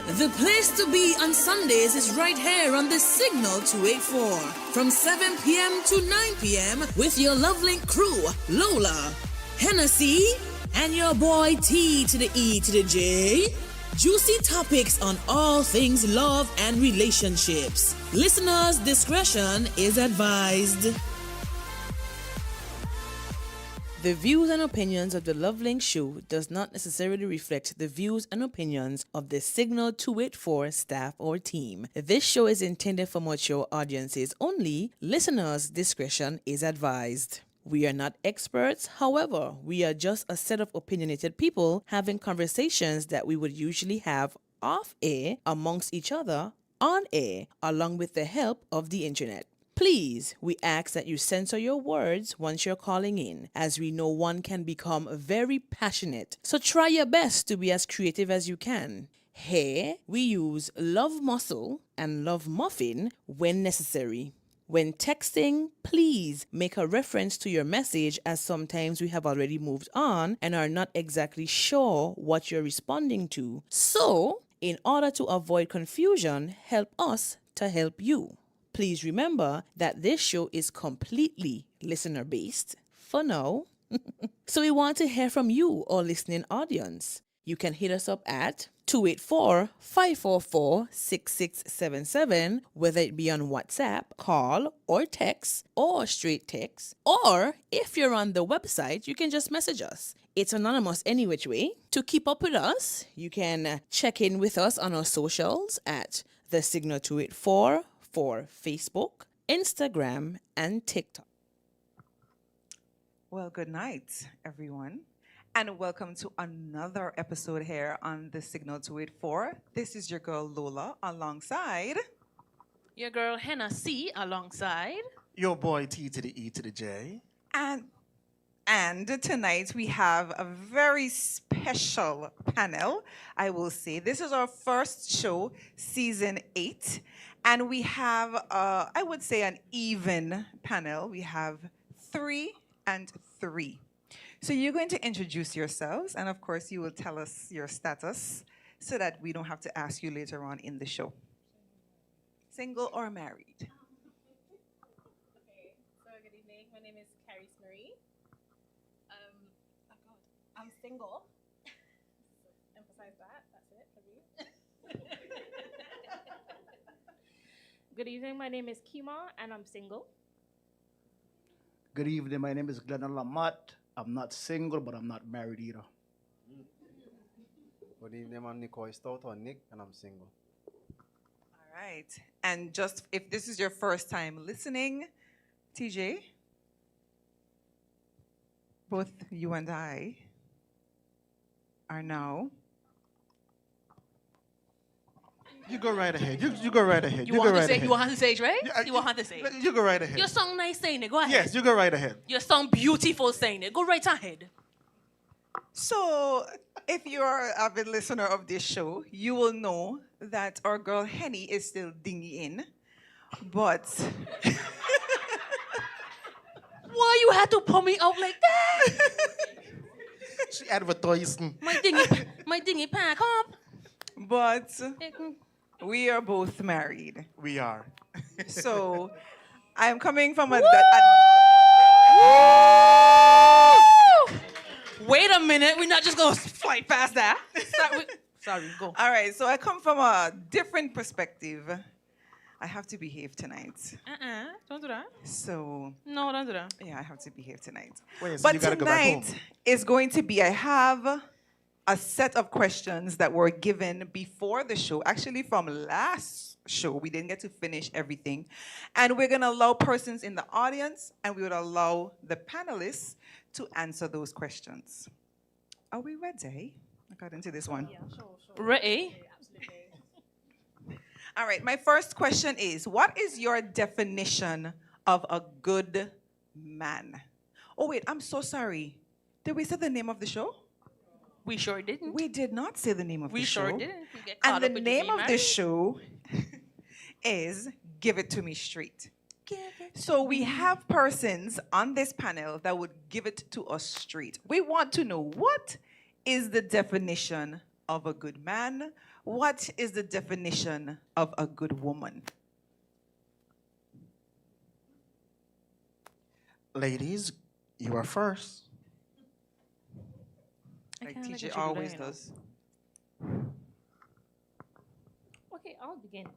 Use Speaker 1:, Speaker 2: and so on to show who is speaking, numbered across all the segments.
Speaker 1: The place to be on Sundays is right here on the Signal 284 from 7 p.m. to 9 p.m. with your LoveLink crew, Lola, Hennessy, and your boy T to the E to the J. Juicy topics on all things love and relationships. Listeners' discretion is advised. The views and opinions of the LoveLink show does not necessarily reflect the views and opinions of the Signal 284 staff or team. This show is intended for mature audiences only. Listeners' discretion is advised. We are not experts, however, we are just a set of opinionated people having conversations that we would usually have off air amongst each other on air, along with the help of the internet. Please, we ask that you censor your words once you're calling in, as we know one can become very passionate. So try your best to be as creative as you can. Here, we use love muscle and love muffin when necessary. When texting, please make a reference to your message, as sometimes we have already moved on and are not exactly sure what you're responding to. So, in order to avoid confusion, help us to help you. Please remember that this show is completely listener-based for now. So we want to hear from you, our listening audience. You can hit us up at 284-544-6677, whether it be on WhatsApp, call, or text, or straight text. Or if you're on the website, you can just message us. It's anonymous any which way. To keep up with us, you can check in with us on our socials at The Signal 284 for Facebook, Instagram, and TikTok.
Speaker 2: Well, good night, everyone, and welcome to another episode here on the Signal 284. This is your girl Lola alongside
Speaker 3: your girl Hennessy alongside
Speaker 4: your boy T to the E to the J.
Speaker 2: And tonight we have a very special panel, I will say. This is our first show, season 8. And we have, I would say, an even panel. We have 3 and 3. So you're going to introduce yourselves, and of course, you will tell us your status so that we don't have to ask you later on in the show. Single or married?
Speaker 5: Okay, so good evening. My name is Carrie Marie. I'm single. Emphasize that. That's it for me. Good evening. My name is Kima, and I'm single.
Speaker 6: Good evening. My name is Glennon Lamott. I'm not single, but I'm not married either.
Speaker 7: Good evening, I'm Nicole Stout or Nick, and I'm single.
Speaker 2: All right. And just if this is your first time listening, TJ, both you and I are now.
Speaker 4: You go right ahead. You go right ahead.
Speaker 3: You want
Speaker 4: go
Speaker 3: to
Speaker 4: right
Speaker 3: say
Speaker 4: ahead.
Speaker 3: you want to say it, right?
Speaker 4: Yeah,
Speaker 3: You want to say it.
Speaker 4: You go right ahead.
Speaker 3: Your song nice saying it. Go ahead.
Speaker 4: Yes, you go right ahead.
Speaker 3: Your song beautiful saying it. Go right ahead.
Speaker 2: So, if you're an avid listener of this show, you will know that our girl Henny is still dingy in, but
Speaker 3: Why you had to pull me out like that?
Speaker 4: She advertising.
Speaker 3: My dingy pack up.
Speaker 2: but we are both married.
Speaker 4: We are.
Speaker 2: So, I'm coming from a
Speaker 3: Wait a minute. We're not just going to fly past that. Sorry, go.
Speaker 2: all right. So I come from a different perspective. I have to behave tonight.
Speaker 3: Don't do that.
Speaker 2: So
Speaker 3: No, don't do that.
Speaker 2: yeah, I have to behave tonight.
Speaker 4: Wait, so
Speaker 2: But
Speaker 4: you gotta go back home.
Speaker 2: tonight is going to be, I have a set of questions that were given before the show, actually from last show. We didn't get to finish everything. And we're going to allow persons in the audience, and we would allow the panelists to answer those questions. Are we ready? According to this one.
Speaker 5: Yeah, sure.
Speaker 3: Ready?
Speaker 5: Absolutely.
Speaker 2: All right, my first question is, what is your definition of a good man? Oh, wait, I'm so sorry. Did we say the name of the show?
Speaker 3: We sure didn't.
Speaker 2: We did not say the name of
Speaker 3: We
Speaker 2: the
Speaker 3: sure
Speaker 2: show.
Speaker 3: didn't. We get caught
Speaker 2: And
Speaker 3: up
Speaker 2: the
Speaker 3: with
Speaker 2: name
Speaker 3: you
Speaker 2: of
Speaker 3: being
Speaker 2: the
Speaker 3: married.
Speaker 2: show is Give It To Me Straight. So we have persons on this panel that would give it to us straight. We want to know, what is the definition of a good man? What is the definition of a good woman?
Speaker 4: Ladies, you are first.
Speaker 3: I
Speaker 2: Like
Speaker 3: kinda let
Speaker 2: TJ
Speaker 3: you do that,
Speaker 2: always
Speaker 3: you know.
Speaker 2: does.
Speaker 5: Okay, I'll begin.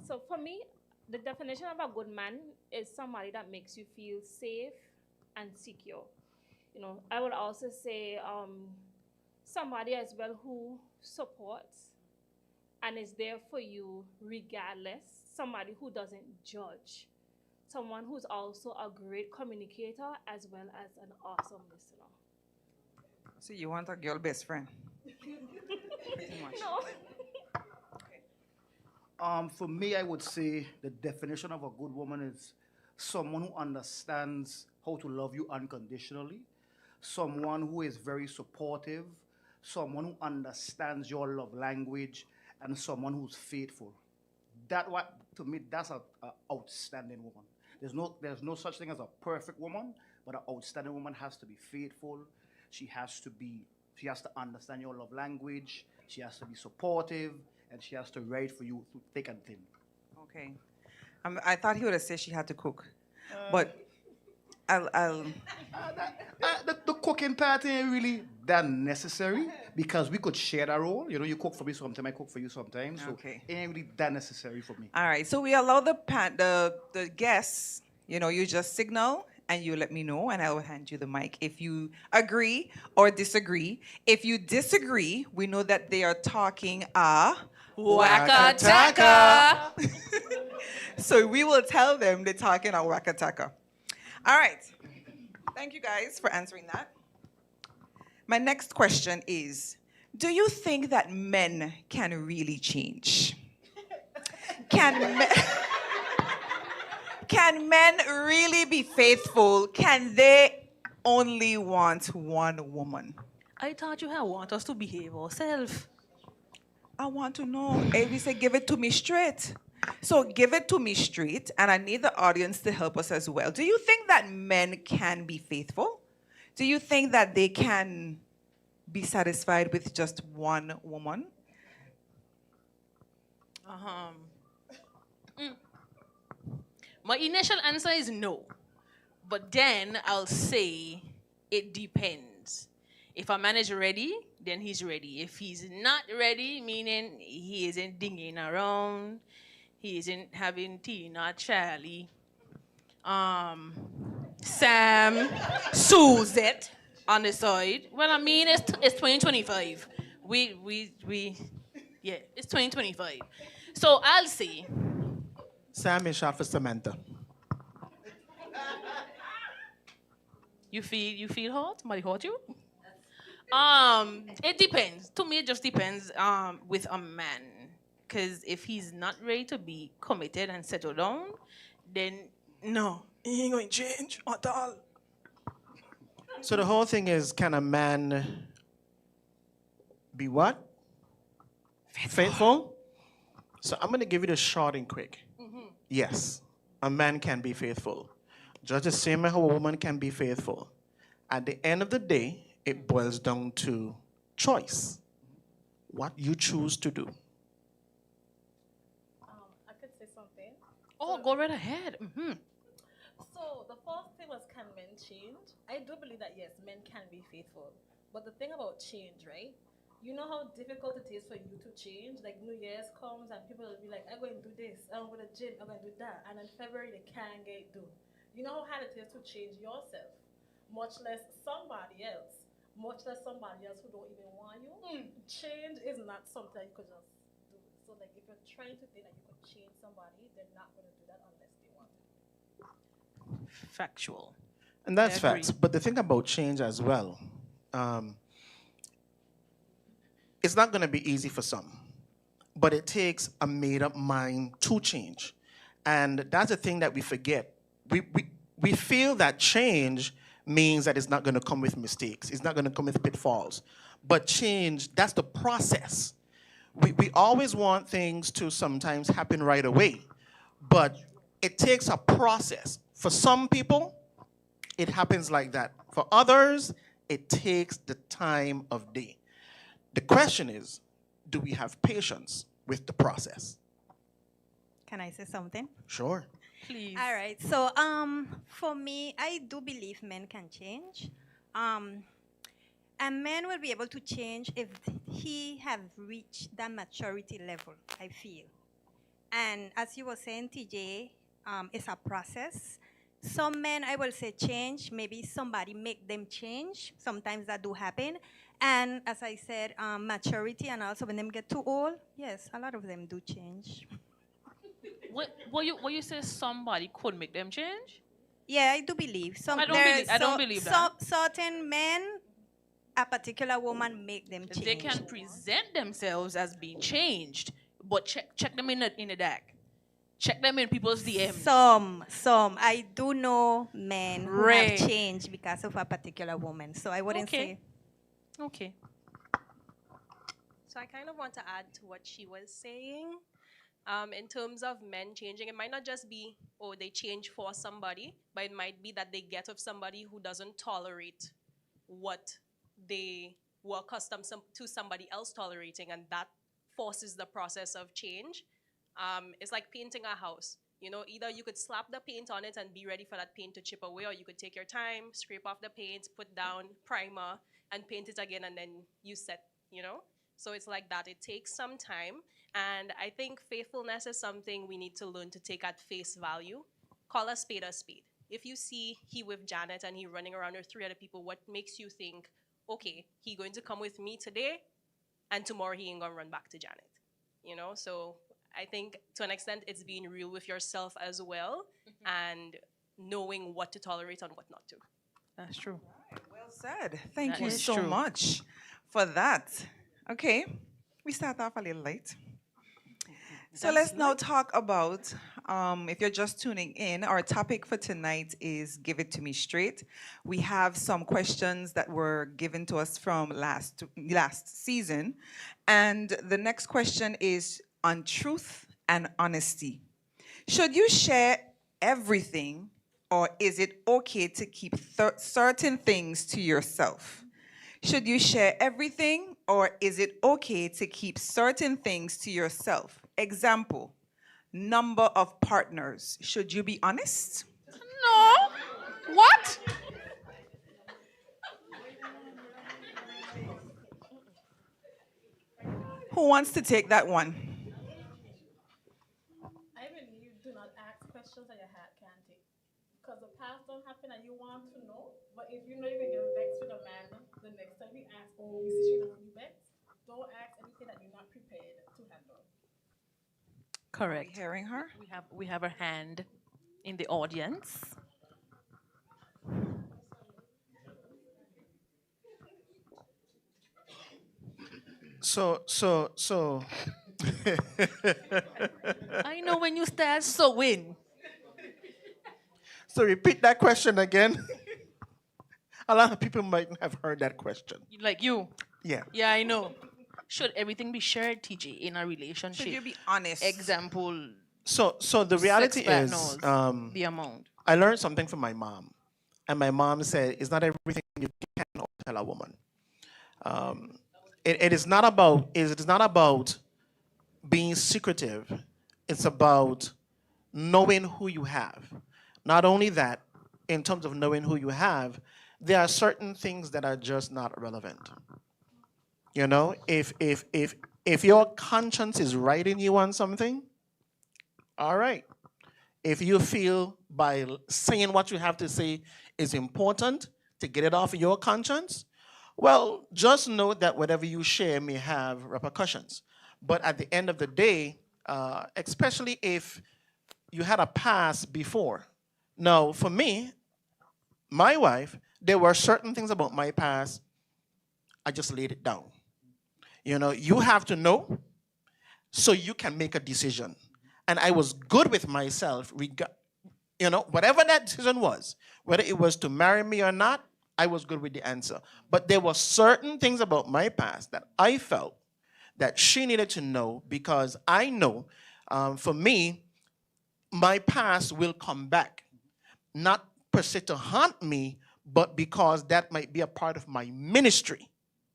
Speaker 5: So for me, the definition of a good man is somebody that makes you feel safe and secure. You know, I would also say somebody as well who supports and is there for you regardless. Somebody who doesn't judge. Someone who's also a great communicator as well as an awesome listener.
Speaker 2: So you want a girl best friend? Pretty much.
Speaker 5: No.
Speaker 6: For me, I would say the definition of a good woman is someone who understands how to love you unconditionally, someone who is very supportive, someone who understands your love language, and someone who's faithful. That what to me that's a outstanding woman. There's no such thing as a perfect woman, but an outstanding woman has to be faithful. She has to understand your love language. She has to be supportive, and she has to ride for you through thick and thin.
Speaker 2: Okay. I thought he would have said she had to cook, but I'll.
Speaker 6: The cooking part ain't really that necessary because we could share that role. You know, you cook for me sometimes, I cook for you sometimes. So
Speaker 2: Okay.
Speaker 6: it ain't really that necessary for me.
Speaker 2: All right. So we allow the guests. You know, you just signal and you let me know, and I will hand you the mic if you agree or disagree. If you disagree, we know that they are talking
Speaker 3: Waka taka.
Speaker 2: So we will tell them they're talking a waka taka. All right. Thank you guys for answering that. My next question is, do you think that men can really change? Can men, can men really be faithful? Can they only want one woman?
Speaker 3: I thought you had want us to behave ourselves.
Speaker 2: I want to know. Avi said, give it to me straight. So give it to me straight, and I need the audience to help us as well. Do you think that men can be faithful? Do you think that they can be satisfied with just one woman?
Speaker 3: My initial answer is no. But then I'll say it depends. If a man is ready, then he's ready. If he's not ready, meaning he isn't dinging around, he isn't having Tina, Charlie, Sam, Suzette on the side. Well, I mean, it's 2025. Yeah, it's 2025. So I'll say,
Speaker 4: Sam is short for Samantha.
Speaker 3: you feel hot? Somebody hurt you? It depends. To me, it just depends with a man. Because if he's not ready to be committed and settle down, then no, he ain't going to change at all.
Speaker 4: So the whole thing is, can a man be what? Faithful? So I'm going to give you the short and quick. Yes, a man can be faithful. Just the same way how a woman can be faithful. At the end of the day, it boils down to choice. What you choose to do.
Speaker 5: I could say something.
Speaker 3: Oh, go right ahead.
Speaker 5: So the first thing was, can men change? I do believe that yes, men can be faithful. But the thing about change, right? You know how difficult it is for you to change? Like New Year's comes and people will be like, I'm going to do this, I'm going to the gym, I'm going to do that. And in February they can't get it done. You know how hard it is to change yourself, much less somebody else, much less somebody else who don't even want you. Change is not something you could just do. So like if you're trying to think that you could change somebody, they're not going to do that unless they want to.
Speaker 3: Factual.
Speaker 4: And that's
Speaker 3: Agree.
Speaker 4: facts. But the thing about change as well, it's not going to be easy for some, but it takes a made-up mind to change. And that's the thing that we forget. We feel that change means that it's not going to come with mistakes. It's not going to come with pitfalls. But change, that's the process. We always want things to sometimes happen right away, but it takes a process. For some people, it happens like that. For others, it takes the time of day. The question is, do we have patience with the process?
Speaker 8: Can I say something?
Speaker 4: Sure.
Speaker 3: Please.
Speaker 8: All right. So, for me, I do believe men can change. A man will be able to change if he have reached that maturity level, I feel. And as you were saying, TJ, it's a process. Some men, I will say, change. Maybe somebody make them change. Sometimes that do happen. And as I said, maturity, and also when them get too old, yes, a lot of them do change.
Speaker 3: What you say somebody could make them change?
Speaker 8: Yeah, I do believe.
Speaker 3: I don't believe that.
Speaker 8: Certain men, a particular woman make them change.
Speaker 3: They can present themselves as being changed, but check them in the dark. Check them in people's DMs.
Speaker 8: Some. I do know men who
Speaker 3: Right.
Speaker 8: have changed because of a particular woman. So I wouldn't
Speaker 3: Okay.
Speaker 8: say.
Speaker 3: Okay.
Speaker 9: So I kind of want to add to what she was saying. In terms of men changing, it might not just be, oh, they change for somebody, but it might be that they get with somebody who doesn't tolerate what they were accustomed to somebody else tolerating, and that forces the process of change. It's like painting a house. You know, either you could slap the paint on it and be ready for that paint to chip away, or you could take your time, scrape off the paint, put down primer, and paint it again, and then you set, you know? So it's like that. It takes some time. And I think faithfulness is something we need to learn to take at face value. Call a spade a spade. If you see he with Janet and he running around with 3 other people, what makes you think, okay, he going to come with me today, and tomorrow he ain't gonna run back to Janet? You know, so I think to an extent it's being real with yourself as well, and knowing what to tolerate and what not to.
Speaker 3: That's true.
Speaker 2: Well said. Thank
Speaker 3: That
Speaker 2: you
Speaker 3: is
Speaker 2: so
Speaker 3: true.
Speaker 2: much for that. Okay, we start off a little late. So let's now talk about, if you're just tuning in, our topic for tonight is Give It To Me Straight. We have some questions that were given to us from last season. And the next question is on truth and honesty. Should you share everything, or is it okay to keep certain things to yourself? Should you share everything, or is it okay to keep certain things to yourself? Example, number of partners. Should you be honest?
Speaker 3: No. What?
Speaker 2: Who wants to take that one?
Speaker 5: I believe do not ask questions that your heart can't take. Because the past don't happen and you want to know. But if you know you're going to get vexed with a man, the next time you ask, oh, you see she's going to be vexed, don't ask anything that you're not prepared to handle.
Speaker 3: Correct.
Speaker 2: Hearing her?
Speaker 3: We have a hand in the audience.
Speaker 4: So
Speaker 3: I know when you start sewing.
Speaker 4: So repeat that question again. A lot of people might have heard that question.
Speaker 3: Like you.
Speaker 4: Yeah.
Speaker 3: Yeah, I know. Should everything be shared, TJ, in a relationship?
Speaker 2: Should you be honest?
Speaker 3: Example,
Speaker 4: So the reality
Speaker 3: sex
Speaker 4: is,
Speaker 3: partners, the amount.
Speaker 4: I learned something from my mom, and my mom said, "It's not everything you can tell a woman. It is not about being secretive. It's about knowing who you have. Not only that, in terms of knowing who you have, there are certain things that are just not relevant. You know, if your conscience is writing you on something, all right. If you feel by saying what you have to say is important to get it off your conscience, well, just know that whatever you share may have repercussions. But at the end of the day, especially if you had a past before. Now, for me, my wife, there were certain things about my past, I just laid it down. You know, you have to know so you can make a decision. And I was good with myself, you know, whatever that decision was, whether it was to marry me or not, I was good with the answer. But there were certain things about my past that I felt that she needed to know, because I know, for me, my past will come back. Not per se to haunt me, but because that might be a part of my ministry.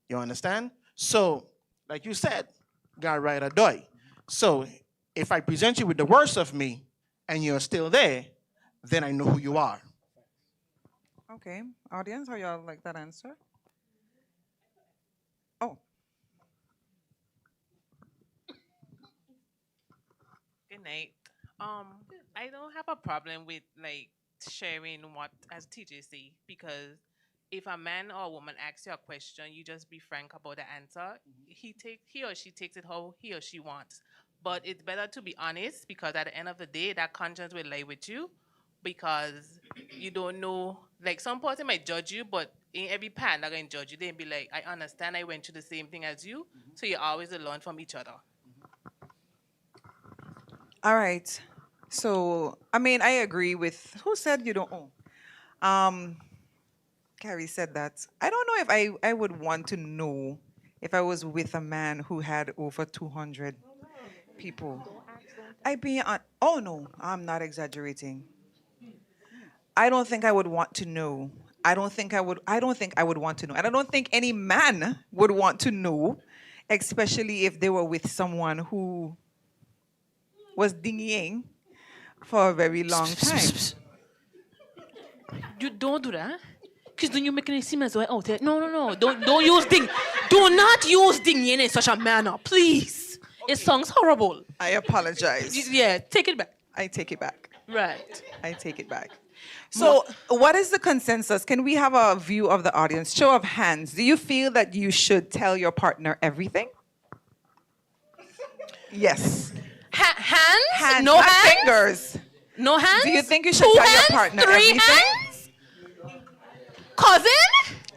Speaker 4: You understand? So, like you said, God ride or die. So, if I present you with the worst of me and you're still there, then I know who you are.
Speaker 2: Okay, audience, how y'all like that answer? Oh,
Speaker 10: Good night. I don't have a problem with like sharing what as TJ say because if a man or a woman asks you a question, you just be frank about the answer. He or she takes it how he or she wants. But it's better to be honest because at the end of the day, that conscience will lie with you because you don't know. Like some person might judge you, but in every part they're gonna judge you. They'll be like, I understand. I went through the same thing as you, so you always learn from each other.
Speaker 2: all right. So, I mean, I agree with who said you don't own. Carrie said that. I don't know if I would want to know if I was with a man who had over 200 people. I'd be on. Oh no, I'm not exaggerating. I don't think I would want to know. I don't think I would. I don't think I would want to know, and I don't think any man would want to know, especially if they were with someone who was dinging for a very long time.
Speaker 3: You don't do that. Because then you're making it seem as though out there. No. Don't use ding. Do not use ding in such a manner, please. It sounds horrible.
Speaker 2: I apologize.
Speaker 3: Yeah, take it back.
Speaker 2: I take it back.
Speaker 3: Right.
Speaker 2: I take it back. So, what is the consensus? Can we have a view of the audience? Show of hands. Do you feel that you should tell your partner everything? Yes.
Speaker 3: Hands?
Speaker 2: No
Speaker 3: No hands?
Speaker 2: fingers.
Speaker 3: No hands?
Speaker 2: Do you think you should
Speaker 3: Two
Speaker 2: tell
Speaker 3: hands?
Speaker 2: your partner
Speaker 3: 3
Speaker 2: everything?
Speaker 3: hands? Cousin?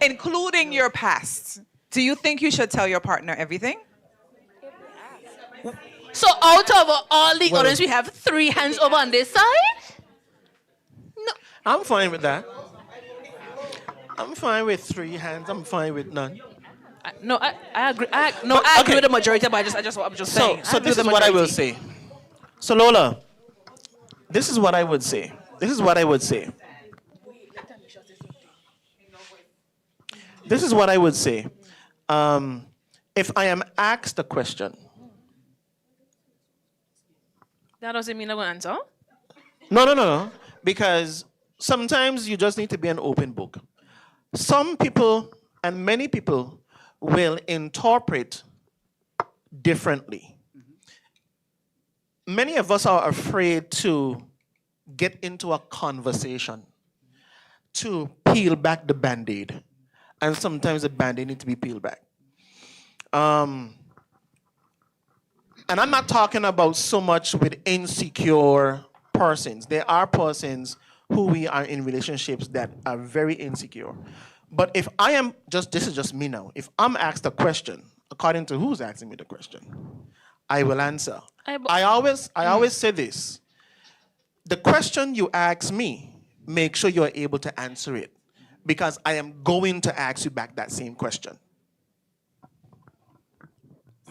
Speaker 2: Including your past. Do you think you should tell your partner everything?
Speaker 3: So out of all the audience, we have 3 hands over on this side?
Speaker 4: I'm fine with that. I'm fine with 3 hands. I'm fine with none.
Speaker 3: I agree. I agree
Speaker 4: okay.
Speaker 3: with the majority, but I'm just saying.
Speaker 4: So
Speaker 3: I agree
Speaker 4: this
Speaker 3: with
Speaker 4: is
Speaker 3: the
Speaker 4: what I will
Speaker 3: majority.
Speaker 4: say. So Lola, this is what I would say. This is what I would say. This is what I would say. If I am asked a question,
Speaker 3: That doesn't mean I'm going to answer.
Speaker 4: no. Because sometimes you just need to be an open book. Some people and many people will interpret differently. Many of us are afraid to get into a conversation, to peel back the band-aid. And sometimes the band-aid needs to be peeled back. And I'm not talking about so much with insecure persons. There are persons who we are in relationships that are very insecure. But if I am this is just me now. If I'm asked a question, according to who's asking me the question, I will answer. I always say this. The question you ask me, make sure you're able to answer it. Because I am going to ask you back that same question.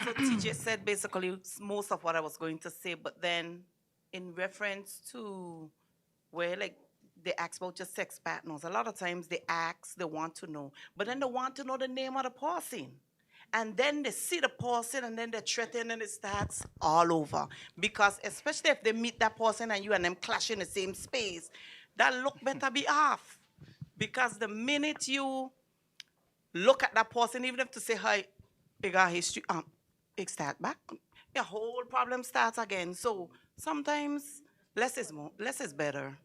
Speaker 11: So TJ said basically most of what I was going to say, but then in reference to where like they ask about your sex partners, a lot of times they want to know, but then they want to know the name of the person. And then they see the person and then they threaten and it starts all over. Because especially if they meet that person and you and them clash in the same space, that look better be off. Because the minute you look at that person, even if to say, hi, you got history, it start back. Your whole problem starts again. So sometimes less is more, less is better.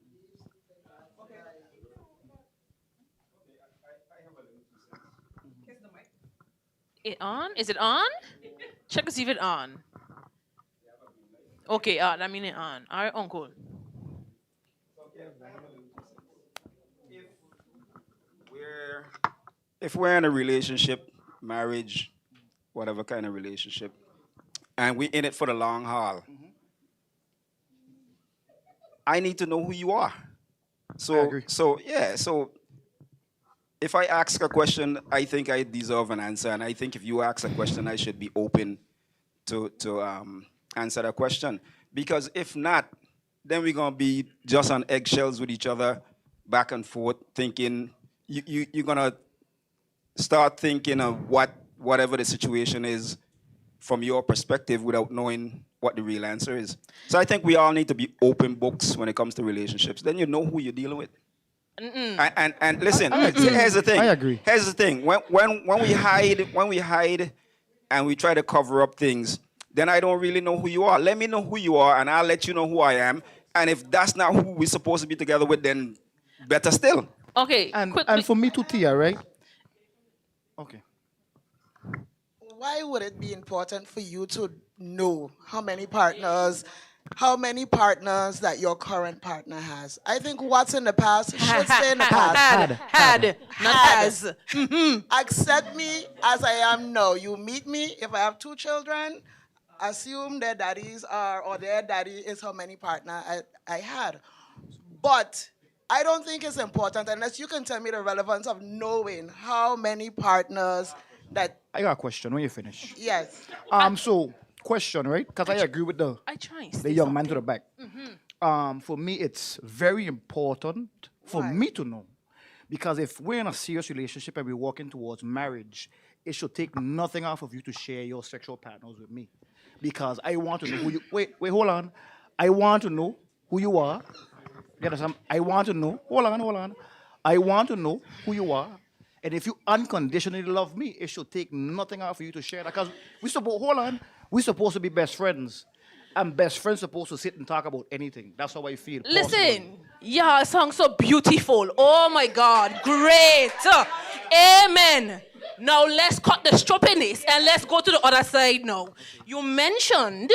Speaker 3: It on? Is it on? Check to see if it on. Okay, that mean it on. All right, uncle.
Speaker 12: If we're in a relationship, marriage, whatever kind of relationship, and we're in it for the long haul, I need to know who you are. So if I ask a question, I think I deserve an answer, and I think if you ask a question, I should be open to answer the question. Because if not, then we're gonna be just on eggshells with each other, back and forth, thinking you're gonna start thinking of what whatever the situation is from your perspective without knowing what the real answer is. So I think we all need to be open books when it comes to relationships. Then you know who you're dealing with. And listen, here's the thing.
Speaker 6: I agree.
Speaker 12: Here's the thing. When we hide and we try to cover up things, then I don't really know who you are. Let me know who you are, and I'll let you know who I am. And if that's not who we're supposed to be together with, then better still.
Speaker 3: Okay,
Speaker 6: And for me too, Tia, right? Okay.
Speaker 13: Why would it be important for you to know how many partners that your current partner has? I think what's in the past should stay in the past.
Speaker 3: Had, not has.
Speaker 13: Accept me as I am now. You meet me. If I have 2 children, assume their daddies are, or their daddy is how many partner I had. But I don't think it's important unless you can tell me the relevance of knowing how many partners that.
Speaker 6: I got a question when you finish.
Speaker 13: Yes.
Speaker 6: So question, right? Because I agree with the young man to the back. For me, it's very important for me to know. Because if we're in a serious relationship and we're walking towards marriage, it should take nothing off of you to share your sexual partners with me. Because I want to know who you... Wait, hold on. I want to know who you are. You understand? I want to know... Hold on. I want to know who you are. And if you unconditionally love me, it should take nothing off of you to share that. Because we're supposed to be best friends. And best friends supposed to sit and talk about anything. That's how I feel.
Speaker 3: Listen, yeah, song so beautiful. Oh my God, great. Amen. Now let's cut the stroppiness and let's go to the other side now. You mentioned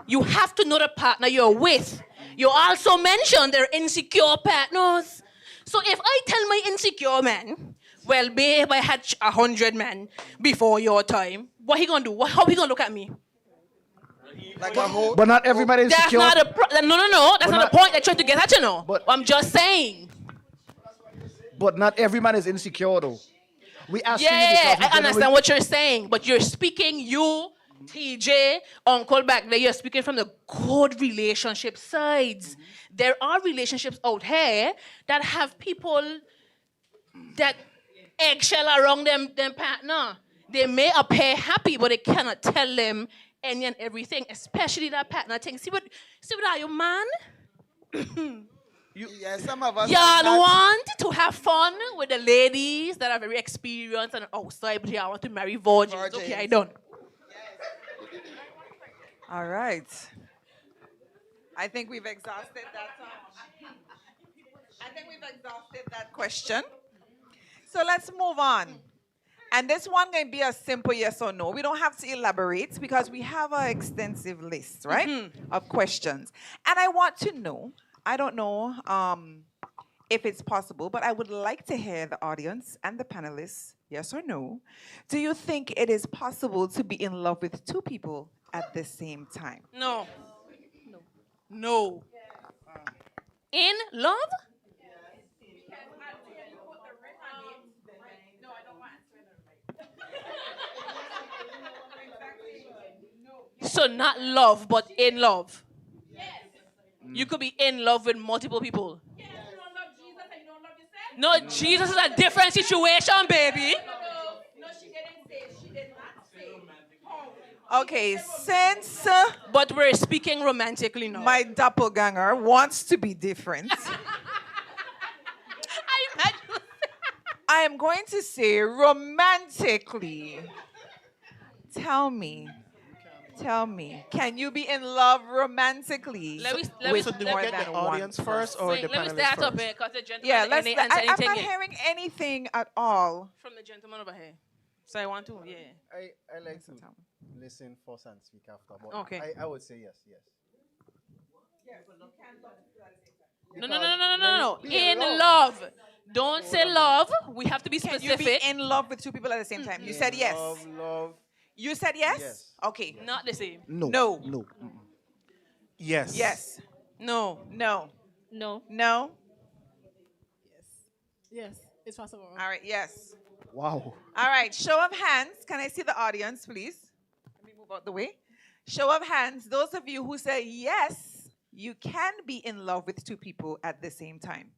Speaker 3: you have to know the partner you're with. You also mentioned they're insecure partners. So if I tell my insecure man, well, babe, I had 100 men before your time, what he gonna do? How he gonna look at me?
Speaker 13: Like a whole.
Speaker 6: But not everybody is
Speaker 3: That's
Speaker 6: secure.
Speaker 3: not a no. That's not the point I tried to get at, you know.
Speaker 6: But
Speaker 3: I'm just saying.
Speaker 6: But not every man is insecure, though. We ask
Speaker 3: Yeah, I understand what you're saying, but you're speaking, you, TJ, Uncle back there, you're speaking from the good relationship sides. There are relationships out here that have people that eggshell around them partner. They may appear happy, but they cannot tell them any and everything, especially that partner thing. See what are you, man?
Speaker 13: Yeah, some of us.
Speaker 3: Y'all want to have fun with the ladies that are very experienced and outside, but I want to marry virgins. Okay, I done.
Speaker 2: All right. I think we've exhausted that. I think we've exhausted that question. So let's move on. And this one can be a simple yes or no. We don't have to elaborate because we have an extensive list, right, of questions. And I want to know, I don't know if it's possible, but I would like to hear the audience and the panelists, yes or no. Do you think it is possible to be in love with 2 people at the same time?
Speaker 3: No. In love? So not love, but in love. You could be in love with multiple people. No, Jesus is a different situation, baby.
Speaker 2: Okay, since
Speaker 3: but we're speaking romantically now.
Speaker 2: My doppelganger wants to be different, I am going to say romantically. Tell me, can you be in love romantically with more than one
Speaker 4: audience first or the
Speaker 3: let me
Speaker 4: panelists
Speaker 3: start up
Speaker 4: first?
Speaker 3: here because the gentleman
Speaker 2: I'm not hearing anything at all
Speaker 3: from the gentleman over here. So I want to,
Speaker 7: I like to listen first and speak after. But
Speaker 3: Okay.
Speaker 7: I would say yes.
Speaker 3: No. In love. Don't say love. We have to be
Speaker 2: Can
Speaker 3: specific.
Speaker 2: you be in love with 2 people at the same time? You said yes.
Speaker 7: Love.
Speaker 2: You said yes?
Speaker 7: Yes.
Speaker 2: Okay.
Speaker 3: Not the same.
Speaker 6: No.
Speaker 4: Yes.
Speaker 2: Yes.
Speaker 3: No.
Speaker 2: No.
Speaker 5: No.
Speaker 2: No.
Speaker 5: Yes, it's possible.
Speaker 2: All right, yes.
Speaker 6: Wow.
Speaker 2: All right, show of hands. Can I see the audience, please? Let me move out the way. Show of hands. Those of you who say yes, you can be in love with 2 people at the same time.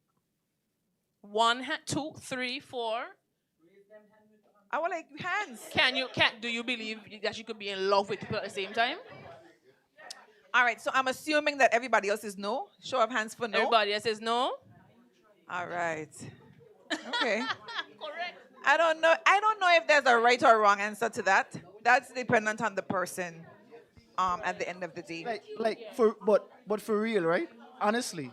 Speaker 3: 1, 2, 3, 4.
Speaker 2: I would like hands.
Speaker 3: Do you believe that you could be in love with people at the same time?
Speaker 2: All right, so I'm assuming that everybody else is no. Show of hands for no.
Speaker 3: Everybody else says no.
Speaker 2: All right. Okay.
Speaker 3: Correct.
Speaker 2: I don't know. I don't know if there's a right or wrong answer to that. That's dependent on the person. At the end of the day.
Speaker 6: But for real, right? Honestly,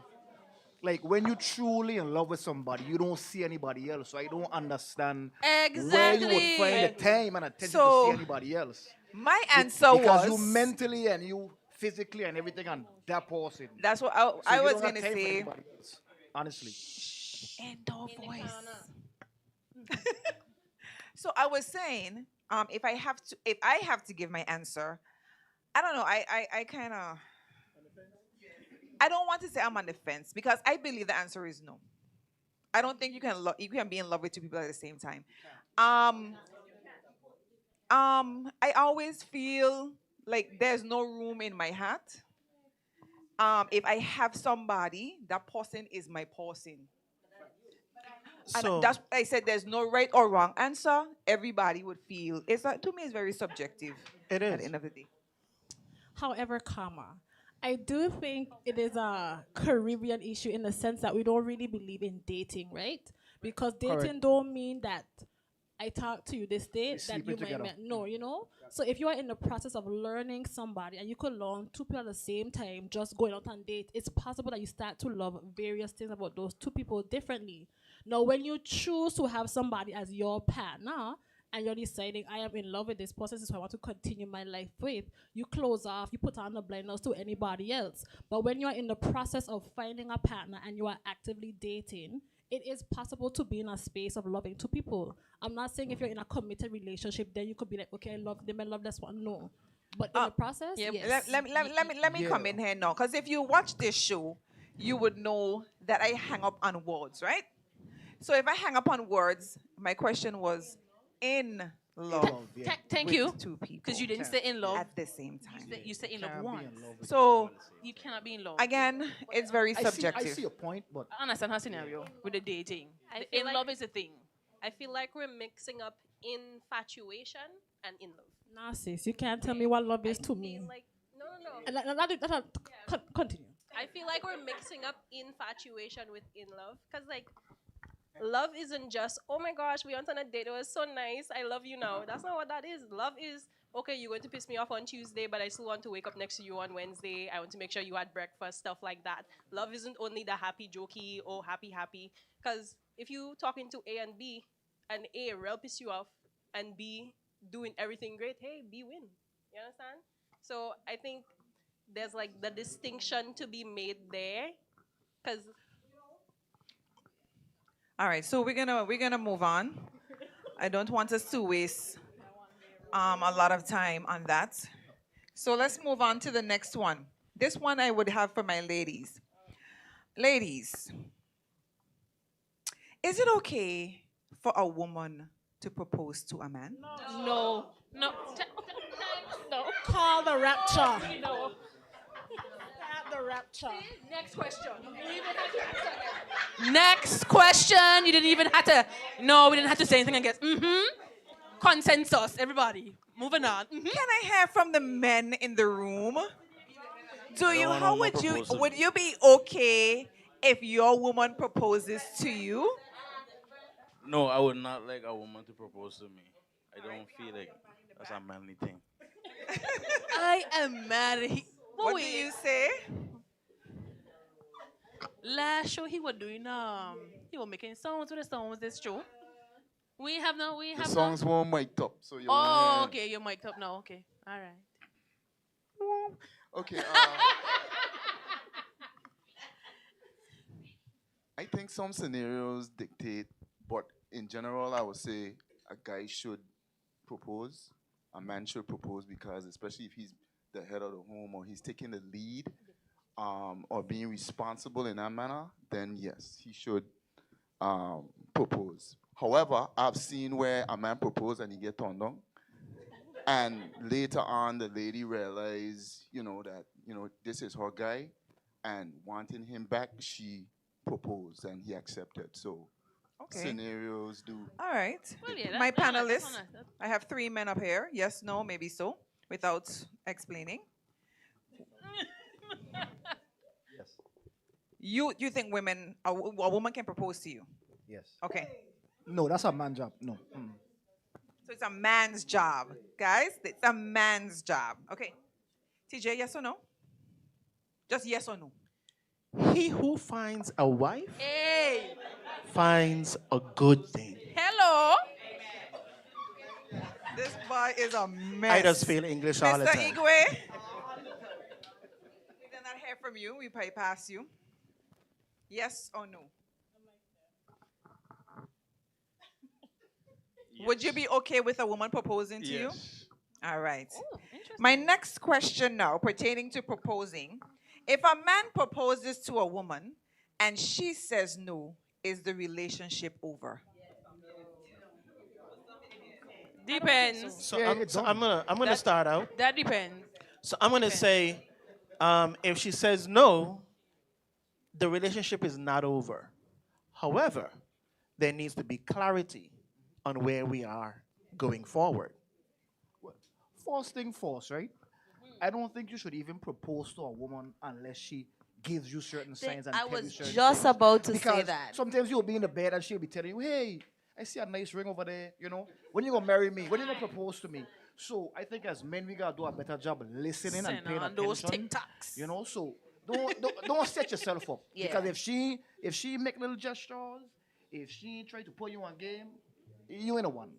Speaker 6: like when you truly in love with somebody, you don't see anybody else. So I don't understand where you would find the time and attention to see anybody else.
Speaker 2: My answer
Speaker 6: because
Speaker 2: was
Speaker 6: you mentally and you physically and everything on that person.
Speaker 2: That's what
Speaker 6: So
Speaker 2: I
Speaker 6: you
Speaker 2: was
Speaker 6: don't have
Speaker 2: gonna
Speaker 6: time for
Speaker 2: say.
Speaker 6: anybody else, honestly.
Speaker 2: Indoor voice. So I was saying, if I have to give my answer, I don't know. I kind of. I don't want to say I'm on the fence because I believe the answer is no. I don't think you can be in love with two people at the same time. I always feel like there's no room in my heart. If I have somebody, that person is my person.
Speaker 4: So
Speaker 2: And that's why I said there's no right or wrong answer. Everybody would feel to me it's very subjective.
Speaker 4: it
Speaker 2: At
Speaker 4: is.
Speaker 2: the end of the day.
Speaker 5: However, I do think it is a Caribbean issue in the sense that we don't really believe in dating, right? Because dating
Speaker 6: Correct.
Speaker 5: don't mean that I talk to you this day that
Speaker 6: sleeping
Speaker 5: you might
Speaker 6: together.
Speaker 5: no, you know. So if you are in the process of learning somebody and you could learn two people at the same time, just going out on date, it's possible that you start to love various things about those two people differently. Now, when you choose to have somebody as your partner, and you're deciding I am in love with this person, this is who I want to continue my life with, you close off, you put on the blinders to anybody else. But when you're in the process of finding a partner and you are actively dating, it is possible to be in a space of loving two people. I'm not saying if you're in a committed relationship, then you could be like, okay, I love them, I love this one. No. But in the process, yes.
Speaker 2: Let me come in here now, because if you watch this show, you would know that I hang up on words, right? So if I hang up on words, my question was in love.
Speaker 3: Thank
Speaker 2: with
Speaker 3: you.
Speaker 2: Two people.
Speaker 3: Because you didn't stay in love
Speaker 2: at the same time.
Speaker 3: You said in love once.
Speaker 2: So
Speaker 3: You cannot be in love.
Speaker 2: again, it's very
Speaker 6: I
Speaker 2: subjective.
Speaker 6: see your point, but
Speaker 3: I understand her scenario with the dating.
Speaker 9: I
Speaker 3: The
Speaker 9: feel
Speaker 3: in
Speaker 9: like-
Speaker 3: love is a thing.
Speaker 9: I feel like we're mixing up infatuation and in love.
Speaker 5: Nah, sis, you can't tell me what love is to me.
Speaker 9: Like, no.
Speaker 5: Continue.
Speaker 9: I feel like we're mixing up infatuation with in love. Because, like, love isn't just, oh my gosh, we went on a date, it was so nice, I love you now. That's not what that is. Love is, okay, you're going to piss me off on Tuesday, but I still want to wake up next to you on Wednesday. I want to make sure you had breakfast, stuff like that. Love isn't only the happy, jokey, or happy. Because if you talking to A and B, and A real piss you off, and B doing everything great, hey, B win. You understand? So I think there's like the distinction to be made there. Because
Speaker 2: All right, so we're gonna move on. I don't want us to waste a lot of time on that. So let's move on to the next one. This one I would have for my ladies. Ladies, is it okay for a woman to propose to a man?
Speaker 3: No. No.
Speaker 5: Call the rapture.
Speaker 3: No.
Speaker 5: The rapture.
Speaker 3: Next question. Next question. You didn't even have to. No, we didn't have to say anything against. Consensus, everybody. Moving on.
Speaker 2: Can I hear from the men in the room? How would you be okay if your woman proposes to you?
Speaker 14: No, I would not like a woman to propose to me. I don't feel like that's a manly thing.
Speaker 3: I am mad.
Speaker 2: What do you say?
Speaker 3: Last show he was doing he was making sounds with the songs. That's true. We have
Speaker 15: The songs weren't mic'd up, so you.
Speaker 3: Oh, okay, you're mic'd up now. Okay, all right.
Speaker 15: Okay. I think some scenarios dictate, but in general, I would say a guy should propose. A man should propose because, especially if he's the head of the home or he's taking the lead, or being responsible in that manner, then yes, he should propose. However, I've seen where a man proposed and he get turned down, and later on the lady realized, that this is her guy, and wanting him back, she proposed and he accepted. So
Speaker 2: Okay.
Speaker 15: scenarios do.
Speaker 2: All right.
Speaker 3: Well, yeah,
Speaker 2: My
Speaker 3: that's
Speaker 2: panelists,
Speaker 3: honest.
Speaker 2: I have 3 men up here. Yes, no, maybe so, without explaining.
Speaker 6: Yes.
Speaker 2: You think a woman can propose to you?
Speaker 6: Yes.
Speaker 2: Okay.
Speaker 6: No, that's a man job. No.
Speaker 2: So it's a man's job, guys. It's a man's job. Okay. TJ, yes or no? Just yes or no.
Speaker 4: He who finds a wife
Speaker 3: Hey,
Speaker 4: finds a good thing.
Speaker 3: hello.
Speaker 2: This boy is a mess.
Speaker 4: I just feel English all the
Speaker 2: Mr.
Speaker 4: time.
Speaker 2: Igwe, we did not hear from you. We bypass you. Yes or no? Would you be okay with a woman proposing to you?
Speaker 14: Yes.
Speaker 2: All right.
Speaker 3: Oh, interesting.
Speaker 2: My next question now, pertaining to proposing. If a man proposes to a woman and she says no, is the relationship over?
Speaker 3: Depends.
Speaker 4: So,
Speaker 6: Yeah,
Speaker 4: I'm,
Speaker 6: it's
Speaker 4: so
Speaker 6: done.
Speaker 4: I'm gonna start out.
Speaker 3: That depends.
Speaker 4: So I'm gonna say, if she says no, the relationship is not over. However, there needs to be clarity on where we are going forward.
Speaker 6: First thing first, right? I don't think you should even propose to a woman unless she gives you certain signs and
Speaker 16: I
Speaker 6: tell you
Speaker 16: was
Speaker 6: certain
Speaker 16: just
Speaker 6: things.
Speaker 16: about to say
Speaker 6: Because
Speaker 16: that.
Speaker 6: sometimes you'll be in the bed and she'll be telling you, hey, I see a nice ring over there, you know. When you gonna marry me? When you gonna propose to me? So I think as men we gotta do a better job listening and
Speaker 3: Send
Speaker 6: paying
Speaker 3: on
Speaker 6: attention.
Speaker 3: those TikToks.
Speaker 6: You know, so don't set yourself up.
Speaker 16: Yeah.
Speaker 6: Because if she make little gestures, if she try to put you on game, you ain't a one.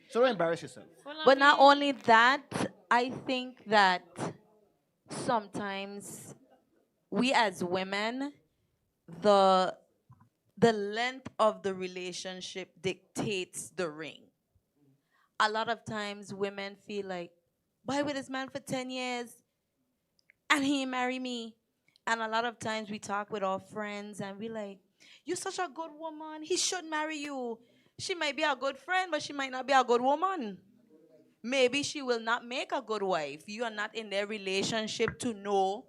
Speaker 6: So don't embarrass yourself.
Speaker 16: But not only that, I think that sometimes we as women, the the length of the relationship dictates the ring. A lot of times women feel like, why with this man for 10 years and he ain't marry me? And a lot of times we talk with our friends and we like, you're such a good woman. He should marry you. She might be a good friend, but she might not be a good woman. Maybe she will not make a good wife. You are not in their relationship to know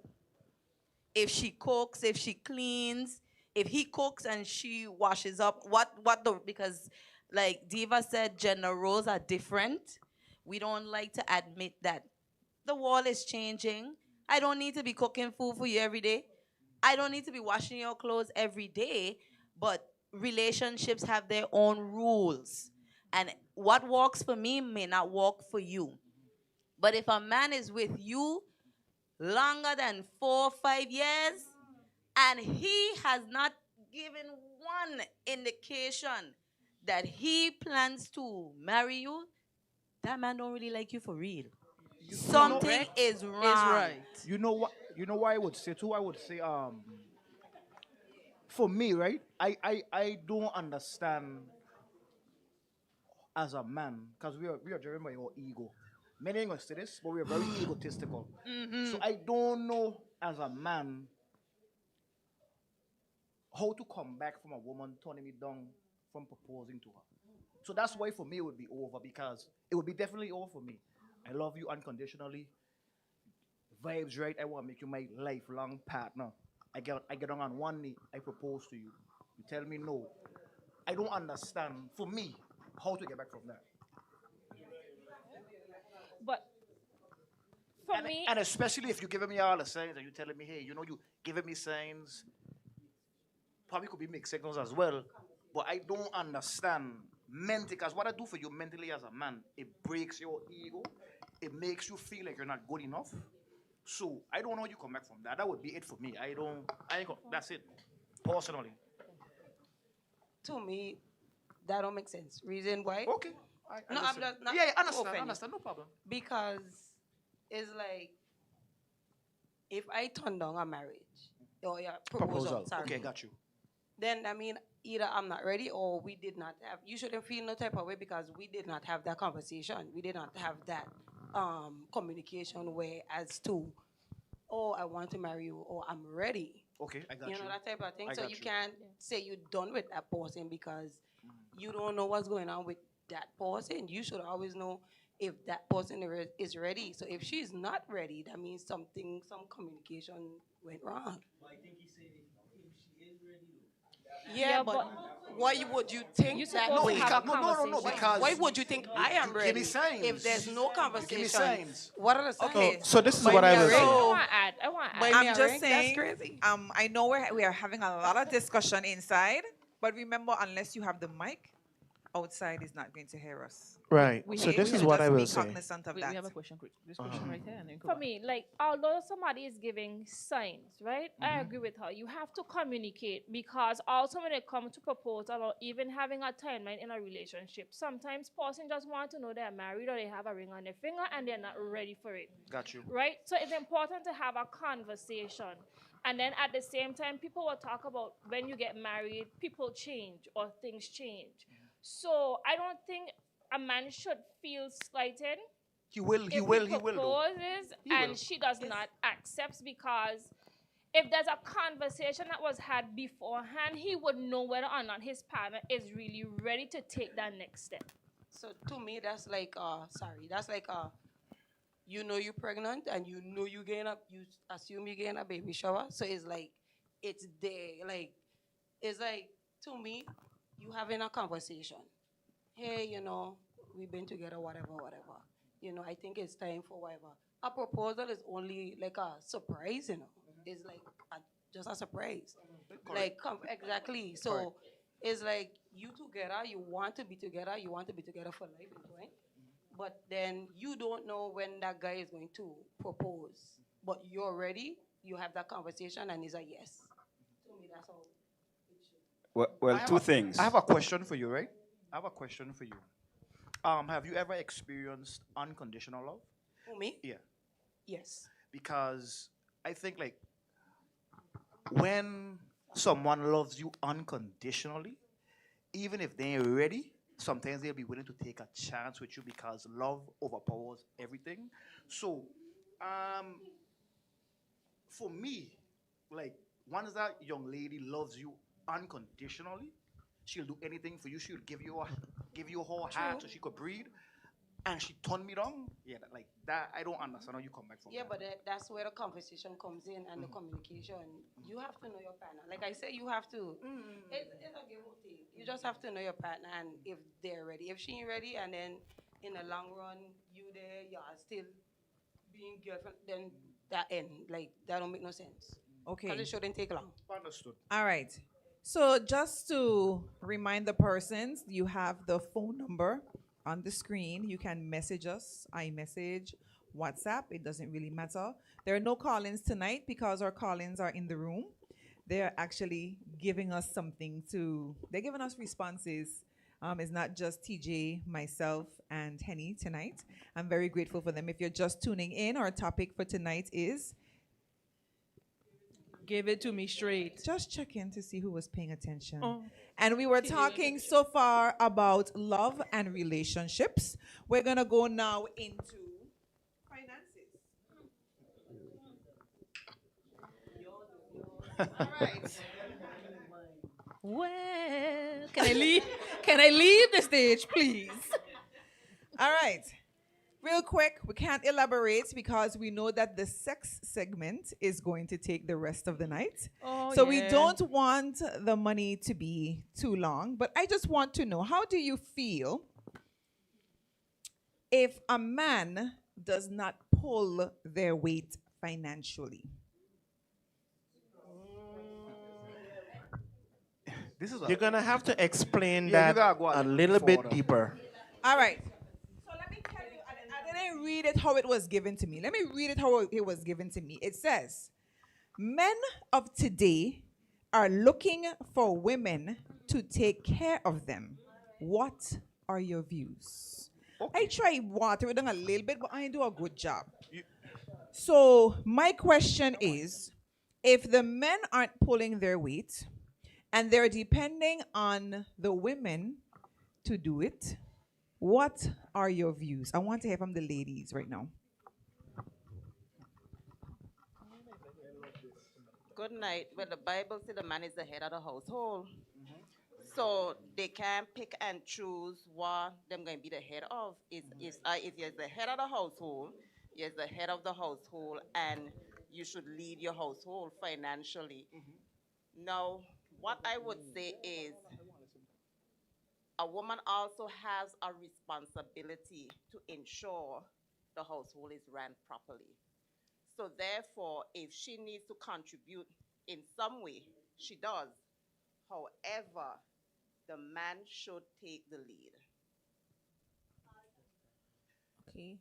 Speaker 16: if she cooks, if she cleans, if he cooks and she washes up, what the because like Diva said, gender roles are different. We don't like to admit that the world is changing. I don't need to be cooking food for you every day. I don't need to be washing your clothes every day, but relationships have their own rules. And what works for me may not work for you. But if a man is with you longer than 4 or 5 years, and he has not given one indication that he plans to marry you, that man don't really like you for real. Something is wrong.
Speaker 3: Is right.
Speaker 6: You know what? You know what I would say too. I would say, for me, right? I don't understand as a man because we are driven by our ego. Many ain't gonna say this, but we are very egotistical. So I don't know as a man how to come back from a woman turning me down from proposing to her. So that's why for me it would be over because it would be definitely over for me. I love you unconditionally. Vibes right. I want to make you my lifelong partner. I get on one knee. I propose to you. You tell me no. I don't understand for me how to get back from that.
Speaker 5: But for
Speaker 6: And,
Speaker 5: me,
Speaker 6: and especially if you're giving me all the signs and you're telling me, hey, you know, you giving me signs, probably could be mixed signals as well. But I don't understand mentally, because what I do for you mentally as a man, it breaks your ego. It makes you feel like you're not good enough. So I don't know how you come back from that. That would be it for me. That's it. Personally.
Speaker 11: To me, that don't make sense. Reason why?
Speaker 6: Okay.
Speaker 11: No, I'm just not.
Speaker 6: Yeah, understand,
Speaker 11: offended.
Speaker 6: understand, no problem.
Speaker 11: Because it's like if I turn down a marriage or yeah, proposal, sorry,
Speaker 6: Okay, got you.
Speaker 11: then I mean either I'm not ready or we did not have. You shouldn't feel no type of way because we did not have that conversation. We did not have that communication where as to, oh, I want to marry you or I'm ready.
Speaker 6: Okay, I got you.
Speaker 11: You know that type of thing.
Speaker 6: I
Speaker 11: So
Speaker 6: got
Speaker 11: you
Speaker 6: you.
Speaker 11: can't say you're done with that person because you don't know what's going on with that person. You should always know if that person is ready. So if she's not ready, that means some communication went wrong.
Speaker 17: But I think he said if she is ready,
Speaker 11: Yeah, but why would you think that
Speaker 6: No,
Speaker 11: way?
Speaker 6: because
Speaker 11: Why would you think I am
Speaker 6: give me
Speaker 11: ready
Speaker 6: signs.
Speaker 11: if there's no conversation?
Speaker 6: Give me signs.
Speaker 11: What are the signs?
Speaker 2: Okay.
Speaker 4: So this is
Speaker 2: By
Speaker 4: what I
Speaker 2: me a
Speaker 4: will
Speaker 2: ring.
Speaker 4: say.
Speaker 3: I want to
Speaker 11: By
Speaker 3: add.
Speaker 11: me
Speaker 2: I'm
Speaker 11: a
Speaker 2: just
Speaker 11: ring?
Speaker 2: saying.
Speaker 11: That's crazy.
Speaker 2: I know we are having a lot of discussion inside, but remember, unless you have the mic, outside is not going to hear us.
Speaker 4: Right.
Speaker 2: We
Speaker 4: So
Speaker 2: hate
Speaker 4: this
Speaker 2: to
Speaker 4: is what
Speaker 2: just
Speaker 4: I
Speaker 2: be
Speaker 4: will say.
Speaker 2: cognizant of
Speaker 3: We
Speaker 2: that.
Speaker 3: have a question. This question right here, and then
Speaker 17: For me, like, although somebody is giving signs, right? I agree with her. You have to communicate, because also when it comes to proposal or even having a timeline in a relationship, sometimes person just want to know they're married or they have a ring on their finger and they're not ready for it.
Speaker 6: Got you.
Speaker 17: Right? So it's important to have a conversation. And then at the same time, people will talk about when you get married, people change or things change. So I don't think a man should feel slighted
Speaker 6: He will
Speaker 17: if
Speaker 6: though.
Speaker 17: he proposes
Speaker 6: He
Speaker 17: and
Speaker 6: will.
Speaker 17: she does not accept, because if there's a conversation that was had beforehand, he would know whether or not his partner is really ready to take that next step.
Speaker 11: So to me, that's like, you know you're pregnant and you know you assume you getting a baby shower. So it's like, it's there. Like, it's like, to me, you having a conversation. Hey, we've been together, whatever, whatever. I think it's time for whatever. A proposal is only like a surprise, It's like just a surprise. Like, exactly. So it's like you together, you want to be together for life, right? But then you don't know when that guy is going to propose. But you're ready, you have that conversation, and it's a yes. To me, that's all.
Speaker 12: Well, two things.
Speaker 6: I have a question for you, right? I have a question for you. Have you ever experienced unconditional love?
Speaker 11: For me?
Speaker 6: Yeah.
Speaker 11: Yes.
Speaker 6: Because I think, like, when someone loves you unconditionally, even if they ain't ready, sometimes they'll be willing to take a chance with you because love overpowers everything. So, for me, like, once that young lady loves you unconditionally, she'll do anything for you. She'll give you her heart so she could breathe. And she turned me down. Yeah, like that. I don't understand how you come back from
Speaker 11: Yeah,
Speaker 6: that.
Speaker 11: but that's where the conversation comes in and the communication. You have to know your partner. Like I say, you have to. It's a give or take. You just have to know your partner, and if they're ready. If she ain't ready, and then in the long run, you there, you're still being girlfriend, then that end. Like, that don't make no sense.
Speaker 2: Okay.
Speaker 11: Because it shouldn't take long.
Speaker 6: Understood.
Speaker 2: All right. So just to remind the persons, you have the phone number on the screen. You can message us, iMessage, WhatsApp. It doesn't really matter. There are no call-ins tonight because our call-ins are in the room. They're actually giving us they're giving us responses. It's not just TJ, myself, and Henny tonight. I'm very grateful for them. If you're just tuning in, our topic for tonight is
Speaker 1: Give it to me straight.
Speaker 2: just check in to see who was paying attention.
Speaker 1: Oh.
Speaker 2: And we were talking so far about love and relationships. We're going to go now into finances. All right.
Speaker 1: Well, can I leave? Can I leave the stage, please?
Speaker 2: All right. Real quick, we can't elaborate because we know that the sex segment is going to take the rest of the night.
Speaker 1: Oh,
Speaker 2: So we
Speaker 1: yeah.
Speaker 2: don't want the money to be too long. But I just want to know, how do you feel if a man does not pull their weight financially?
Speaker 6: This is
Speaker 4: You're gonna have to explain
Speaker 6: Yeah, you
Speaker 4: that
Speaker 6: gotta go
Speaker 4: a
Speaker 6: a
Speaker 4: little
Speaker 6: little
Speaker 4: bit
Speaker 6: further.
Speaker 4: deeper.
Speaker 2: All right. So let me tell you, I didn't read it how it was given to me. Let me read it how it was given to me. It says, men of today are looking for women to take care of them. What are your views? I try water it down a little bit, but I ain't do a good job. So my question is, if the men aren't pulling their weight and they're depending on the women to do it, what are your views? I want to hear from the ladies right now.
Speaker 18: Good night. Well, the Bible says the man is the head of the household. So they can pick and choose what them going to be the head of. If you're the head of the household, you're the head of the household, and you should lead your household financially. Now, what I would say is a woman also has a responsibility to ensure the household is run properly. So therefore, if she needs to contribute in some way, she does. However, the man should take the lead.
Speaker 19: Okay.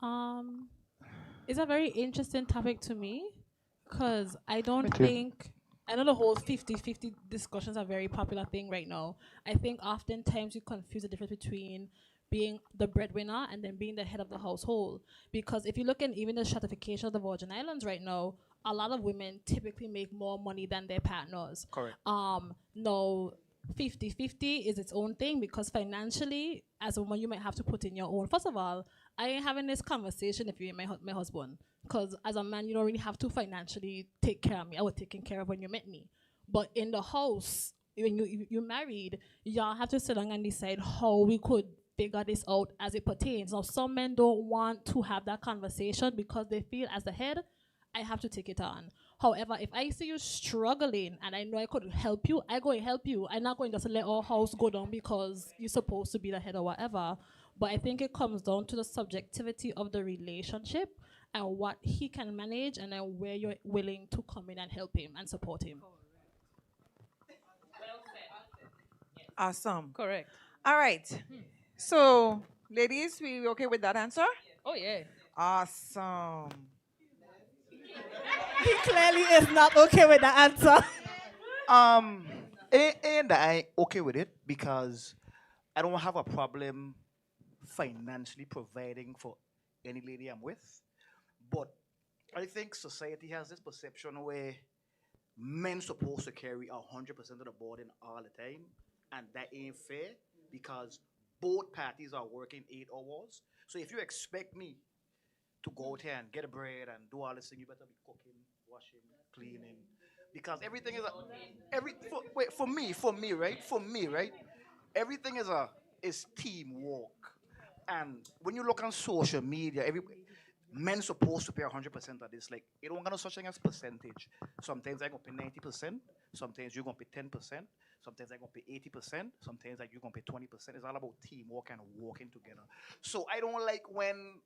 Speaker 19: Um, it's a very interesting topic to me because I don't
Speaker 6: Me too.
Speaker 19: think, I know the whole 50-50 discussions are a very popular thing right now. I think oftentimes you confuse the difference between being the breadwinner and then being the head of the household. Because if you look at even the stratification of the Virgin Islands right now, a lot of women typically make more money than their partners.
Speaker 6: Correct.
Speaker 19: No, 50-50 is its own thing because financially, as a woman, you might have to put in your own. First of all, I ain't having this conversation if you're my husband. Because as a man, you don't really have to financially take care of me. I was taken care of when you met me. But in the house, when you're married, y'all have to sit down and decide how we could figure this out as it pertains. Now, some men don't want to have that conversation because they feel as the head, I have to take it on. However, if I see you struggling and I know I could help you, I go and help you. I'm not going just to let our house go down because you're supposed to be the head or whatever. But I think it comes down to the subjectivity of the relationship and what he can manage and then where you're willing to come in and help him and support him.
Speaker 2: Awesome.
Speaker 19: Correct.
Speaker 2: All right. So, ladies, we okay with that answer?
Speaker 19: Oh, yeah.
Speaker 2: Awesome.
Speaker 5: He clearly is not okay with the answer.
Speaker 6: And I okay with it because I don't have a problem financially providing for any lady I'm with. But I think society has this perception where men supposed to carry 100% of the burden all the time, and that ain't fair because both parties are working 8 hours. So if you expect me to go out here and get a bread and do all this thing, you better be cooking, washing, cleaning, because everything is for me, right? Everything is teamwork. And when you look on social media, men supposed to pay 100% of this. Like, it don't got no such thing as percentage. Sometimes I gonna pay 90%. Sometimes you're gonna pay 10%. Sometimes I gonna pay 80%. Sometimes like you're gonna pay 20%. It's all about teamwork and working together. So I don't like when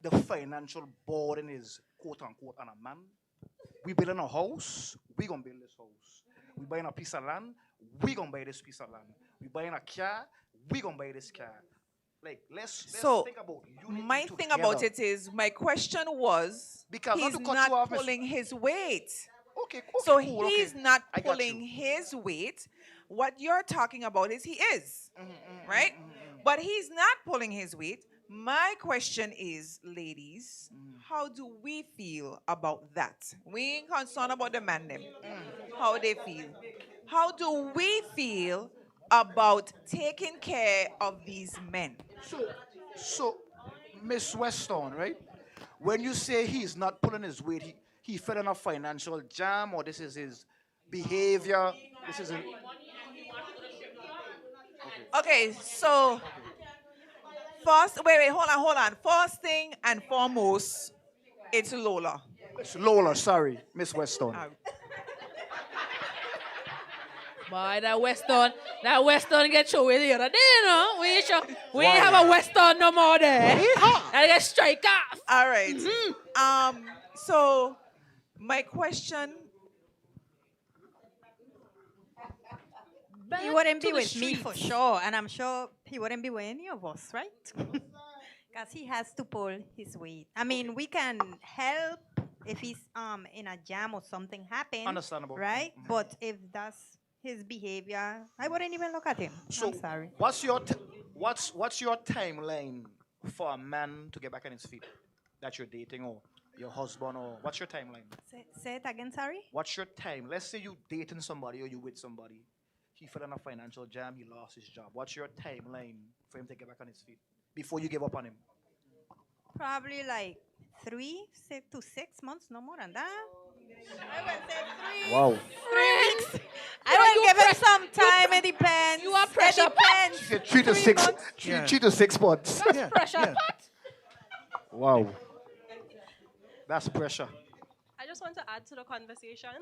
Speaker 6: the financial burden is quote unquote on a man. We building a house, we gonna build this house. We buying a piece of land, we gonna buy this piece of land. We buying a car, we gonna buy this car. Like let's
Speaker 2: So,
Speaker 6: think about unity
Speaker 2: my thing
Speaker 6: together.
Speaker 2: about it is, my question was,
Speaker 6: Because not
Speaker 2: he's
Speaker 6: to cut
Speaker 2: not
Speaker 6: you off, Miss-
Speaker 2: pulling his weight.
Speaker 6: Okay,
Speaker 2: So
Speaker 6: cool,
Speaker 2: he's
Speaker 6: okay.
Speaker 2: not
Speaker 6: I got
Speaker 2: pulling
Speaker 6: you.
Speaker 2: his weight. What you're talking about is he is, right? But he's not pulling his weight. My question is, ladies, how do we feel about that? We ain't concerned about the man them, how they feel. How do we feel about taking care of these men?
Speaker 6: So, Miss Weston, right? When you say he's not pulling his weight, he fell in a financial jam, or this is his behavior. This is his,
Speaker 2: Okay, so first, wait, hold on. First thing and foremost, it's Lola.
Speaker 6: it's Lola. Sorry, Miss Weston.
Speaker 19: Boy, that Weston get show with the other day, you know? We ain't have a Weston no more there. I get strike off.
Speaker 2: All right. So my question.
Speaker 8: He wouldn't
Speaker 2: to
Speaker 8: be
Speaker 2: the
Speaker 8: with me for
Speaker 2: streets.
Speaker 8: sure, and I'm sure he wouldn't be with any of us, right? Because he has to pull his weight. I mean, we can help if he's in a jam or something happens.
Speaker 6: Understandable.
Speaker 8: Right? But if that's his behavior, I wouldn't even look at him.
Speaker 6: So,
Speaker 8: I'm sorry.
Speaker 6: what's your timeline for a man to get back on his feet that you're dating or your husband, or what's your timeline?
Speaker 8: Say it again, sorry?
Speaker 6: What's your time? Let's say you dating somebody or you with somebody. He fell in a financial jam. He lost his job. What's your timeline for him to get back on his feet before you give up on him?
Speaker 8: Probably like 3 to 6 months, no more than that. I would say 3.
Speaker 6: Wow.
Speaker 8: 3 weeks. I will give him some time. It depends.
Speaker 19: You are pressure
Speaker 8: It depends.
Speaker 6: She said 3 to 6.
Speaker 8: months.
Speaker 6: 3 to 6 months.
Speaker 19: Pressure pot.
Speaker 6: Wow. That's pressure.
Speaker 19: I
Speaker 9: just want to add to the conversation.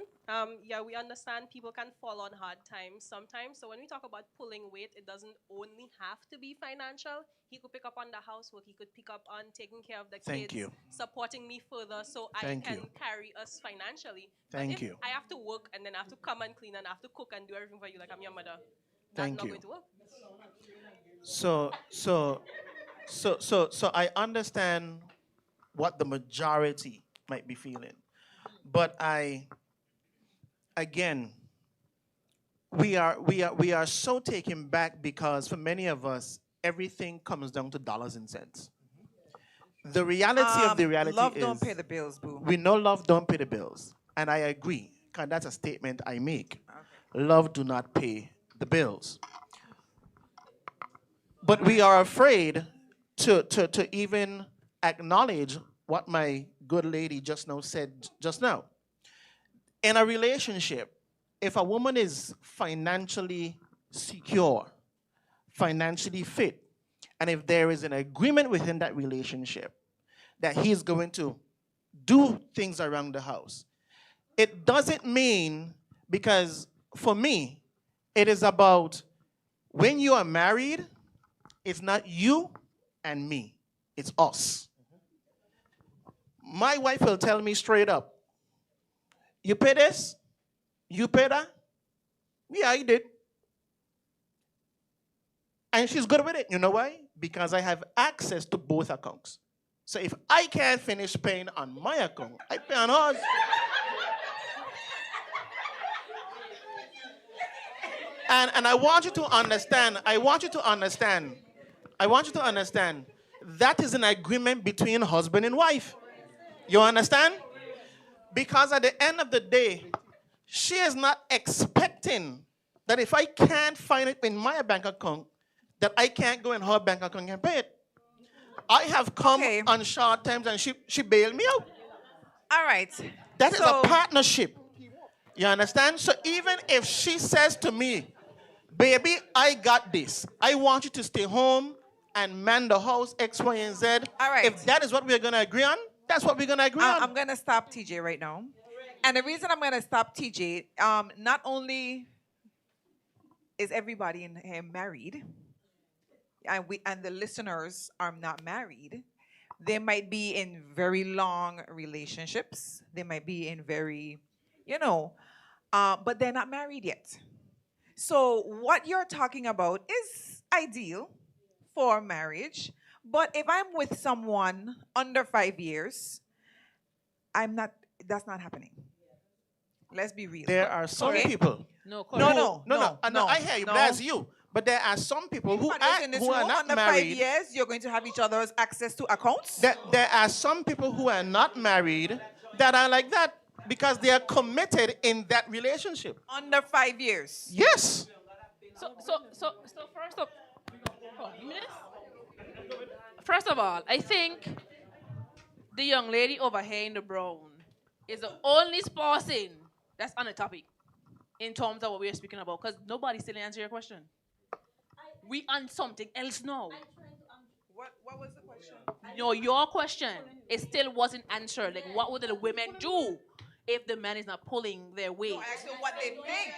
Speaker 9: Yeah, we understand people can fall on hard times sometimes. So when we talk about pulling weight, it doesn't only have to be financial. He could pick up on the housework. He could pick up on taking care of the
Speaker 4: Thank
Speaker 9: kids,
Speaker 4: you.
Speaker 9: supporting me further so
Speaker 4: Thank
Speaker 9: I can
Speaker 4: you.
Speaker 9: carry us financially. But
Speaker 4: Thank
Speaker 9: if
Speaker 4: you.
Speaker 9: I have to work and then I have to come and clean and I have to cook and do everything for you like I'm your mother, that's
Speaker 4: Thank
Speaker 9: not
Speaker 4: you.
Speaker 9: going to work.
Speaker 4: So I understand what the majority might be feeling, but again, we are so taken back because for many of us, everything comes down to dollars and cents. The reality of the reality
Speaker 2: love
Speaker 4: is
Speaker 2: don't pay the bills, boo.
Speaker 4: we know love don't pay the bills, and I agree. 'Cause that's a statement I make. Love do not pay the bills. But we are afraid to even acknowledge what my good lady just now said just now. In a relationship, if a woman is financially secure, financially fit, and if there is an agreement within that relationship that he's going to do things around the house, it doesn't mean, because for me, it is about when you are married, it's not you and me, it's us. My wife will tell me straight up, you pay this? You pay that? Yeah, I did. And she's good with it. You know why? Because I have access to both accounts. So if I can't finish paying on my account, I pay on hers. And I want you to understand, that is an agreement between husband and wife. You understand? Because at the end of the day, she is not expecting that if I can't find it in my bank account, that I can't go in her bank account and pay it. I have come on short times and she bailed me out.
Speaker 2: All right.
Speaker 4: That is a partnership. You understand? So even if she says to me, baby, I got this. I want you to stay home and man the house, X, Y, and Z.
Speaker 2: All right.
Speaker 4: If that is what we're going to agree on, that's what we're going to agree on.
Speaker 2: I'm going to stop TJ right now. And the reason I'm going to stop TJ, not only is everybody in here married, and the listeners are not married, they might be in very long relationships. They might be in very, but they're not married yet. So what you're talking about is ideal for marriage. But if I'm with someone under 5 years, that's not happening. Let's be real.
Speaker 4: There are some people.
Speaker 2: No,
Speaker 4: I hear you. That's you. But there are some people who are not
Speaker 2: under 5
Speaker 4: married.
Speaker 2: years, you're going to have each other's access to accounts.
Speaker 4: There are some people who are not married that are like that because they are committed in that relationship.
Speaker 2: Under 5 years.
Speaker 4: Yes.
Speaker 17: So first of all, I think
Speaker 3: The young lady over here in the brown is the only person that's on the topic in terms of what we are speaking about, because nobody still answer your question. We on something else now.
Speaker 2: What was the question?
Speaker 3: No, your question, it still wasn't answered. Like, what would the women do if the man is not pulling their weight?
Speaker 2: No, I asked them what they think.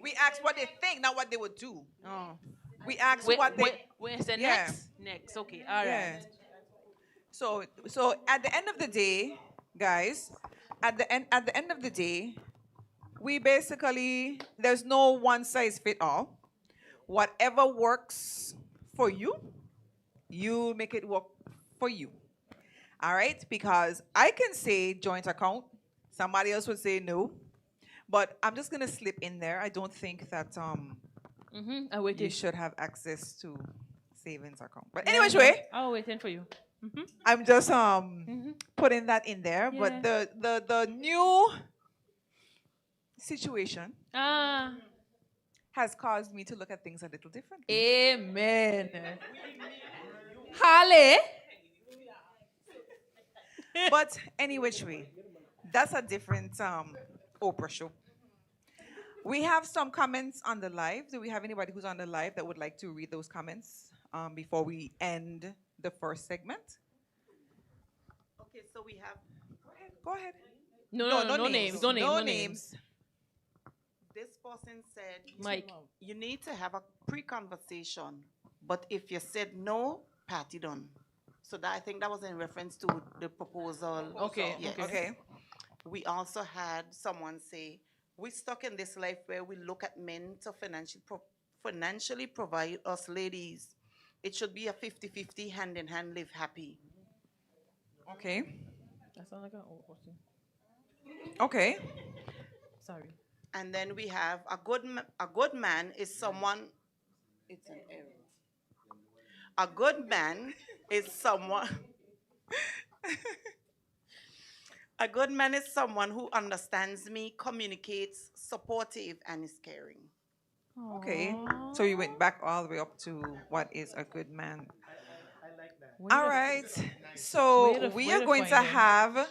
Speaker 2: We asked what they think, not what they would do.
Speaker 3: Oh.
Speaker 2: We asked what they...
Speaker 3: Wait, so
Speaker 2: Yeah.
Speaker 3: next, okay, all right.
Speaker 2: Yeah. So at the end of the day, guys, at the end of the day, we basically, there's no one size fit all. Whatever works for you, you make it work for you. All right? Because I can say joint account. Somebody else would say no. But I'm just going to slip in there. I don't think that you should have access to savings account. But anyway,
Speaker 3: I'm waiting for you.
Speaker 2: I'm just putting that in there.
Speaker 3: Yeah.
Speaker 2: But the new situation has caused me to look at things a little differently.
Speaker 3: Amen. Halle.
Speaker 2: But any which way, that's a different Oprah show. We have some comments on the live. Do we have anybody who's on the live that would like to read those comments before we end the first segment?
Speaker 11: Okay, so we have...
Speaker 2: Go ahead.
Speaker 3: No names. No names.
Speaker 2: No
Speaker 3: No names.
Speaker 2: names.
Speaker 11: This person said,
Speaker 3: Mike.
Speaker 11: you need to have a pre-conversation, but if you said no, party done. So that, I think that was in reference to the proposal.
Speaker 3: Okay,
Speaker 11: Yes.
Speaker 3: okay.
Speaker 2: Okay.
Speaker 11: We also had someone say, we're stuck in this life where we look at men to financially provide us ladies. It should be a 50-50, hand in hand, live happy.
Speaker 2: Okay.
Speaker 3: That sounds like an old person.
Speaker 2: Okay.
Speaker 3: Sorry.
Speaker 11: And then we have a good man is someone. It's an error. A good man is someone. A good man is someone who understands me, communicates, supportive, and is caring.
Speaker 2: Okay. So you went back all the way up to what is a good man.
Speaker 3: Way
Speaker 2: All
Speaker 3: to-
Speaker 2: right.
Speaker 3: way
Speaker 2: So
Speaker 3: to-
Speaker 2: we
Speaker 3: way
Speaker 2: are
Speaker 3: to
Speaker 2: going to
Speaker 3: find him.
Speaker 2: have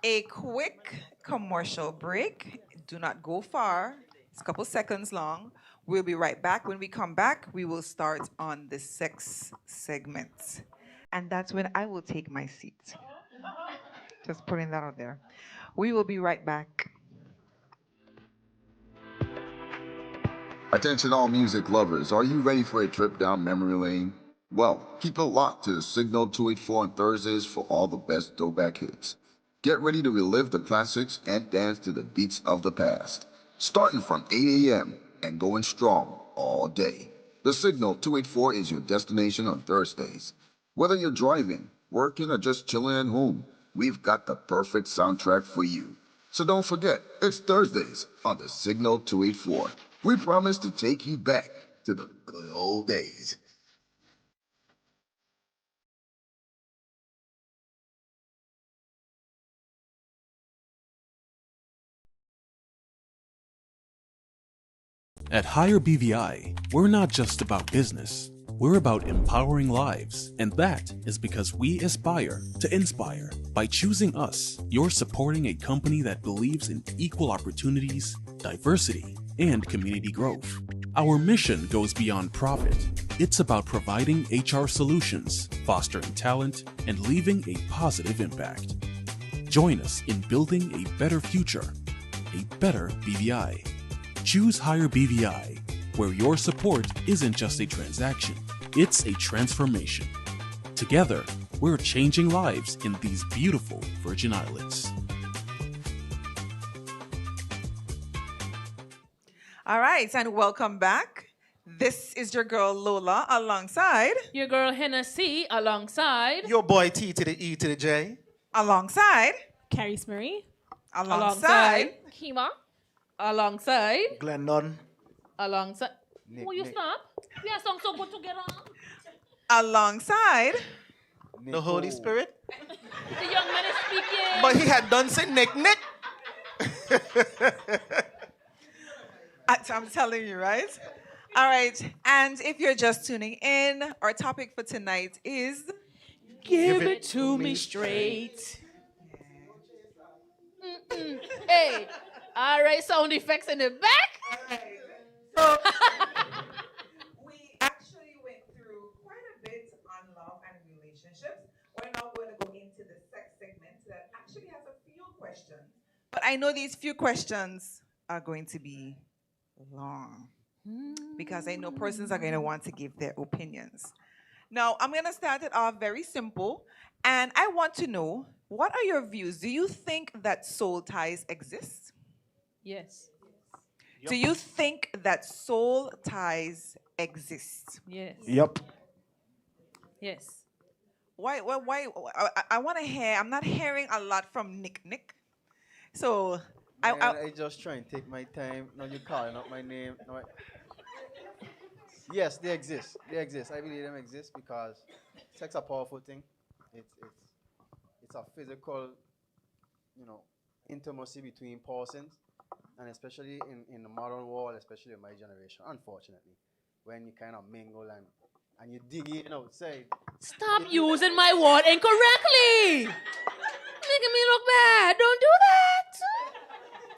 Speaker 2: a quick commercial break. Do not go far. It's a couple seconds long. We'll be right back. When we come back, we will start on the sex segment. And that's when I will take my seat. Just putting that out there. We will be right back.
Speaker 20: Attention all music lovers, are you ready for a trip down memory lane? Well, keep it locked to Signal 284 on Thursdays for all the best throwback hits. Get ready to relive the classics and dance to the beats of the past. Starting from 8 a.m. and going strong all day. The Signal 284 is your destination on Thursdays. Whether you're driving, working, or just chilling at home, we've got the perfect soundtrack for you. So don't forget, it's Thursdays on the Signal 284. We promise to take you back to the good old days.
Speaker 21: At Higher BVI, we're not just about business. We're about empowering lives, and that is because we aspire to inspire. By choosing us, you're supporting a company that believes in equal opportunities, diversity, and community growth. Our mission goes beyond profit. It's about providing HR solutions, fostering talent, and leaving a positive impact. Join us in building a better future, a better BVI. Choose Higher BVI, where your support isn't just a transaction, it's a transformation. Together, we're changing lives in these beautiful Virgin Islands.
Speaker 2: All right, and welcome back. This is your girl Lola alongside
Speaker 3: your girl Hennessy alongside
Speaker 4: your boy T to the E to the J
Speaker 2: alongside
Speaker 19: Carrie Smirry
Speaker 2: alongside
Speaker 3: Kima alongside
Speaker 6: Glendon.
Speaker 3: Alongside.
Speaker 6: Nick,
Speaker 3: Will you
Speaker 6: Nick.
Speaker 3: stop? We are song so good together.
Speaker 2: alongside
Speaker 4: the Holy Spirit.
Speaker 3: The young man is speaking.
Speaker 4: But he had done say Nick.
Speaker 2: I'm telling you, right? All right, and if you're just tuning in, our topic for tonight is
Speaker 3: Give it to me straight. Hey, all right, sound effects in the back.
Speaker 2: So we actually went through quite a bit on love and relationships. We're now going to go into the sex segment that actually has a few questions. But I know these few questions are going to be long because I know persons are going to want to give their opinions. Now, I'm going to start it off very simple, and I want to know, what are your views? Do you think that soul ties exist?
Speaker 3: Yes.
Speaker 2: Do you think that soul ties exist?
Speaker 3: Yes.
Speaker 6: Yep.
Speaker 3: Yes.
Speaker 2: Why? I want to hear. I'm not hearing a lot from Nick. So
Speaker 7: I just try and take my time. Now you're calling out my name. No, yes, they exist. They exist. I believe them exist because sex a powerful thing. It's a physical, intimacy between persons, and especially in the modern world, especially in my generation, unfortunately, when you kind of mingle and you dig in outside.
Speaker 3: Stop using my word incorrectly. Making me look bad. Don't do that.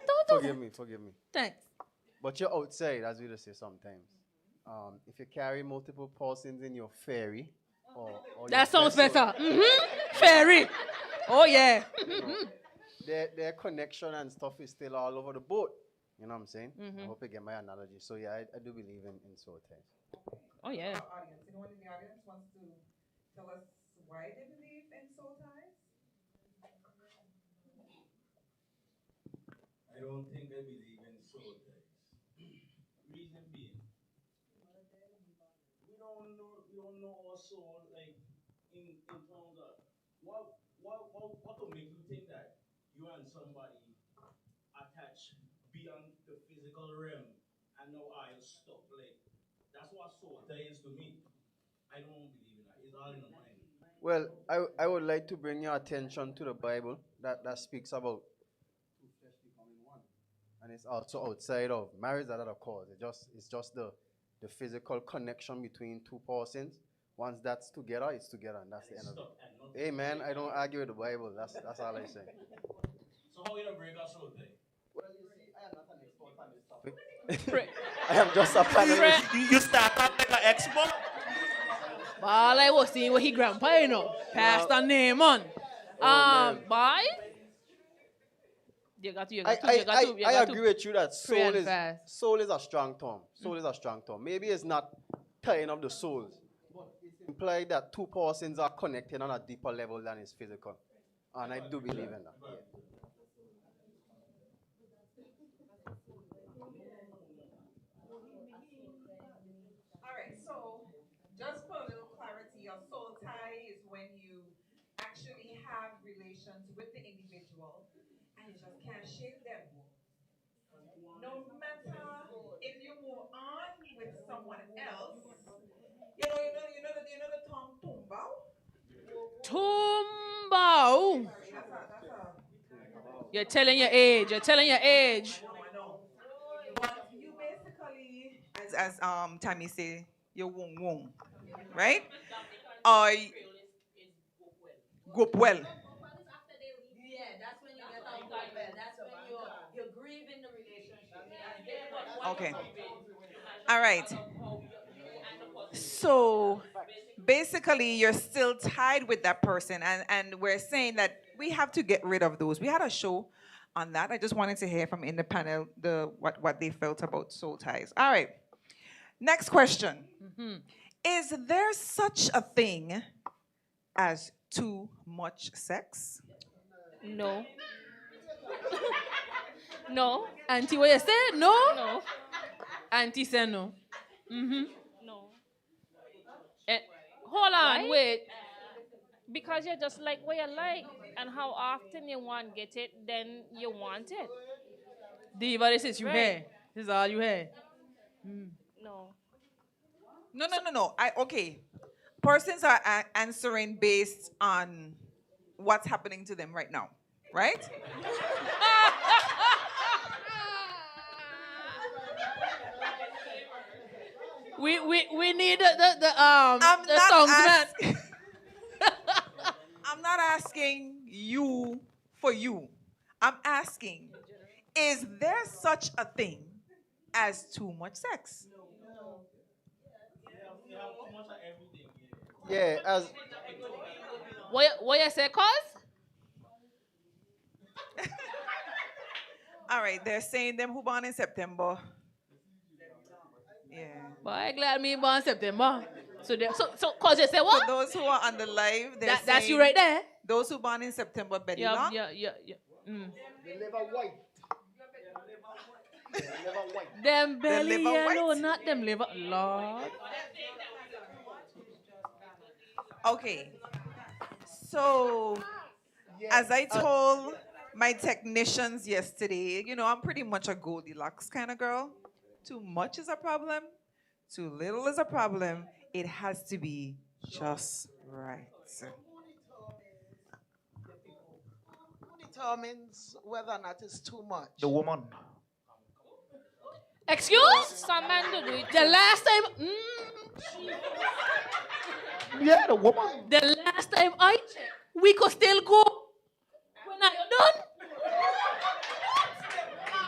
Speaker 3: Don't do
Speaker 7: Forgive me.
Speaker 3: Thanks.
Speaker 7: But you're outside, as we just say sometimes. If you carry multiple persons in your ferry, or
Speaker 3: That
Speaker 7: your
Speaker 3: sounds
Speaker 7: vessel,
Speaker 3: better. Fairy. Oh, yeah.
Speaker 7: their connection and stuff is still all over the boat. You know what I'm saying? I
Speaker 3: Mhm.
Speaker 7: hope you get my analogy. So yeah, I do believe in soul ties.
Speaker 3: Oh yeah.
Speaker 2: Our audience, anyone in the audience wants to tell us why they believe in soul ties?
Speaker 14: I don't think I believe in soul ties. Reason being, we don't know our soul like in terms of what will make you think that you and somebody attached beyond the physical realm and now I'll stop. Like that's what soul tie is to me. I don't believe in that. It's all in the mind.
Speaker 7: Well, I would like to bring your attention to the Bible that speaks about two flesh becoming one, and it's also outside of marriage. That other cause. It's just the physical connection between two persons. Once that's together, it's together, and that's the end of it. Hey man, I don't argue with the Bible. That's all I say.
Speaker 14: So how you gonna break our soul tie?
Speaker 7: Well, you see, I am not an expert on this topic. I am just a panelist.
Speaker 4: You start up like an expert.
Speaker 3: All I was seeing what he grandpa, you know. Pastor name on.
Speaker 7: man.
Speaker 3: Bye. You got to.
Speaker 7: I agree with you that
Speaker 3: pray
Speaker 7: soul
Speaker 3: and
Speaker 7: is
Speaker 3: fast.
Speaker 7: soul is a strong term. Soul is a strong term. Maybe it's not tying up the souls, but it's implied that two persons are connected on a deeper level than is physical, and I do believe in that. Yeah.
Speaker 2: All right, so just for a little clarity, a soul tie is when you actually have relations with the individual and you just can't shake them. No matter if you move on with someone else, you know the term tumbao?
Speaker 3: Tumbo. You're telling your age. You're telling your age.
Speaker 2: I know. But you basically, as Tammy say, you wong wong, right? Or group well.
Speaker 16: Yeah, that's when you get out of bed. That's when you're grieving the relationship.
Speaker 2: Okay. All right. So basically, you're still tied with that person, and we're saying that we have to get rid of those. We had a show on that. I just wanted to hear from in the panel what they felt about soul ties. All right. Next question. Is there such a thing as too much sex?
Speaker 3: No. No. Auntie, what you say? No.
Speaker 17: No.
Speaker 3: Auntie said no.
Speaker 17: No.
Speaker 3: Eh, hold on,
Speaker 17: Why?
Speaker 3: wait.
Speaker 17: Because you just like what you like, and how often you want get it, then you want it.
Speaker 3: Diva, this is you
Speaker 17: Right.
Speaker 3: hear. This is all you hear.
Speaker 17: No.
Speaker 2: No. Okay. Persons are answering based on what's happening to them right now, right?
Speaker 3: We need the songs, man.
Speaker 2: I'm not asking you for you. I'm asking, is there such a thing as too much sex?
Speaker 7: Yeah, as
Speaker 3: What you say, cause?
Speaker 2: All right, they're saying them who born in September. Yeah.
Speaker 3: Boy, glad me born September. So cause you say what?
Speaker 2: For those who are on the live,
Speaker 3: That's
Speaker 2: saying
Speaker 3: you right there.
Speaker 2: Those who born in September, belly long.
Speaker 3: Yeah.
Speaker 7: the liver white. The liver white.
Speaker 3: Them belly
Speaker 2: liver
Speaker 3: yellow,
Speaker 2: white.
Speaker 3: not them liver. Lord.
Speaker 2: Okay. So, as I told my technicians yesterday, I'm pretty much a Goldilocks kind of girl. Too much is a problem. Too little is a problem. It has to be just right.
Speaker 13: Who determines whether or not it's too much?
Speaker 6: The woman.
Speaker 3: Excuse?
Speaker 17: Some men do it.
Speaker 3: The last time.
Speaker 6: Yeah, the woman.
Speaker 3: The last time I checked, we could still go. When are you done?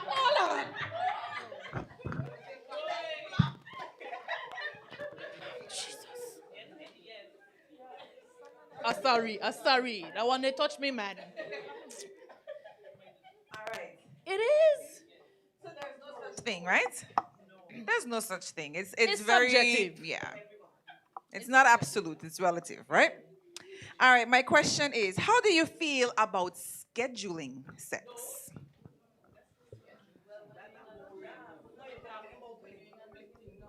Speaker 3: Hold on. Jesus. Sorry. That one they touched me, man.
Speaker 2: It is. So there's no such thing, right? There's no such thing. It's very
Speaker 3: subjective.
Speaker 2: Yeah. It's not absolute. It's relative, right? All right. My question is, how do you feel about scheduling sex?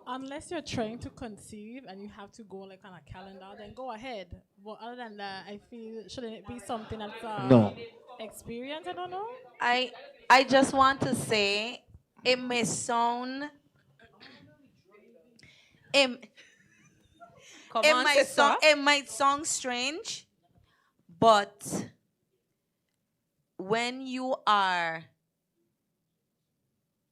Speaker 19: Unless you're trying to conceive and you have to go like on a calendar, then go ahead. But other than that, I feel shouldn't it be something that's
Speaker 6: No.
Speaker 19: experience? I don't know.
Speaker 16: I I just want to say it may sound it,
Speaker 3: Come on, sister.
Speaker 16: it might sound strange, but when you are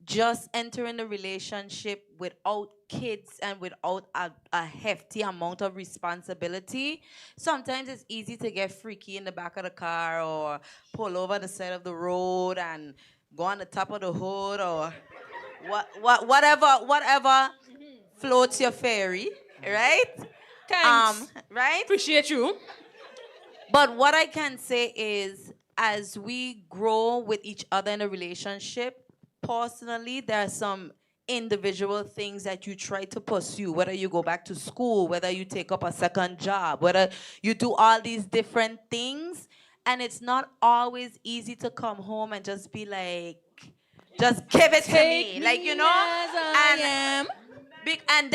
Speaker 16: just entering a relationship without kids and without a hefty amount of responsibility, sometimes it's easy to get freaky in the back of the car or pull over the side of the road and go on the top of the hood or whatever floats your ferry, right?
Speaker 3: Thanks.
Speaker 16: Right?
Speaker 3: Appreciate you.
Speaker 16: But what I can say is, as we grow with each other in a relationship, personally, there are some individual things that you try to pursue, whether you go back to school, whether you take up a second job, whether you do all these different things. And it's not always easy to come home and just be like, just give it to me. Like, you know?
Speaker 3: As I am.
Speaker 16: And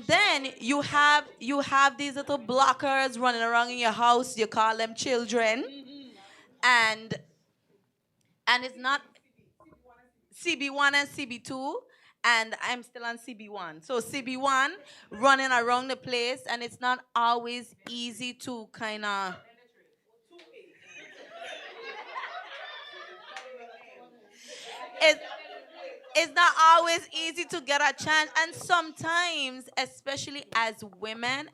Speaker 16: then you have these little blockers running around in your house. You call them children, and it's not CB1 and CB2, and I'm still on CB1. So CB1 running around the place, and it's not always easy to kind of. It's not always easy to get a chance, and sometimes, especially as women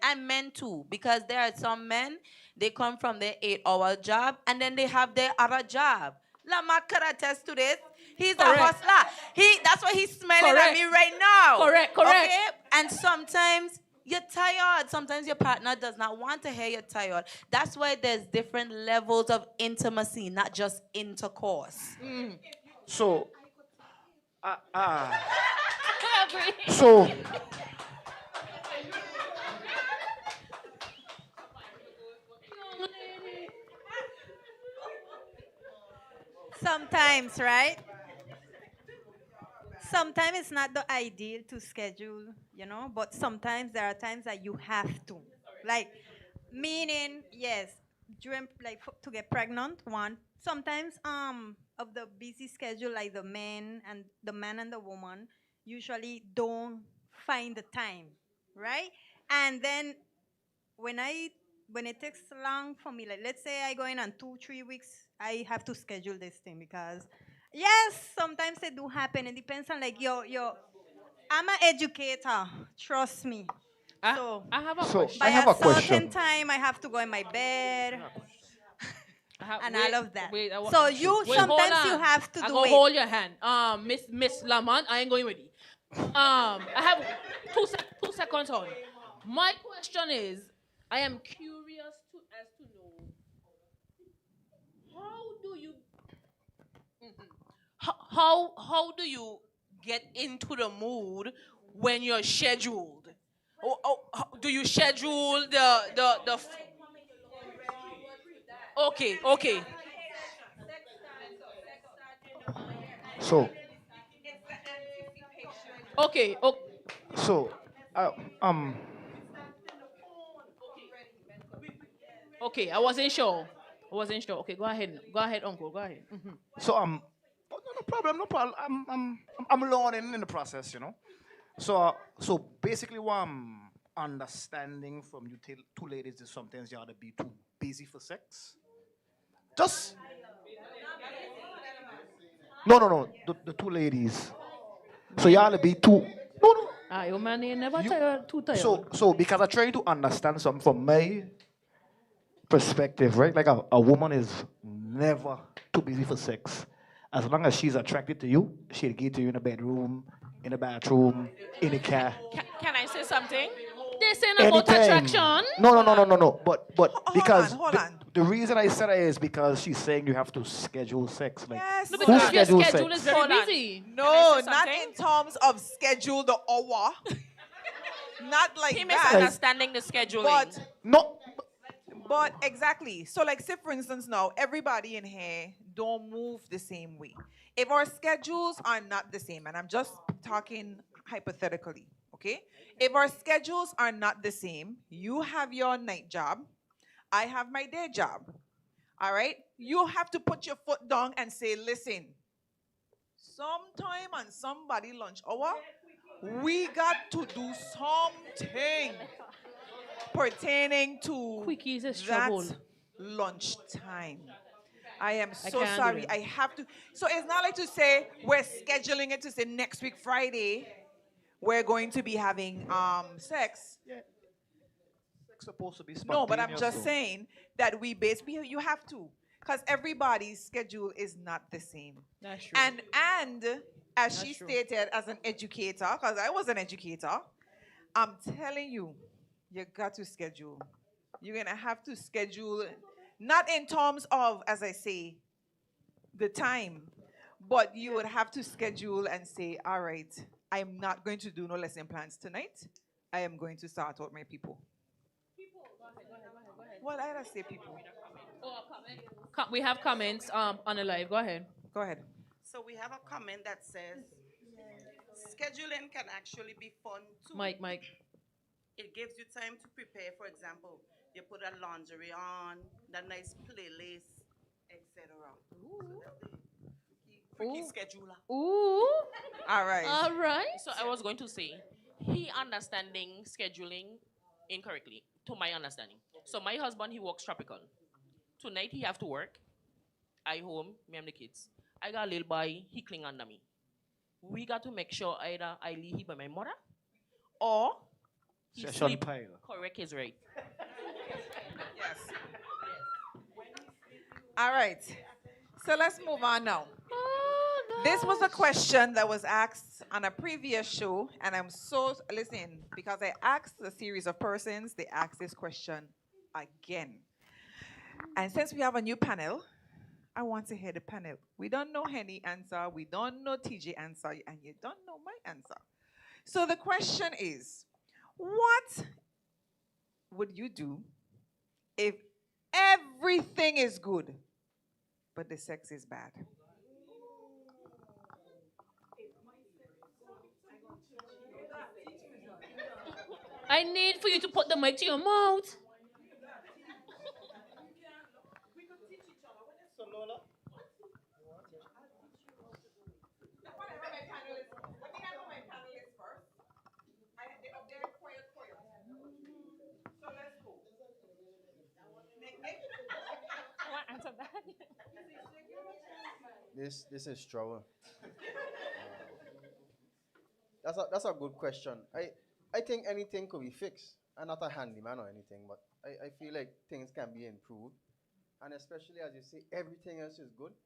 Speaker 16: and men too, because there are some men, they come from their 8-hour job and then they have their other job. Lamar could attest to this. He's
Speaker 3: Correct.
Speaker 16: a hustler. That's why he's smiling at
Speaker 3: Correct.
Speaker 16: me right now.
Speaker 3: Correct.
Speaker 16: Okay? And sometimes you're tired. Sometimes your partner does not want to hear you're tired. That's why there's different levels of intimacy, not just intercourse.
Speaker 6: So, so
Speaker 8: Sometimes, right? Sometimes it's not the ideal to schedule, but sometimes there are times that you have to. Like, meaning, yes, during, like, to get pregnant, one. Sometimes, of the busy schedule, like the man and the woman usually don't find the time, right? And then when it takes long for me, like let's say I go in on 2-3 weeks, I have to schedule this thing because yes, sometimes it do happen. It depends on like your I'm an educator, trust me. So
Speaker 3: I have a
Speaker 6: So,
Speaker 3: question.
Speaker 6: I
Speaker 8: by
Speaker 6: have
Speaker 8: a
Speaker 6: a question.
Speaker 8: certain time I have to go in my bed and
Speaker 3: wait,
Speaker 8: all of that.
Speaker 3: wait, I wa-
Speaker 8: So you
Speaker 3: wait, hold
Speaker 8: sometimes you
Speaker 3: on.
Speaker 8: have to
Speaker 3: I
Speaker 8: do
Speaker 3: go
Speaker 8: it.
Speaker 3: hold your hand. Miss Lamont, I ain't going with you. I have 2 seconds on. My question is, I am curious as to know how do you how do you get into the mood when you're scheduled? Do you schedule okay.
Speaker 6: so,
Speaker 3: Okay.
Speaker 6: so, uh, um,
Speaker 3: Okay. I wasn't sure. Okay, go ahead. Go ahead, Uncle. Go ahead.
Speaker 6: so, oh, no problem, no problem. I'm learning in the process. So basically, what I'm understanding from you two ladies is sometimes you ought to be too busy for sex. Just no, the two ladies. So you ought to be too. No.
Speaker 3: Ah, your man ain't never tired, too tired.
Speaker 6: So because I'm trying to understand something from my perspective, right? Like a woman is never too busy for sex. As long as she's attracted to you, she'll get to you in the bedroom, in the bathroom, in the car.
Speaker 17: Can I say something?
Speaker 3: they're saying about attraction.
Speaker 6: No. But because
Speaker 2: hold on.
Speaker 6: the reason I said it is because she's saying you have to schedule sex. Like,
Speaker 2: Yes.
Speaker 3: No,
Speaker 6: who
Speaker 3: because your
Speaker 6: schedules
Speaker 3: schedule
Speaker 6: sex?
Speaker 3: is very
Speaker 9: Hold on.
Speaker 3: busy.
Speaker 2: No,
Speaker 9: say
Speaker 2: not
Speaker 9: something?
Speaker 2: in terms of schedule the hour. Not like
Speaker 9: He
Speaker 2: that.
Speaker 9: misunderstanding the scheduling.
Speaker 2: But exactly. So like say for instance now, everybody in here don't move the same way. If our schedules are not the same, and I'm just talking hypothetically, okay? If our schedules are not the same, you have your night job, I have my day job. All right? You have to put your foot down and say, listen, sometime on somebody lunch hour, we got to do something pertaining to
Speaker 3: Quickies is
Speaker 2: that
Speaker 3: trouble.
Speaker 2: lunchtime. I am
Speaker 3: I
Speaker 2: so
Speaker 3: can't do
Speaker 2: sorry.
Speaker 3: that.
Speaker 2: I have to. So it's not like to say we're scheduling it to say next week Friday we're going to be having sex.
Speaker 6: Sex supposed to be
Speaker 2: No, but I'm
Speaker 6: spontaneous,
Speaker 2: just
Speaker 6: though.
Speaker 2: saying that you have to, because everybody's schedule is not the same.
Speaker 3: That's true.
Speaker 2: And as
Speaker 3: That's
Speaker 2: she
Speaker 3: true.
Speaker 2: stated, as an educator, because I was an educator, I'm telling you, you got to schedule. You're gonna have to schedule, not in terms of, as I say, the time, but you would have to schedule and say, all right, I'm not going to do no lesson plans tonight. I am going to start out my people. Well, I gotta say people.
Speaker 3: We have comments on the live. Go ahead.
Speaker 2: Go ahead.
Speaker 11: So we have a comment that says, scheduling can actually be fun too.
Speaker 3: Mike.
Speaker 11: It gives you time to prepare. For example, you put a lingerie on, that nice playlist, etc. Freaky scheduler.
Speaker 3: Ooh.
Speaker 2: All right.
Speaker 3: All right.
Speaker 9: So I was going to say, he understanding scheduling incorrectly, to my understanding. So my husband, he works tropical. Tonight he have to work. I home, me and the kids. I got a little boy, he cling under me. We got to make sure either I leave him by my mother or he
Speaker 6: Session
Speaker 9: sleep.
Speaker 6: pile.
Speaker 9: Correct is right.
Speaker 2: Yes. All right. So let's move on now. This was a question that was asked on a previous show, and listen, because I asked a series of persons, they asked this question again. And since we have a new panel, I want to hear the panel. We don't know Henny answer, we don't know TJ answer, and you don't know my answer. So the question is, what would you do if everything is good, but the sex is bad?
Speaker 3: I need for you to put the mic to your mouth.
Speaker 5: Answer that.
Speaker 7: This is trouble. That's a good question. I think anything could be fixed. I'm not a handyman or anything, but I feel like things can be improved. And especially as you say, everything else is good.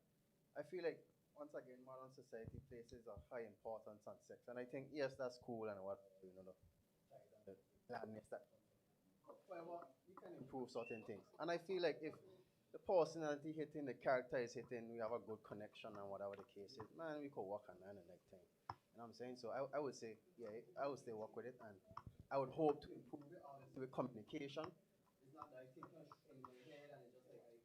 Speaker 7: I feel like, once again, modern society places a high importance on sex. And I think, yes, that's cool and what, the gladness that. However, we can improve certain things. And I feel like if the personality hitting, the character is hitting, we have a good connection and whatever the case is, man, we could work on that and like thing. You know what I'm saying? So I would say, yeah, I would still work with it, and I would hope to improve it obviously with communication. It's not that I take it in my head and it's just like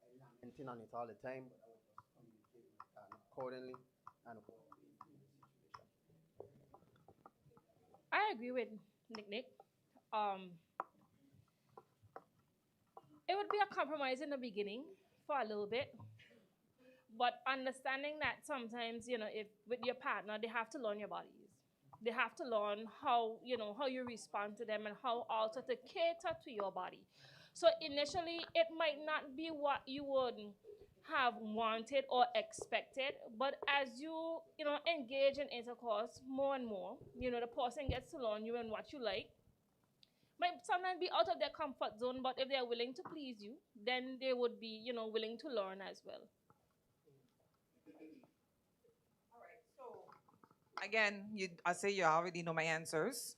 Speaker 7: I lamenting on it all the time, but I would just communicate with my partner accordingly and work with the situation.
Speaker 17: I agree with Nick. It would be a compromise in the beginning for a little bit, but understanding that sometimes, if with your partner, they have to learn your bodies. They have to learn how you respond to them and how also to cater to your body. So initially, it might not be what you would have wanted or expected, but as you engage in intercourse more and more, the person gets to learn you and what you like. Might sometimes be out of their comfort zone, but if they're willing to please you, then they would be, willing to learn as well.
Speaker 2: Again, I say you already know my answers.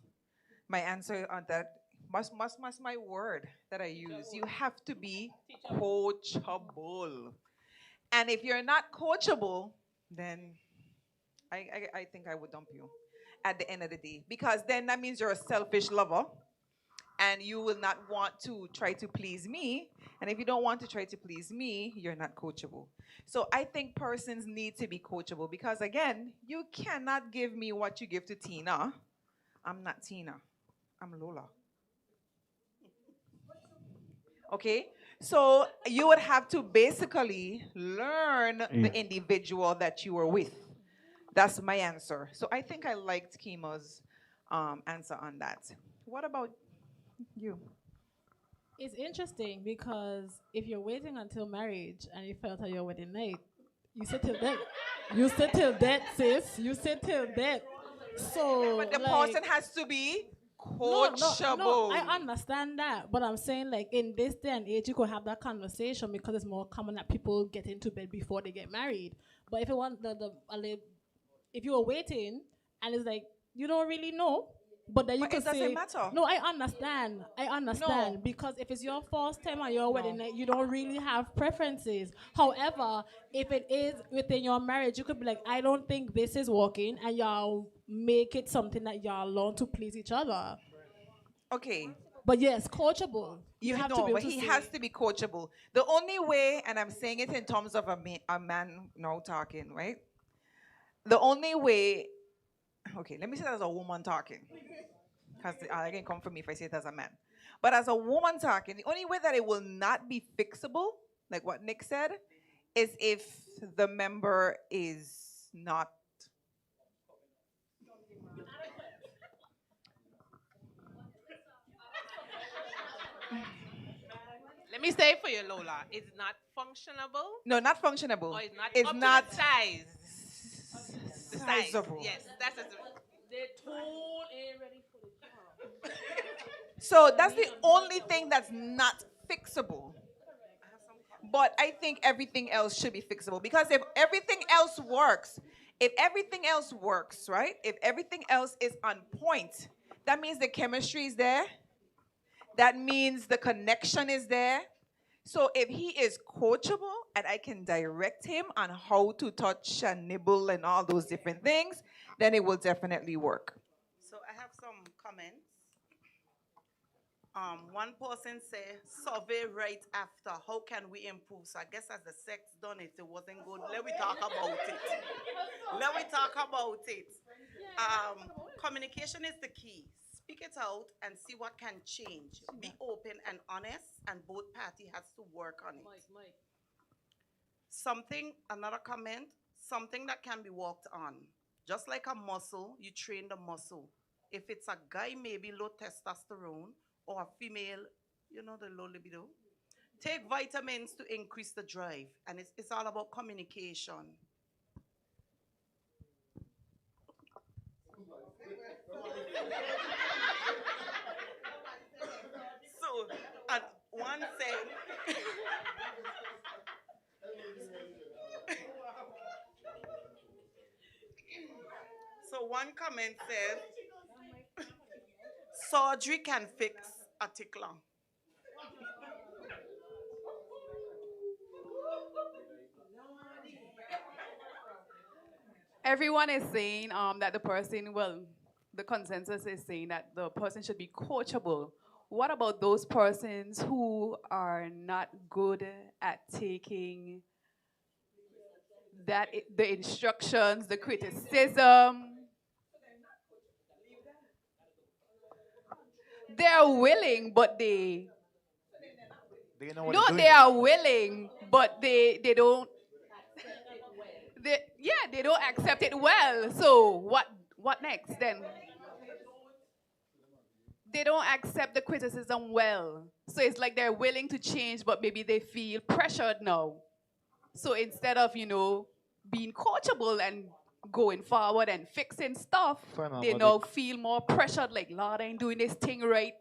Speaker 2: My answer on that must my word that I use. You have to be coachable. And if you're not coachable, then I think I would dump you at the end of the day. Because then that means you're a selfish lover and you will not want to try to please me. And if you don't want to try to please me, you're not coachable. So I think persons need to be coachable because, again, you cannot give me what you give to Tina. I'm not Tina, I'm Lola. Okay? So you would have to basically learn the individual that you were with. That's my answer. So I think I liked Kima's answer on that. What about you?
Speaker 19: It's interesting because if you're waiting until marriage and you felt on your wedding night, you sit till death. You sit till death, sis. You sit till death. So,
Speaker 2: But the
Speaker 19: like,
Speaker 2: person has to be
Speaker 19: no,
Speaker 2: coachable.
Speaker 19: I understand that, but I'm saying like in this day and age, you could have that conversation because it's more common that people get into bed before they get married. But if you want if you were waiting and it's like you don't really know, but then you
Speaker 2: But
Speaker 19: could
Speaker 2: it doesn't
Speaker 19: say,
Speaker 2: matter.
Speaker 19: no, I understand,
Speaker 2: No.
Speaker 19: because if it's your first time on your wedding night, you don't really have preferences. However, if it is within your marriage, you could be like, I don't think this is working, and y'all make it something that y'all learn to please each other.
Speaker 2: Okay.
Speaker 19: But yes, coachable. You have to be able
Speaker 2: but
Speaker 19: to
Speaker 2: he
Speaker 19: say,
Speaker 2: has to be coachable. The only way, and I'm saying it in terms of a man now talking, right? The only way, okay, let me say that as a woman talking. Because I can come for me if I say it as a man. But as a woman talking, the only way that it will not be fixable, like what Nick said, is if the member is not.
Speaker 3: Let me say for you, Lola, it's not functionable.
Speaker 2: No, not functionable.
Speaker 3: Or it's not
Speaker 2: It's
Speaker 3: up
Speaker 2: not
Speaker 3: to the size. The size.
Speaker 2: sizable.
Speaker 3: Yes, that's it.
Speaker 17: The tool ain't ready for the job.
Speaker 2: So that's the only thing that's not fixable. But I think everything else should be fixable because if everything else works, right? If everything else is on point, that means the chemistry is there. That means the connection is there. So if he is coachable and I can direct him on how to touch and nibble and all those different things, then it will definitely work.
Speaker 11: So I have some comments. One person said, survey right after. How can we improve? So I guess as the sex done it wasn't good. Let me talk about it. Let me talk about it. Communication is the key. Speak it out and see what can change. Be open and honest, and both parties has to work on it. Another comment, something that can be worked on. Just like a muscle, you train the muscle. If it's a guy, maybe low testosterone, or a female, the low libido, take vitamins to increase the drive. And it's all about communication. So, and one thing, so one comment says, surgery can fix a tickler.
Speaker 10: Everyone is saying that the consensus is saying that the person should be coachable. What about those persons who are not good at taking the instructions, the criticism? They're willing, but they are willing, but they don't. They don't accept it well. So what next then? They don't accept the criticism well. So it's like they're willing to change, but maybe they feel pressured now. So instead of, being coachable and going forward and fixing stuff, they now feel more pressured, like, Lord, I ain't doing this thing right.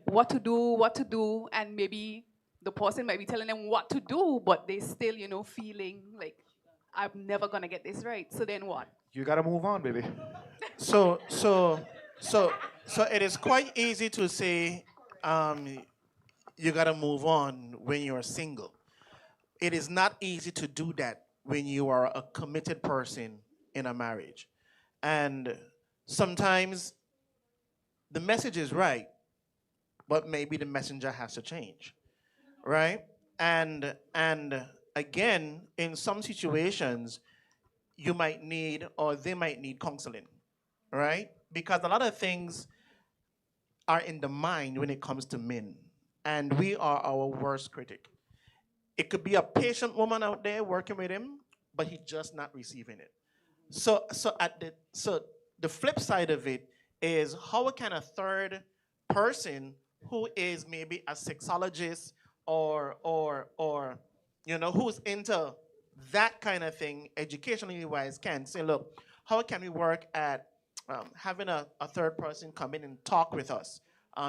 Speaker 10: What to do, and maybe the person might be telling them what to do, but they still, feeling like, I'm never gonna get this right. So then what?
Speaker 6: You gotta move on, baby.
Speaker 4: So So, so it is quite easy to say um, you gotta move on when you're single. It is not easy to do that when you are a committed person in a marriage. And sometimes the message is right, but maybe the messenger has to change, right? And again, in some situations, you might need or they might need counseling, right? Because a lot of things are in the mind when it comes to men, and we are our worst critic. It could be a patient woman out there working with him, but he's just not receiving it. So the flip side of it is how can a third person who is maybe a sexologist or who's into that kind of thing educationally wise can say, look, how can we work at having a third person come in and talk with us?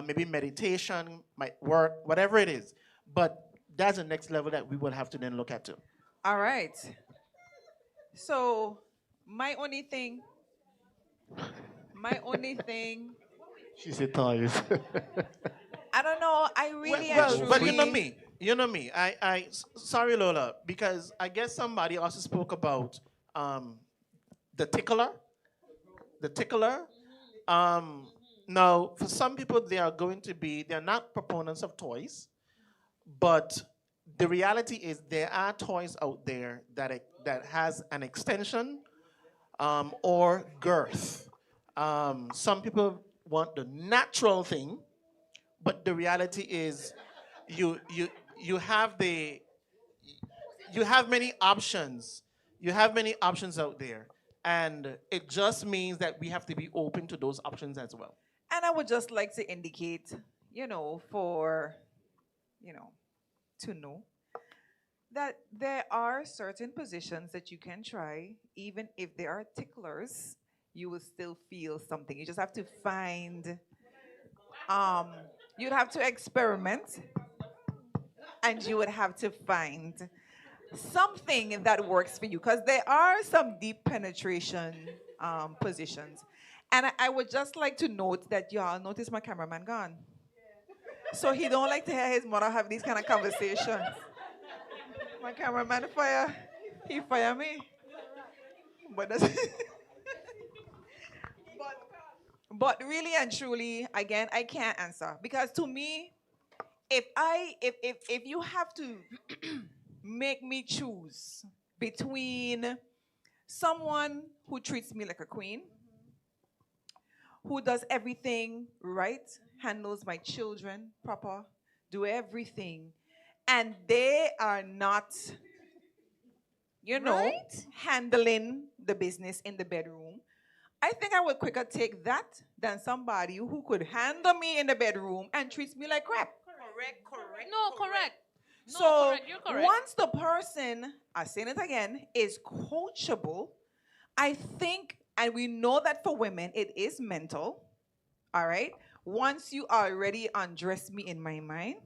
Speaker 4: Maybe meditation might work, whatever it is. But that's the next level that we will have to then look at too.
Speaker 2: All right. So my only thing, my only thing,
Speaker 6: She said toys.
Speaker 2: I don't know. I really and
Speaker 4: Well, you know
Speaker 2: truly.
Speaker 4: me. You know me. Sorry, Lola, because I guess somebody also spoke about um, the tickler. The tickler. Um, Now, for some people, they're not proponents of toys, but the reality is there are toys out there that has an extension or girth. Some people want the natural thing, but the reality is you you you have the you have many options. You have many options out there, and it just means that we have to be open to those options as well.
Speaker 2: And I would just like to indicate, for, you know, to know that there are certain positions that you can try, even if there are ticklers, you will still feel something. You just have to find, um, you'd have to experiment, and you would have to find something that works for you, because there are some deep penetration positions. And I would just like to note that y'all notice my cameraman gone. So he don't like to hear his mother have these kind of conversations. My cameraman he fire me. But that's but really and truly, again, I can't answer. Because to me, if you have to make me choose between someone who treats me like a queen, who does everything right, handles my children proper, do everything, and they are not, handling the business in the bedroom, I think I would quicker take that than somebody who could handle me in the bedroom and treats me like crap.
Speaker 11: Correct.
Speaker 3: No, correct. No,
Speaker 2: So
Speaker 3: correct. You're correct.
Speaker 2: once the person, I'm saying it again, is coachable, I think, and we know that for women, it is mental. All right. Once you already undress me in my mind,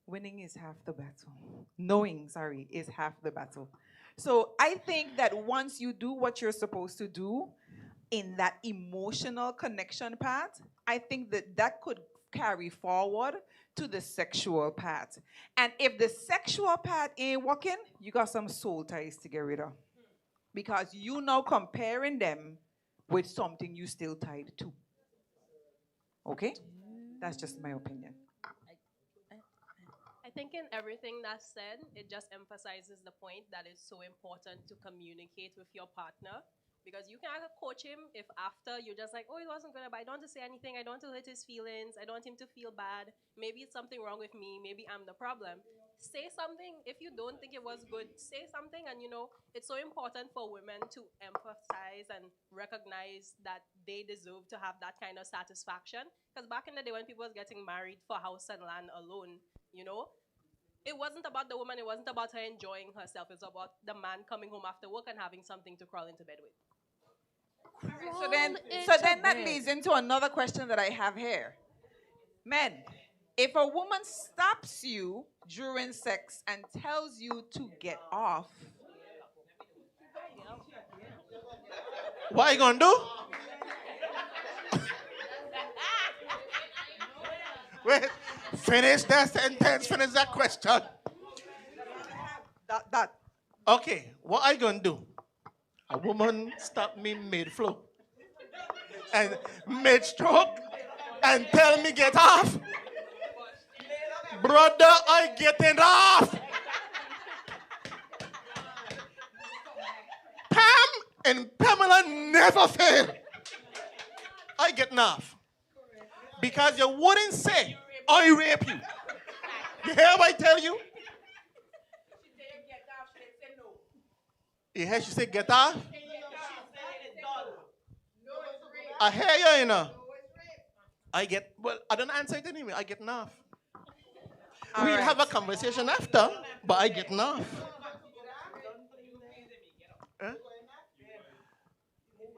Speaker 2: winning is half the battle. Knowing, sorry, is half the battle. So I think that once you do what you're supposed to do in that emotional connection part, I think that that could carry forward to the sexual part. And if the sexual part ain't working, you got some soul ties to get rid of. Because you now comparing them with something you still tied to. Okay? That's just my opinion.
Speaker 9: I think in everything that's said, it just emphasizes the point that it's so important to communicate with your partner. Because you can't coach him if after you're just like, oh, it wasn't good, but I don't want to say anything. I don't want to hurt his feelings. I don't want him to feel bad. Maybe it's something wrong with me. Maybe I'm the problem. Say something. If you don't think it was good, say something. And it's so important for women to emphasize and recognize that they deserve to have that kind of satisfaction. Because back in the day when people was getting married for house and land alone, it wasn't about the woman. It wasn't about her enjoying herself. It's about the man coming home after work and having something to crawl into bed with.
Speaker 2: So then that leads into another question that I have here. Men, if a woman stops you during sex and tells you to get off,
Speaker 4: what are you gonna do? Wait. Finish that sentence. Finish that question.
Speaker 2: That.
Speaker 4: Okay, what are you gonna do? A woman stopped me mid-flow and mid-stroke and tell me get off. Brother, I getting off. Pam and Pamela never fail. I getting off. Because you wouldn't say, I rape you. You hear what I tell you? You hear she say get off? I hear you, you know. Well, I don't answer it anyway. I get off. We'll have a conversation after, but I get off. Huh?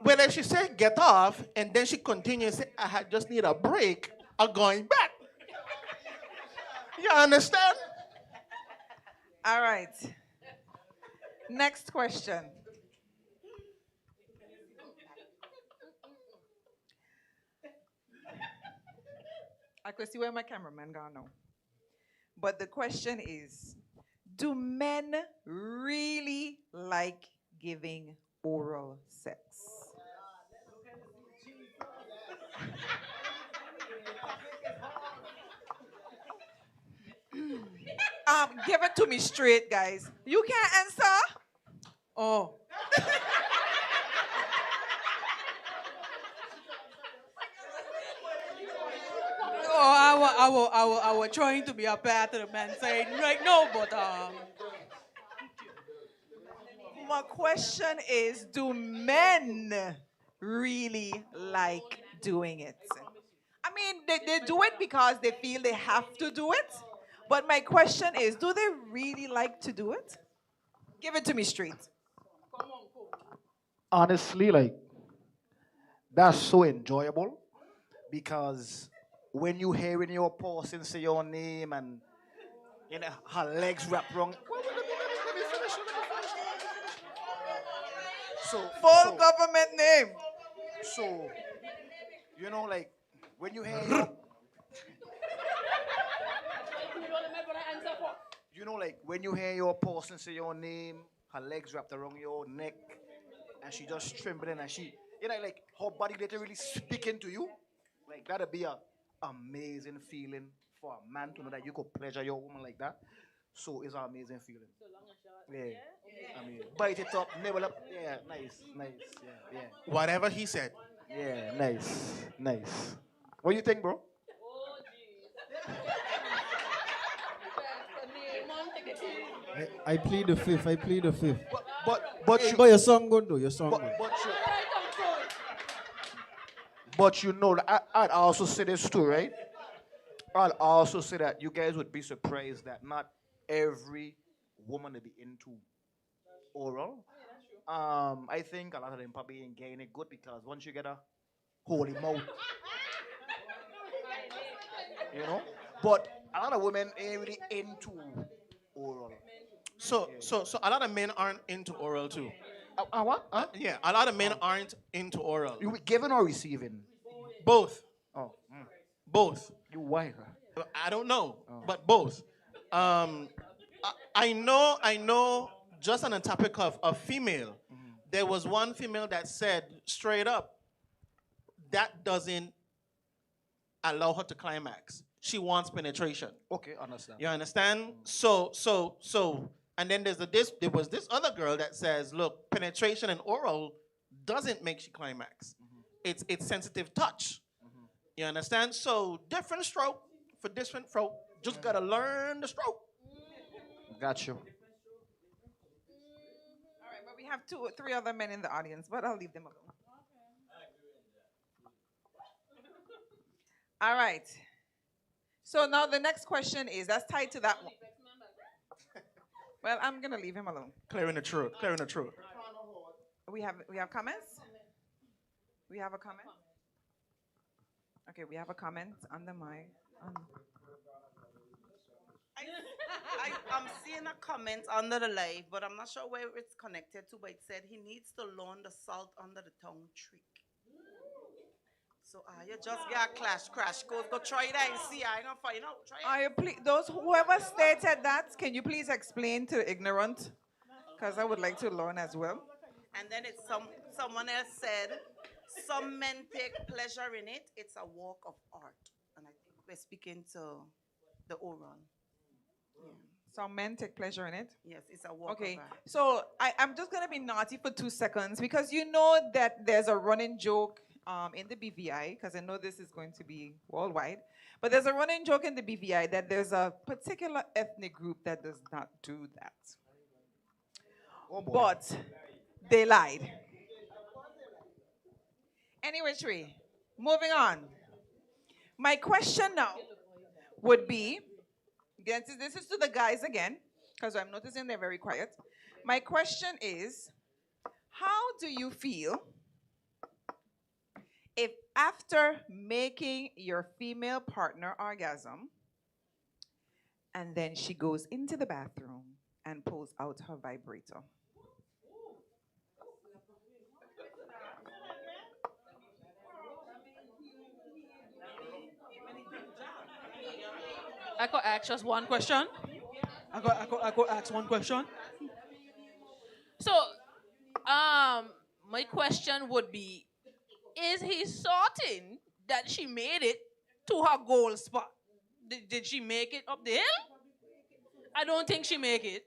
Speaker 4: Well, if she say get off, and then she continues, say, just need a break, I'm going back. You understand?
Speaker 2: All right. Next question. I could see where my cameraman gone now. But the question is, do men really like giving oral sex? Give it to me straight, guys. You can't answer? Oh. Oh, I was trying to be a pair to the man saying right no, but my question is, do men really like doing it? I mean, they do it because they feel they have to do it. But my question is, do they really like to do it? Give it to me straight.
Speaker 6: Honestly, like, that's so enjoyable because when you hearing your person say your name and you know her legs wrapped around. Let me finish. So
Speaker 2: full government name.
Speaker 6: So you know, like when you hear your, you know, like when you hear your person say your name, her legs wrapped around your neck, and she just trembling, and she, you know, like her body literally speaking to you, like that'd be a amazing feeling for a man to know that you could pleasure your woman like that. So it's an amazing feeling. Yeah. I mean, bite it up, nibble up. Yeah, nice. Yeah.
Speaker 4: Whatever he said.
Speaker 6: Yeah, nice. What do you think, bro?
Speaker 15: I plead the fifth.
Speaker 6: But
Speaker 15: your song good though. Your song good.
Speaker 6: But you know, I'd also say this too, right? I'll also say that you guys would be surprised that not every woman will be into oral. I think a lot of them probably ain't getting it good because once you get a holy mouth, you know. But a lot of women ain't really into oral.
Speaker 4: So a lot of men aren't into oral too.
Speaker 6: What?
Speaker 4: Yeah, a lot of men aren't into oral.
Speaker 6: You giving or receiving?
Speaker 4: Both.
Speaker 6: Oh.
Speaker 4: Both.
Speaker 6: You why?
Speaker 4: I don't know, but both. I know. Just on the topic of female, there was one female that said straight up, that doesn't allow her to climax. She wants penetration.
Speaker 6: Okay, understand.
Speaker 4: You understand? So, and then there was this other girl that says, look, penetration and oral doesn't make she climax. It's sensitive touch. You understand? So different stroke for different stroke. Just gotta learn the stroke.
Speaker 6: Got you.
Speaker 2: All right, but we have 2 or 3 other men in the audience, but I'll leave them alone. All right. So now the next question is, that's tied to that one. Well, I'm gonna leave him alone.
Speaker 4: Clearing the truth.
Speaker 2: We have comments? We have a comment? Okay, we have a comment on the mic.
Speaker 11: I'm seeing a comment under the live, but I'm not sure where it's connected to, but it said he needs to learn the salt under the tongue trick. So you just get a crash course. Go try that and see. I ain't gonna find out. Try it.
Speaker 2: Are you those whoever stated that? Can you please explain to the ignorant? Because I would like to learn as well.
Speaker 11: And then it's someone else said, some men take pleasure in it. It's a walk of art. And I think we're speaking to the Oron. Yeah.
Speaker 2: Some men take pleasure in it?
Speaker 11: Yes, it's a walk
Speaker 2: Okay,
Speaker 11: of art.
Speaker 2: so I'm just going to be naughty for 2 seconds because you know that there's a running joke in the BVI, because I know this is going to be worldwide, but there's a running joke in the BVI that there's a particular ethnic group that does not do that. But they lied. Anyway, Tree, moving on. My question now would be, this is to the guys again, because I'm noticing they're very quiet. My question is, how do you feel if after making your female partner orgasm, and then she goes into the bathroom and pulls out her vibrator?
Speaker 3: I could ask just one question.
Speaker 12: I could ask one question.
Speaker 3: So, my question would be, is he certain that she made it to her goal spot? Did she make it up the hill? I don't think she make it.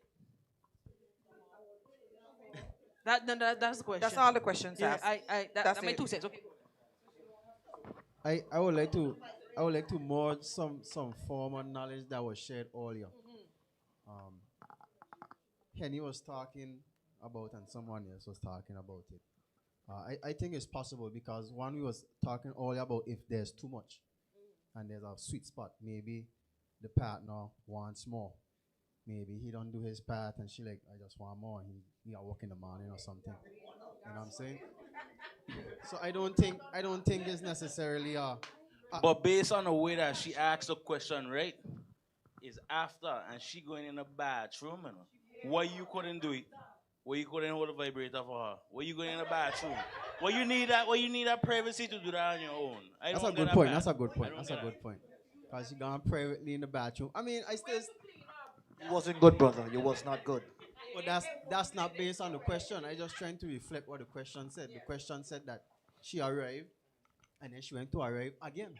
Speaker 3: That's the question.
Speaker 2: That's all the questions
Speaker 3: Yeah,
Speaker 2: asked.
Speaker 3: that's my 2 cents. Okay.
Speaker 15: I would like to merge some formal knowledge that was shared earlier. Henny was talking about and someone else was talking about it. I think it's possible because one, we was talking earlier about if there's too much and there's a sweet spot. Maybe the partner wants more. Maybe he don't do his part and she like, I just want more. He got work in the morning or something. You know what I'm saying? So I don't think it's necessarily
Speaker 14: But based on the way that she asked the question, right, is after and she going in the bathroom, you know, why you couldn't do it? Why you couldn't hold a vibrator for her? Why you going in the bathroom? Why you need that privacy to do that on your own?
Speaker 15: That's a good point. That's a good point. That's a good point. Because you gone privately in the bathroom. I mean, I still.
Speaker 6: You wasn't good, brother. You was not good.
Speaker 15: But that's not based on the question. I just trying to reflect what the question said. The question said that she arrived and then she went to arrive again.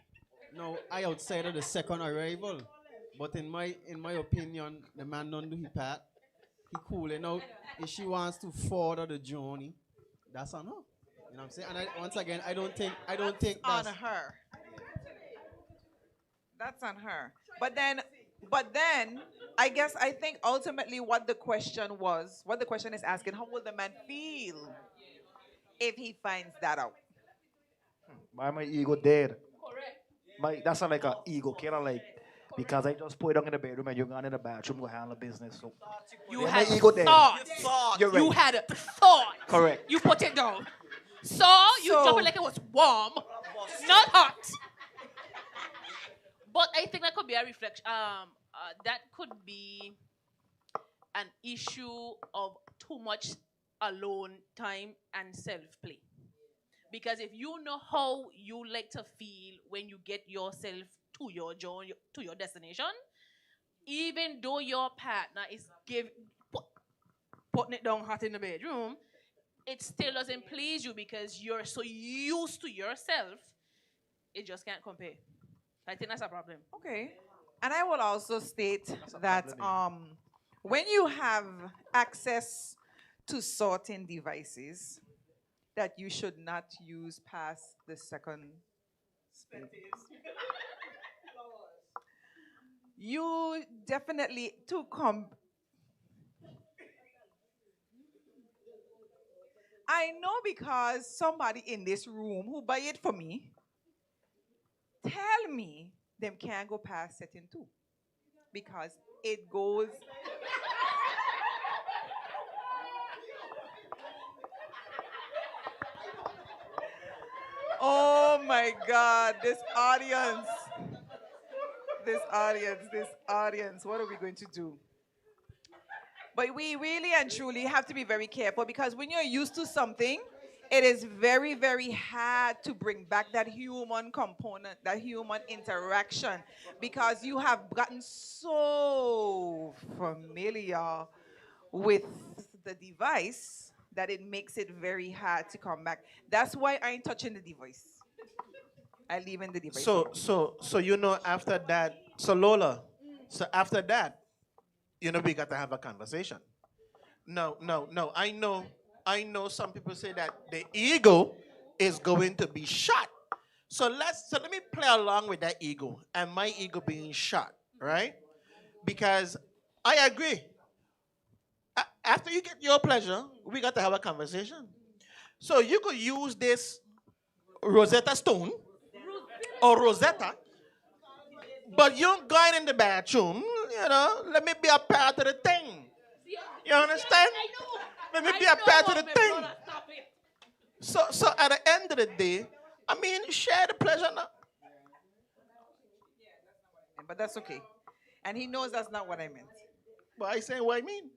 Speaker 15: Now I outside of the second arrival, but in my opinion, the man don't do his part. He cooling out. If she wants to further the journey, that's on her. You know what I'm saying? And once again, I don't think that's
Speaker 2: on her. That's on her. But then, I think ultimately what the question is asking, how will the man feel if he finds that out?
Speaker 6: Why my ego dead? That's not like an ego, kind of like, because I just put it on in the bedroom and you're gone in the bathroom, go handle business. So
Speaker 3: You
Speaker 6: yeah,
Speaker 3: had
Speaker 6: my ego dead.
Speaker 3: thought.
Speaker 6: You're right.
Speaker 3: You had a thought.
Speaker 6: Correct.
Speaker 3: You put it down. So you drop it like it was warm, not hot. But I think that could be a reflection. That could be an issue of too much alone time and self-play. Because if you know how you like to feel when you get yourself to your journey, to your destination, even though your partner is putting it down hot in the bedroom, it still doesn't please you because you're so used to yourself, it just can't compare. I think that's a problem.
Speaker 2: Okay. And I will also state that when you have access to sorting devices, that you should not use past the second space. You definitely I know because somebody in this room who buy it for me tell me them can't go past setting 2 because it goes. Oh my God, this audience, what are we going to do? But we really and truly have to be very careful because when you're used to something, it is very, very hard to bring back that human component, that human interaction, because you have gotten so familiar with the device that it makes it very hard to come back. That's why I ain't touching the device. I leave in the device.
Speaker 4: So you know after that, so Lola, so after that, you know we got to have a conversation. No, no, no. I know some people say that the ego is going to be shot. So let me play along with that ego and my ego being shot, right? Because I agree. After you get your pleasure, we got to have a conversation. So you could use this Rosetta Stone or Rosetta, but you're going in the bathroom, you know, let me be a part of the thing. You understand? Let me be a part of the thing. So at the end of the day, I mean, share the pleasure now.
Speaker 2: But that's okay. And he knows that's not what I meant.
Speaker 4: But I say what I mean.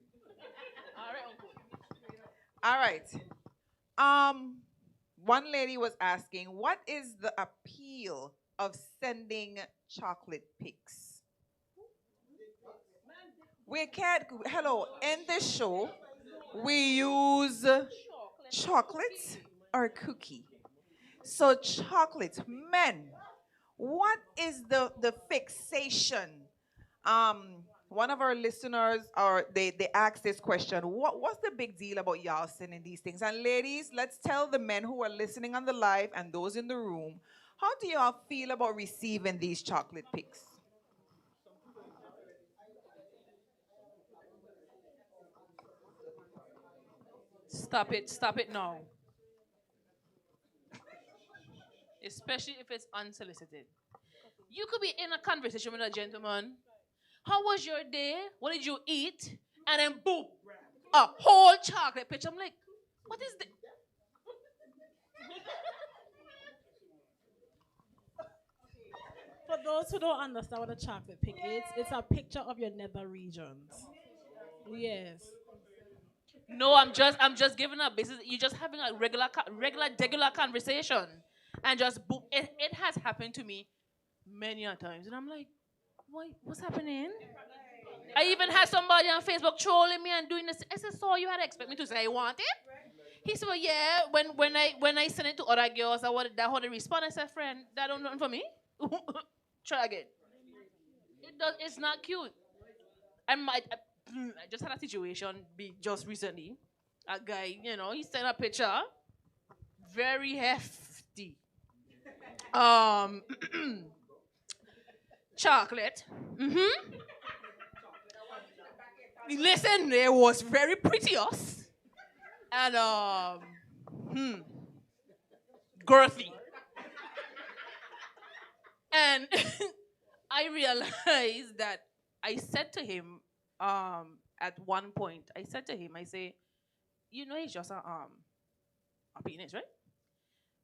Speaker 2: All right. One lady was asking, what is the appeal of sending chocolate pics? We can't, hello, in this show, we use chocolate or cookie. So chocolate, men, what is the fixation? One of our listeners, or they asked this question, what's the big deal about y'all sending these things? And ladies, let's tell the men who are listening on the live and those in the room, how do y'all feel about receiving these chocolate pics?
Speaker 3: Stop it now. Especially if it's unsolicited. You could be in a conversation with a gentleman. How was your day? What did you eat? And then boom, a whole chocolate picture. I'm like, what is this?
Speaker 19: For those who don't understand what a chocolate pic is, it's a picture of your nether regions. Yes.
Speaker 3: No, I'm just giving a basis. You're just having a regular conversation, and just boom. It has happened to me many a times, and I'm like, what's happening? I even had somebody on Facebook trolling me and doing this. I said, so you had to expect me to say I want it? He said, well, yeah. When I send it to other girls, that how they respond. I said, friend, that don't nothing for me. Try again. It's not cute. I just had a situation just recently. A guy, he sent a picture, very hefty. Chocolate. Mm-hmm. Listen, it was very prettious. And girthy. And I realized that I said to him, at one point, I say, it's just a penis, right?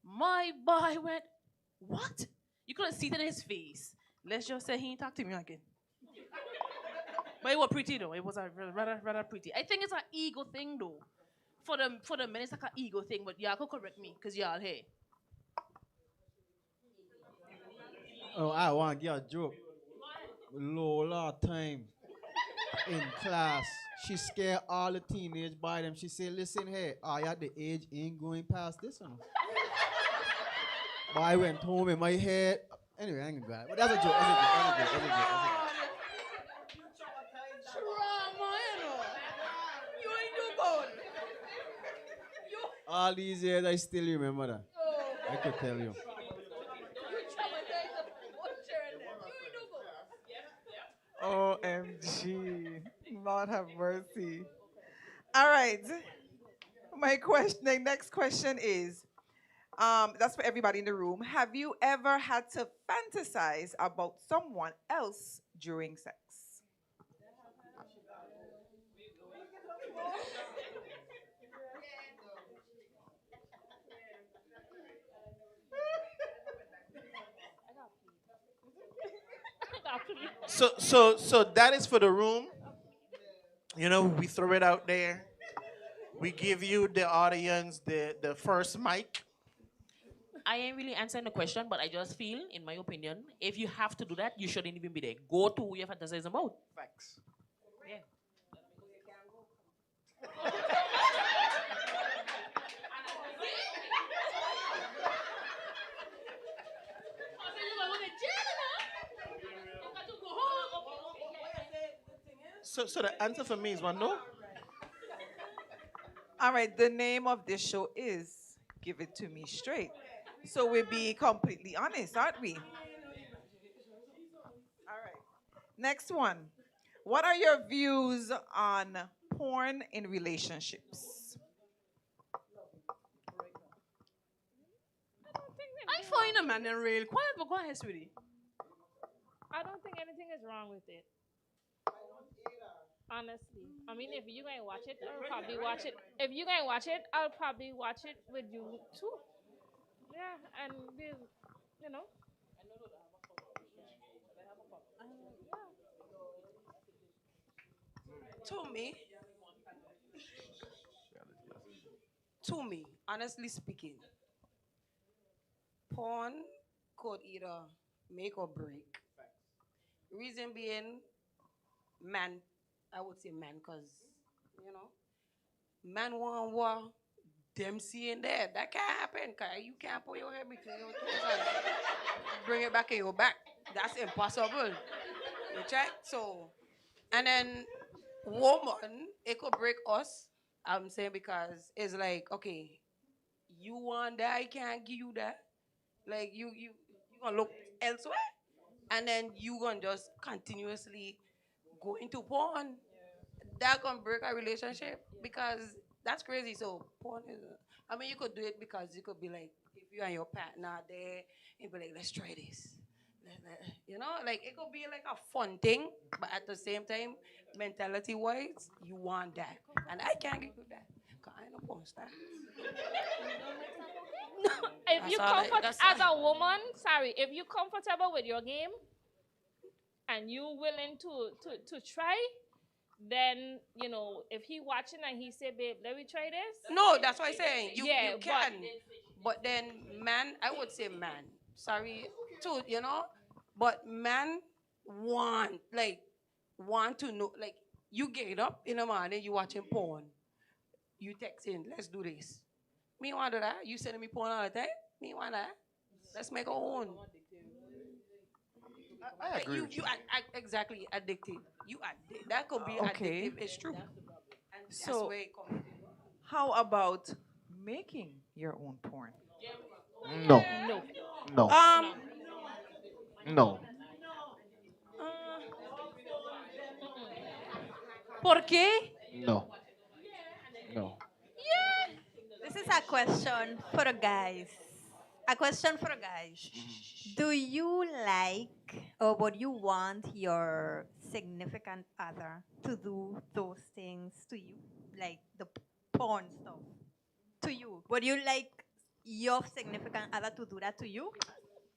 Speaker 3: My boy went, what? You couldn't see it in his face. Let's just say he didn't talk to me again. But it was pretty though. It was a rather pretty. I think it's an ego thing though. For the men, it's like an ego thing. But y'all could correct me because y'all here.
Speaker 15: Oh, I want to give a joke. Lola time in class, she scared all the teenage by them. She said, listen here, I at the age ain't going past this one. But I went home in my head. Anyway, I ain't gonna go. But that's a joke. That's a joke. All these years, I still remember that. I could tell you.
Speaker 2: OMG. Lord have mercy. All right. The next question is, that's for everybody in the room. Have you ever had to fantasize about someone else during sex?
Speaker 4: So that is for the room. We throw it out there. We give you, the audience, the first mic.
Speaker 1: I ain't really answering the question, but I just feel, in my opinion, if you have to do that, you shouldn't even be there. Go to who you're fantasizing about.
Speaker 6: Facts.
Speaker 1: Yeah.
Speaker 4: So the answer for me is one no.
Speaker 2: All right, the name of this show is Give It To Me Straight. So we'll be completely honest, aren't we? All right. Next one. What are your views on porn in relationships?
Speaker 3: I find a man in real quiet, but go ahead, sweetie.
Speaker 17: I don't think anything is wrong with it. Honestly, I mean, if you gonna watch it, I'll probably watch it. If you gonna watch it, I'll probably watch it with you too. Yeah, and you know.
Speaker 22: To me, honestly speaking, porn could either make or break. Reason being, man, I would say man, because, you know, man want war, them seeing that. That can't happen, because you can't put your head between your toes and bring it back in your back. That's impossible. You check? So, and then woman, it could break us. I'm saying because it's like, okay, you want that, I can't give you that. Like you gonna look elsewhere, and then you gonna just continuously go into porn. That gonna break a relationship because that's crazy. So porn is, I mean, you could do it because you could be like, if you and your partner are there, you'd be like, let's try this. You know, like it could be like a fun thing, but at the same time, mentality wise, you want that, and I can't give you that. Cause I ain't a porn star.
Speaker 17: If
Speaker 22: That's
Speaker 17: you
Speaker 22: all
Speaker 17: comfort
Speaker 22: that's
Speaker 17: as a woman, sorry, if you comfortable with your game and you willing to try, then you know if he watching and he say, babe, let me try this.
Speaker 22: No, that's what I'm saying. You
Speaker 17: yeah,
Speaker 22: you can, but then man, I would say man. Sorry, too, you know, but man want to know, like you get up in the morning, you watching porn, you texting, let's do this. Me want to do that. You sending me porn all the time. Me want that. Let's make our own.
Speaker 6: I agree
Speaker 22: You,
Speaker 6: with you.
Speaker 22: exactly addicted. You addicted. That could be
Speaker 2: Okay.
Speaker 22: addictive. It's true. And that's
Speaker 2: So,
Speaker 22: where it comes.
Speaker 2: how about making your own porn?
Speaker 6: No.
Speaker 17: No.
Speaker 6: No. No.
Speaker 3: ¿Por qué?
Speaker 6: No. No.
Speaker 8: This is a question for the guys. A question for the guys. Do you like or would you want your significant other to do those things to you? Like the porn stuff to you? Would you like your significant other to do that to you?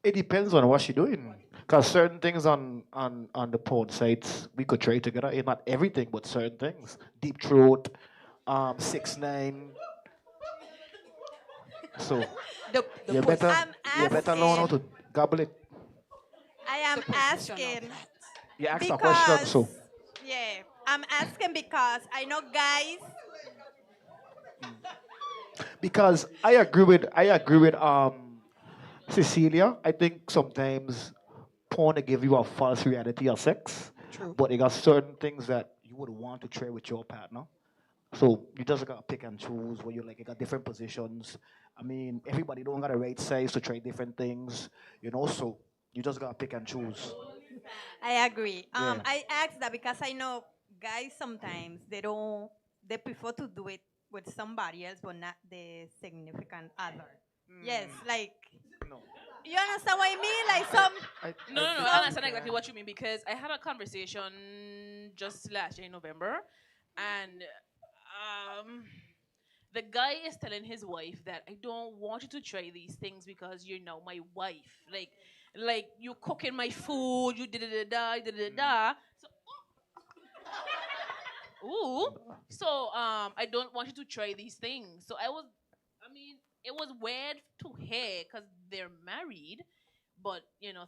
Speaker 6: It depends on what she's doing. Because certain things on the porn sites we could try together. It's not everything, but certain things. Deep throat, 6ix9ine. So
Speaker 22: The
Speaker 6: you better
Speaker 8: I'm
Speaker 6: you better learn how
Speaker 8: asking.
Speaker 6: to gobble it.
Speaker 8: I am asking
Speaker 6: You ask a question,
Speaker 8: because
Speaker 6: so
Speaker 8: yeah, I'm asking because I know guys.
Speaker 6: because I agree with Cecilia. I think sometimes porn will give you a false reality of sex.
Speaker 2: True.
Speaker 6: But they got certain things that you would want to try with your partner. So you just gotta pick and choose where you like you got different positions. I mean, everybody don't got the right size to try different things, so you just gotta pick and choose.
Speaker 8: I agree.
Speaker 6: Yeah.
Speaker 8: I asked that because I know guys sometimes they prefer to do it with somebody else, but not the significant other. Yes, like you understand what I mean? Like some.
Speaker 3: No, I understand exactly what you mean because I had a conversation just last year in November, and the guy is telling his wife that I don't want you to try these things because you're now my wife. Like you cooking my food, you da da da da da da da. So, Ooh. So I don't want you to try these things. So I mean, it was weird to hear because they're married, but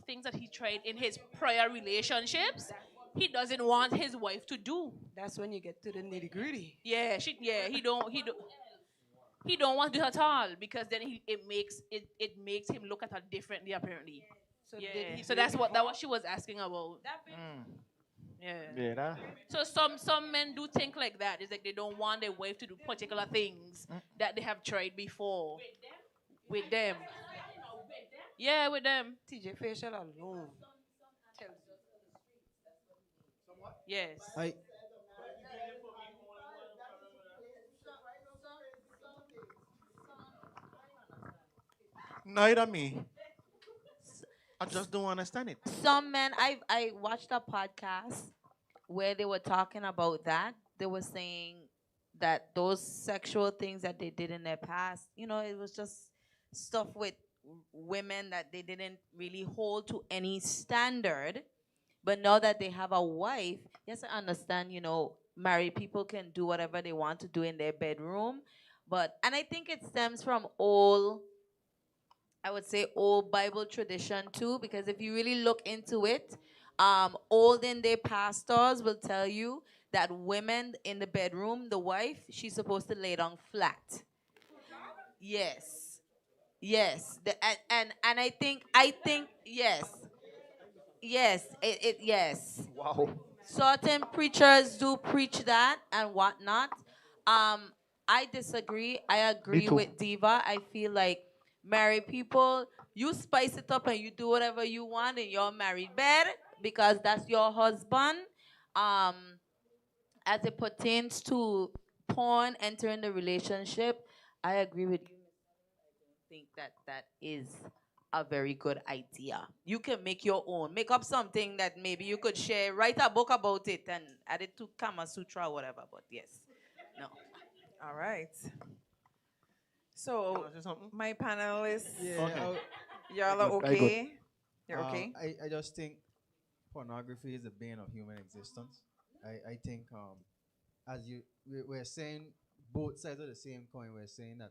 Speaker 3: things that he tried in his prior relationships, he doesn't want his wife to do.
Speaker 22: That's when you get to the nitty gritty.
Speaker 3: Yeah, he don't want to do it at all because then it makes him look at her differently apparently.
Speaker 22: So
Speaker 3: Yeah.
Speaker 22: did he
Speaker 3: So
Speaker 22: do it
Speaker 3: that's what she was asking about. Yeah.
Speaker 18: Yeah, that.
Speaker 3: So some men do think like that. It's like they don't want their wife to do particular things that they have tried before with them. Yeah, with them.
Speaker 22: TJ facial alone.
Speaker 3: Yes.
Speaker 4: Neither me. I just don't understand it.
Speaker 16: Some men, I watched a podcast where they were talking about that. They were saying that those sexual things that they did in their past, it was just stuff with women that they didn't really hold to any standard. But now that they have a wife, yes, I understand, married people can do whatever they want to do in their bedroom. And I think it stems from I would say old Bible tradition too, because if you really look into it, olden day pastors will tell you that women in the bedroom, the wife, she's supposed to lay down flat. Yes, yes, and I think yes, yes.
Speaker 18: Wow.
Speaker 16: Certain preachers do preach that and whatnot. Um, I disagree. I agree
Speaker 18: too.
Speaker 16: with Diva. I feel like married people, you spice it up and you do whatever you want in your married bed because that's your husband. Um, as it pertains to porn entering the relationship, I agree with you. Think that that is a very good idea. You can make your own. Make up something that maybe you could share. Write a book about it and add it to Kama Sutra or whatever. But yes, no.
Speaker 2: All right. So my panelists, y'all are okay? You're okay?
Speaker 15: I just think pornography is the bane of human existence. I think we're saying both sides of the same coin. We're saying that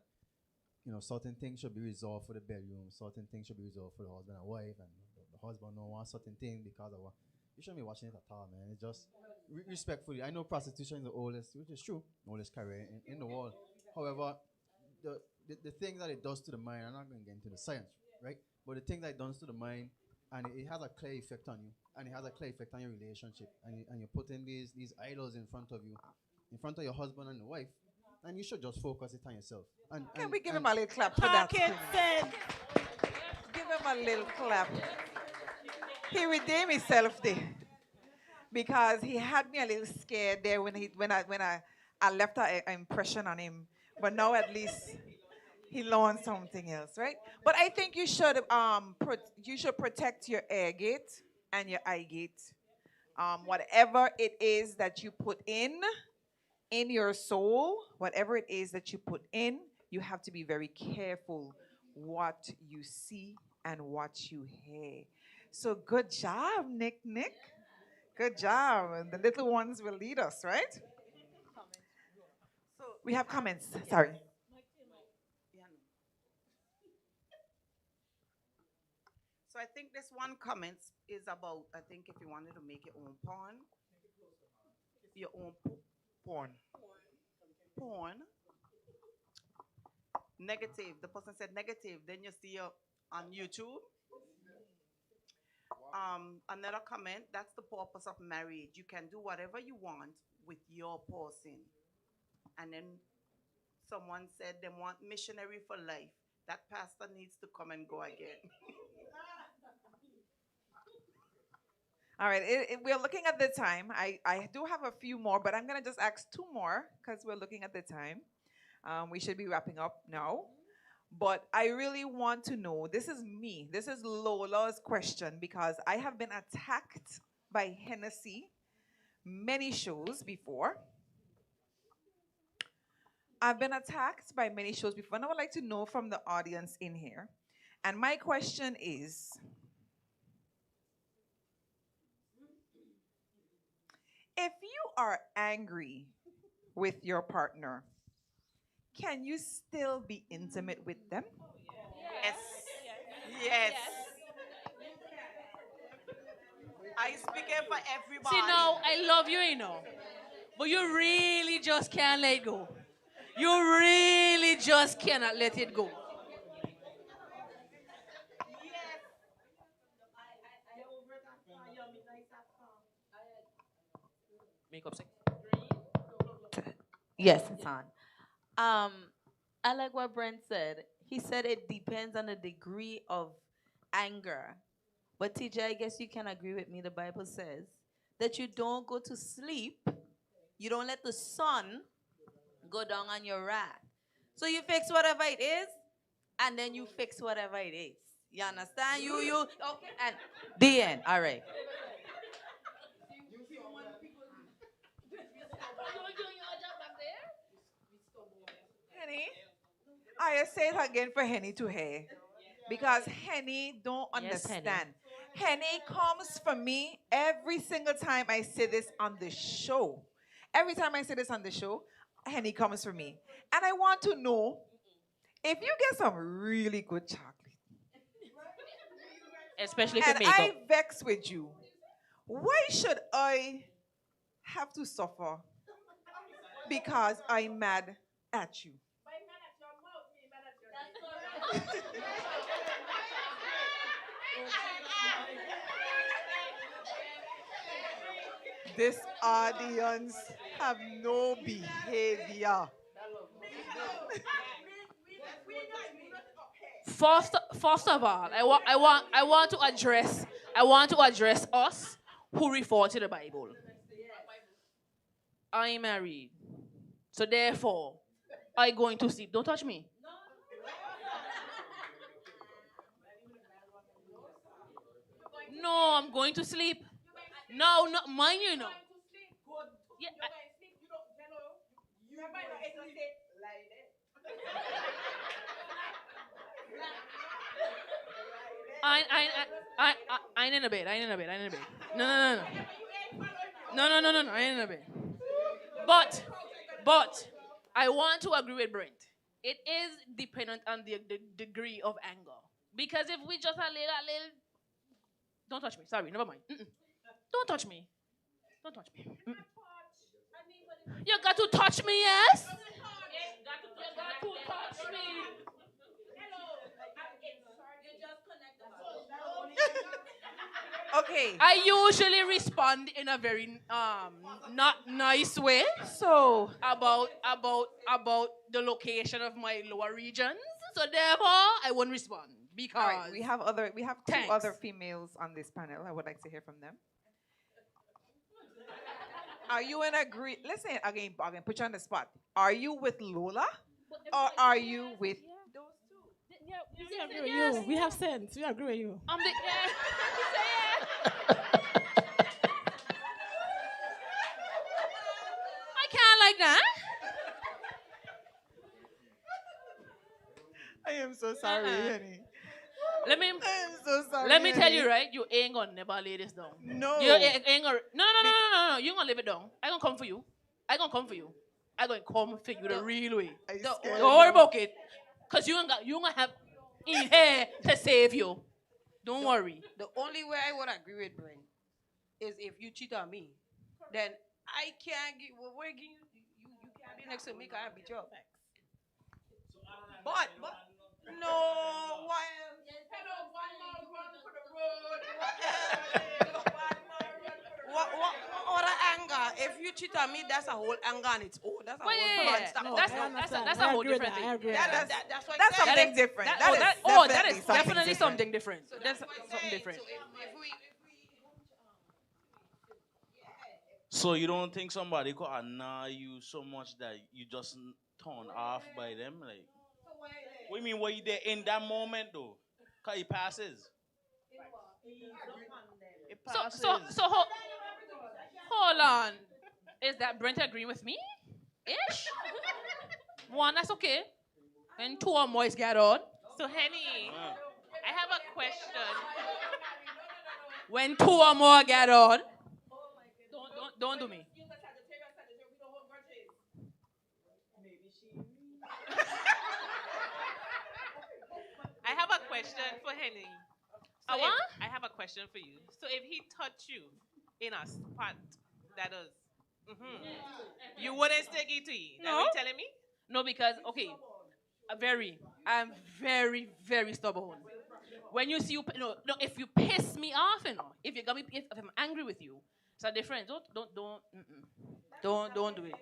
Speaker 15: certain things should be resolved for the bedroom, certain things should be resolved for the husband and wife, and the husband don't want certain thing because of what. You shouldn't be watching it at all, man. It's just respectfully. I know prostitution is the oldest, which is true, oldest career in the world. However, the things that it does to the mind, I'm not going to get into the science, right? But the things that it does to the mind, and it has a clear effect on you, and it has a clear effect on your relationship, and you're putting these idols in front of you, in front of your husband and your wife, and you should just focus it on yourself.
Speaker 2: Can we give him a little clap for that?
Speaker 5: Pocket said.
Speaker 2: Give him a little clap. He redeemed himself there because he had me a little scared there when I left an impression on him. But now at least he learned something else, right? But I think you should protect your air gate and your eye gate. Whatever it is that you put in your soul, whatever it is that you put in, you have to be very careful what you see and what you hear. So good job, Nick. Good job. The little ones will lead us, right? So we have comments. Sorry.
Speaker 11: So I think this one comment is about, I think if you wanted to make your own porn, porn, negative. The person said negative. Then you see on YouTube. Another comment, that's the purpose of marriage. You can do whatever you want with your person. And then someone said they want missionary for life. That pastor needs to come and go again.
Speaker 2: All right, we're looking at the time. I do have a few more, but I'm going to just ask two more because we're looking at the time. We should be wrapping up now. But I really want to know, this is me, this is Lola's question, because I have been attacked by Hennessy many shows before. I've been attacked by many shows before, and I would like to know from the audience in here. And my question is, If you are angry with your partner, can you still be intimate with them?
Speaker 11: Yes. Yes. I speak it for everybody.
Speaker 3: See, now, I love you, but you really just can't let it go. You really just cannot let it go.
Speaker 1: Makeup sex.
Speaker 16: Yes, it's on. Um, I like what Brent said. He said it depends on the degree of anger. But TJ, I guess you can agree with me. The Bible says that you don't go to sleep, you don't let the sun go down on your wrath. So you fix whatever it is, and then you fix whatever it is. You understand? Okay, and the end. All right.
Speaker 2: Henny, I say it again for Henny to hear. Because Henny don't
Speaker 1: Yes, Henny.
Speaker 2: understand. Henny comes for me every single time I say this on the show. Every time I say this on the show, Henny comes for me. And I want to know if you get some really good chocolate
Speaker 1: Especially for
Speaker 2: and
Speaker 1: makeup.
Speaker 2: I vex with you, why should I have to suffer because I'm mad at you? This audience have no behavior.
Speaker 3: First of all, I want to address us who refer to the Bible. I'm married, so therefore, I going to sleep. Don't touch me. No, I'm going to sleep. No, not mine, Yeah, I ain't in a bed. I ain't in a bed. I ain't in a bed. No, no, no, no. No. I ain't in a bed. But I want to agree with Brent. It is dependent on the degree of anger. Because if we just a little, don't touch me. Sorry, never mind. Don't touch me. Don't touch me. You got to touch me, yes? You got to touch me.
Speaker 2: Okay.
Speaker 3: I usually respond in a very not nice way.
Speaker 2: So
Speaker 3: about the location of my lower regions. So therefore, I won't respond because
Speaker 2: all right, we have two
Speaker 3: Thanks.
Speaker 2: other females on this panel. I would like to hear from them. Are you in agree? Listen again. Put you on the spot. Are you with Lola, or are you with those two?
Speaker 19: Yeah, we agree with you. We have sense. We agree with you.
Speaker 3: I'm the I can't like that.
Speaker 2: I am so sorry, honey.
Speaker 3: Let me.
Speaker 2: I'm so sorry.
Speaker 3: Let me tell
Speaker 2: honey.
Speaker 3: you, right? You ain't gonna never lay this down.
Speaker 2: No.
Speaker 3: You ain't gonna. No. You ain't gonna leave it down. I gonna come for you. I gonna come for you the real way. Don't worry about it, cause you gonna have in here to save you. Don't worry.
Speaker 22: The only way I would agree with Brent is if you cheat on me, then I can't give. Well, where can you can't be next to me? Cause I beat you up. But no. Why? Hello, one more run for the road. What other anger? If you cheat on me, that's a whole anger on its own. That's a whole non-stop.
Speaker 19: No,
Speaker 3: That's a whole different thing.
Speaker 22: That's what
Speaker 2: That's
Speaker 22: I said.
Speaker 2: something different.
Speaker 3: That is definitely something different.
Speaker 22: So
Speaker 3: That's
Speaker 22: what I'm
Speaker 3: something
Speaker 22: saying.
Speaker 3: different.
Speaker 22: So if we
Speaker 14: So you don't think somebody could annoy you so much that you just turn off by them? Like, what do you mean? Were you there in that moment though? Cause it passes. It passes.
Speaker 3: So hold on. Is that Brent agreeing with me? Ish. One, that's okay. And two or more is gathered.
Speaker 1: So Henny, I have a question.
Speaker 3: When two or more gathered, Don't do me.
Speaker 1: I have a question for Henny. So
Speaker 3: What?
Speaker 1: I have a question for you. So if he touched you in a spot that is, you wouldn't stick it to eat. That's what you telling me?
Speaker 3: No, because okay, I'm very, very stubborn. When you see no, if you piss me off, if you got me, if I'm angry with you, it's a difference. Don't do it.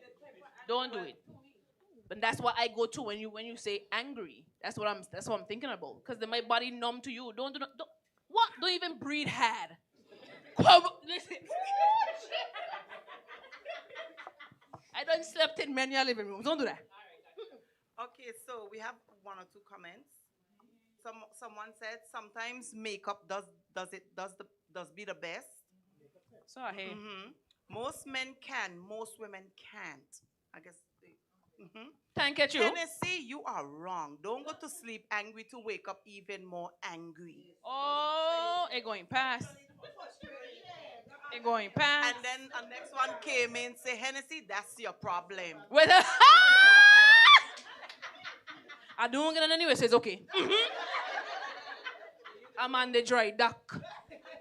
Speaker 3: Don't do it. But that's what I go to when you say angry. That's what I'm thinking about. Because then my body numb to you. Don't what? Don't even breathe hard. Come, listen. I don't slept in many living rooms. Don't do that.
Speaker 11: Okay, so we have one or two comments. Someone said sometimes makeup does be the best.
Speaker 3: Sorry.
Speaker 11: Most men can, most women can't. I guess.
Speaker 3: Thank you.
Speaker 11: Tennessee, you are wrong. Don't go to sleep angry to wake up even more angry.
Speaker 3: Oh, it going past. It going past.
Speaker 11: And then the next one came in, say, Hennessy, that's your problem.
Speaker 3: I don't get it anyway, says okay. I'm on the dry dock.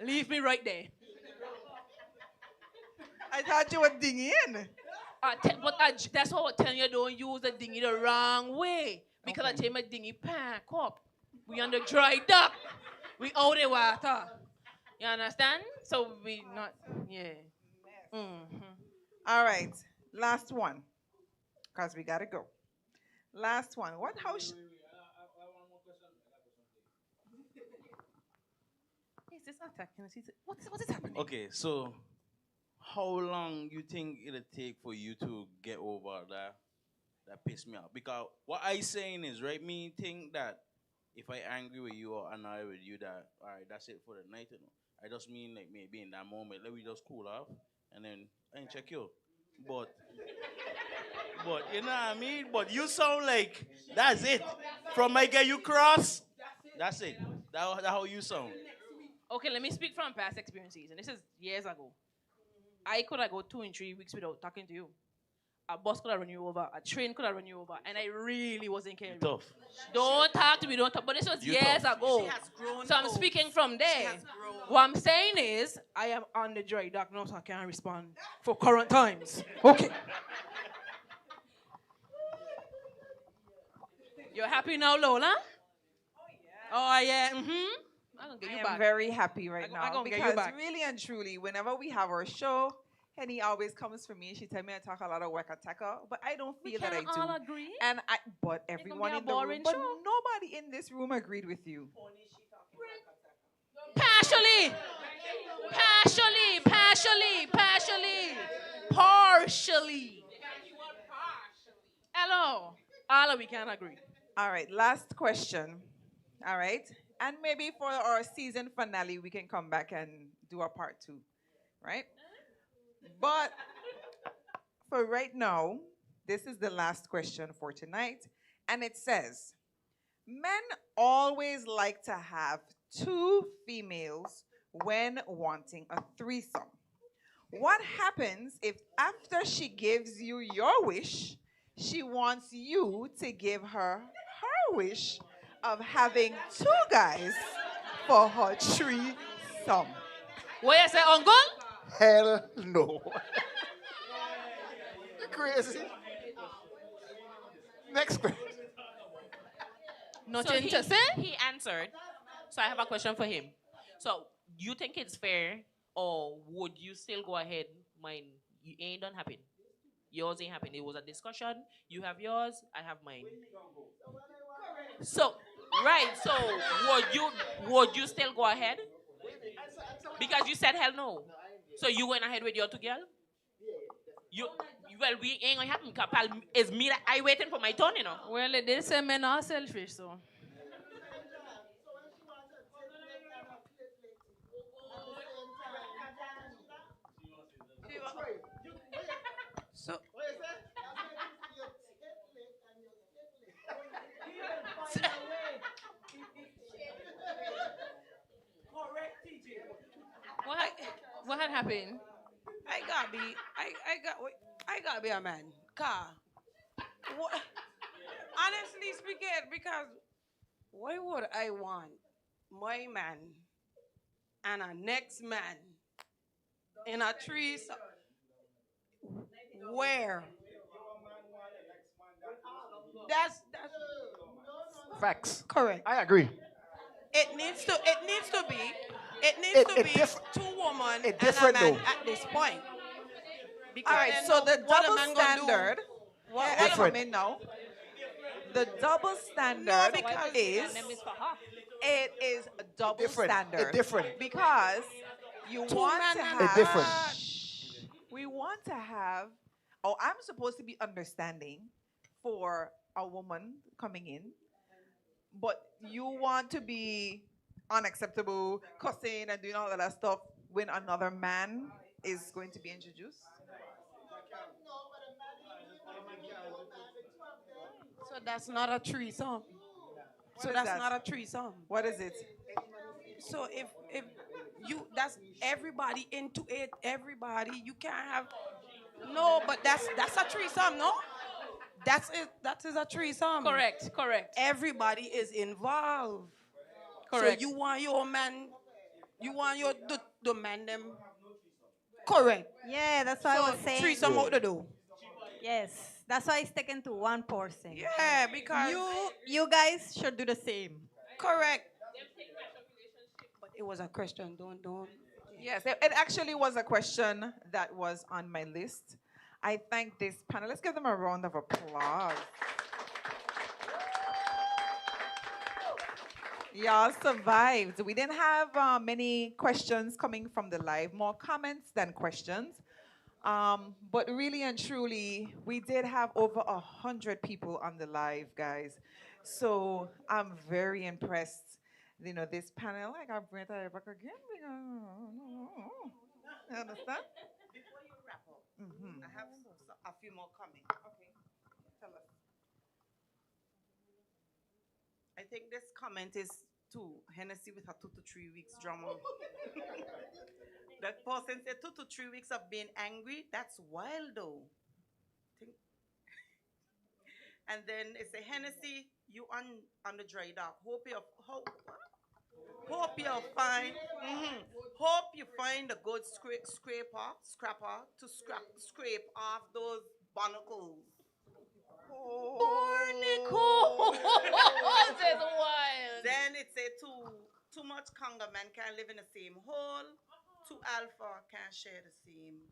Speaker 3: Leave me right there.
Speaker 2: I thought you were dinging in.
Speaker 3: That's what I'm telling you, don't use the dinghy the wrong way. Because I take my dinghy pack up. We on the dry dock. We out the water. You understand? So we not, yeah.
Speaker 2: All right, last one, because we got to go. Last one.
Speaker 3: Is this attacking? What is happening?
Speaker 14: Okay, so how long you think it'll take for you to get over that pissed me off? Because what I saying is, right, me think that if I angry with you or annoyed with you, that all right, that's it for the night, I just mean like maybe in that moment, let me just cool off and then I ain't check you. But you know what I mean? But you sound like that's it. From I get you cross, that's it. That's how you sound.
Speaker 3: Okay, let me speak from past experiences. And this is years ago. I could have go 2 and 3 weeks without talking to you. A bus could have run you over. A train could have run you over. And I really wasn't caring.
Speaker 14: Tough.
Speaker 3: Don't talk to me. Don't talk. But this was years ago.
Speaker 11: She has grown
Speaker 3: So I'm
Speaker 11: old.
Speaker 3: speaking from there.
Speaker 11: She has grown.
Speaker 3: What I'm saying is, I am on the dry dock now, so I can't respond for current times. Okay. You're happy now, Lola? Oh, yeah. I'm gonna get you
Speaker 2: I
Speaker 3: back.
Speaker 2: am very happy right
Speaker 3: I
Speaker 2: now
Speaker 3: gonna get you
Speaker 2: because
Speaker 3: back.
Speaker 2: really and truly, whenever we have our show, Henny always comes for me. She tell me I talk a lot of waka taka, but I don't feel that I
Speaker 3: can't
Speaker 2: do.
Speaker 3: all agree.
Speaker 2: But everyone
Speaker 3: be a
Speaker 2: in the room,
Speaker 3: boring
Speaker 2: but
Speaker 3: show.
Speaker 2: nobody in this room agreed with you.
Speaker 3: Partially. Hello. All of we can agree.
Speaker 2: All right, last question. All right, and maybe for our season finale, we can come back and do a part 2, right? But for right now, this is the last question for tonight, and it says, men always like to have 2 females when wanting a threesome. What happens if after she gives you your wish, she wants you to give her her wish of having 2 guys for her threesome?
Speaker 3: What you say, uncle?
Speaker 6: Hell no. You're crazy. Next question.
Speaker 3: Nothing
Speaker 1: So
Speaker 3: to say?
Speaker 1: he answered. So I have a question for him. So you think it's fair, or would you still go ahead? Mine, you ain't done happen. Yours ain't happen. It was a discussion. You have yours. I have mine. So right. So would you still go ahead? Because you said hell no. So you went ahead with your 2 girl. Well, we ain't gonna happen. Kapal is me. I waiting for my turn, you know.
Speaker 3: Well, it did say men are selfish, so.
Speaker 22: So,
Speaker 3: what had happened?
Speaker 22: I gotta be I gotta be a man. What, honestly speaking, because why would I want my man and a next man in a threesome? Where? That's
Speaker 6: Facts.
Speaker 22: correct.
Speaker 6: I agree.
Speaker 22: It needs to be two women
Speaker 6: It
Speaker 22: and a
Speaker 6: different
Speaker 22: man
Speaker 6: though.
Speaker 22: at this point. Because
Speaker 2: All right,
Speaker 22: then
Speaker 2: so the
Speaker 22: what a
Speaker 2: double
Speaker 22: man gonna do?
Speaker 2: standard,
Speaker 22: What,
Speaker 2: I
Speaker 22: what
Speaker 2: come
Speaker 22: a,
Speaker 2: in now. The double standard
Speaker 22: no, because
Speaker 2: is it is a double
Speaker 6: different.
Speaker 2: standard.
Speaker 6: It different.
Speaker 2: Because you
Speaker 22: two
Speaker 2: want
Speaker 22: men
Speaker 2: to
Speaker 22: and
Speaker 6: It
Speaker 2: have
Speaker 6: different.
Speaker 2: we want to have I'm supposed to be understanding for a woman coming in, but you want to be unacceptable, cussing and doing all of that stuff when another man is going to be introduced.
Speaker 22: so that's not a threesome. So
Speaker 2: is
Speaker 22: that's
Speaker 2: that?
Speaker 22: not a threesome.
Speaker 2: What is it?
Speaker 22: So if you that's everybody into it, everybody you can't have no, but that's a threesome, no? That's it. That is a threesome.
Speaker 3: Correct.
Speaker 22: Everybody is involved.
Speaker 3: Correct.
Speaker 22: So you want your man, you want your the man them. Correct.
Speaker 8: Yeah, that's what I was saying.
Speaker 22: Threesome out the door.
Speaker 8: Yes, that's why it's taken to one person.
Speaker 22: Yeah, because
Speaker 8: You guys should do the same.
Speaker 22: correct. But it was a question. Don't.
Speaker 2: Yes, it actually was a question that was on my list. I thank this panel. Let's give them a round of applause. Y'all survived. We didn't have many questions coming from the live, more comments than questions. But really and truly, we did have over 100 people on the live, guys. So I'm very impressed. You know, this panel, I got Brenda back again. You understand?
Speaker 11: Before you wrap up, I have a few more coming.
Speaker 2: Okay, tell us.
Speaker 11: I think this comment is to Hennessy with her 2 to 3 weeks drama. That person said 2 to 3 weeks of being angry. That's wild though. And then it's a Hennessy, you on the dry dock. Hope you're fine. Hope you find a good scraper to scrape off those barnacles.
Speaker 3: Barnacles is wild.
Speaker 11: Then it say too much conga man can't live in the same hole. Two alpha can't share the same.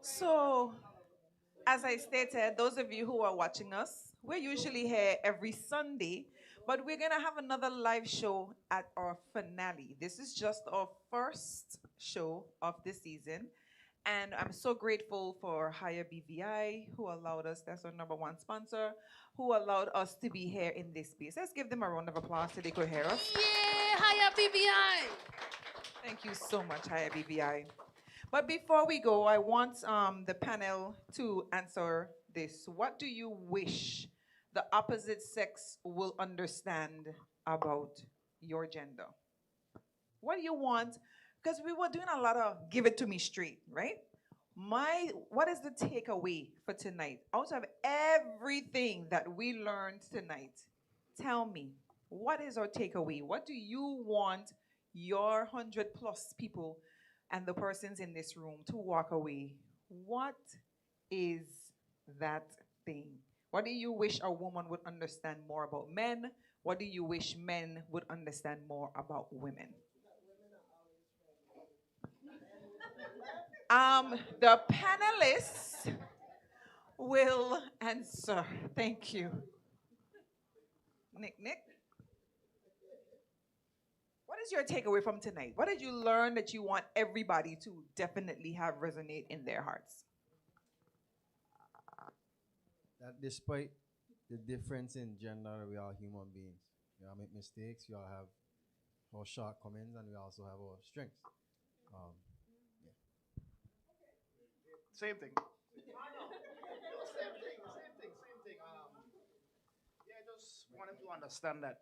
Speaker 2: So, as I stated, those of you who are watching us, we're usually here every Sunday, but we're going to have another live show at our finale. This is just our first show of the season. And I'm so grateful for Higher BVI, who allowed us, that's our #1 sponsor, who allowed us to be here in this space. Let's give them a round of applause so they could hear us.
Speaker 3: Yeah, higher BBI.
Speaker 2: Thank you so much, Higher BVI. But before we go, I want the panel to answer this. What do you wish the opposite sex will understand about your gender? What do you want? Because we were doing a lot of give it to me straight, right? What is the takeaway for tonight? Out of everything that we learned tonight, tell me, what is our takeaway? What do you want your 100+ people and the persons in this room to walk away? What is that thing? What do you wish a woman would understand more about men? What do you wish men would understand more about women? The panelists will answer. Thank you. Nick? What is your takeaway from tonight? What did you learn that you want everybody to definitely have resonate in their hearts?
Speaker 15: That despite the difference in gender, we are human beings. We all make mistakes, we all have our shortcomings, and we also have our strengths.
Speaker 6: Same thing. Same thing. Yeah, I just wanted to understand that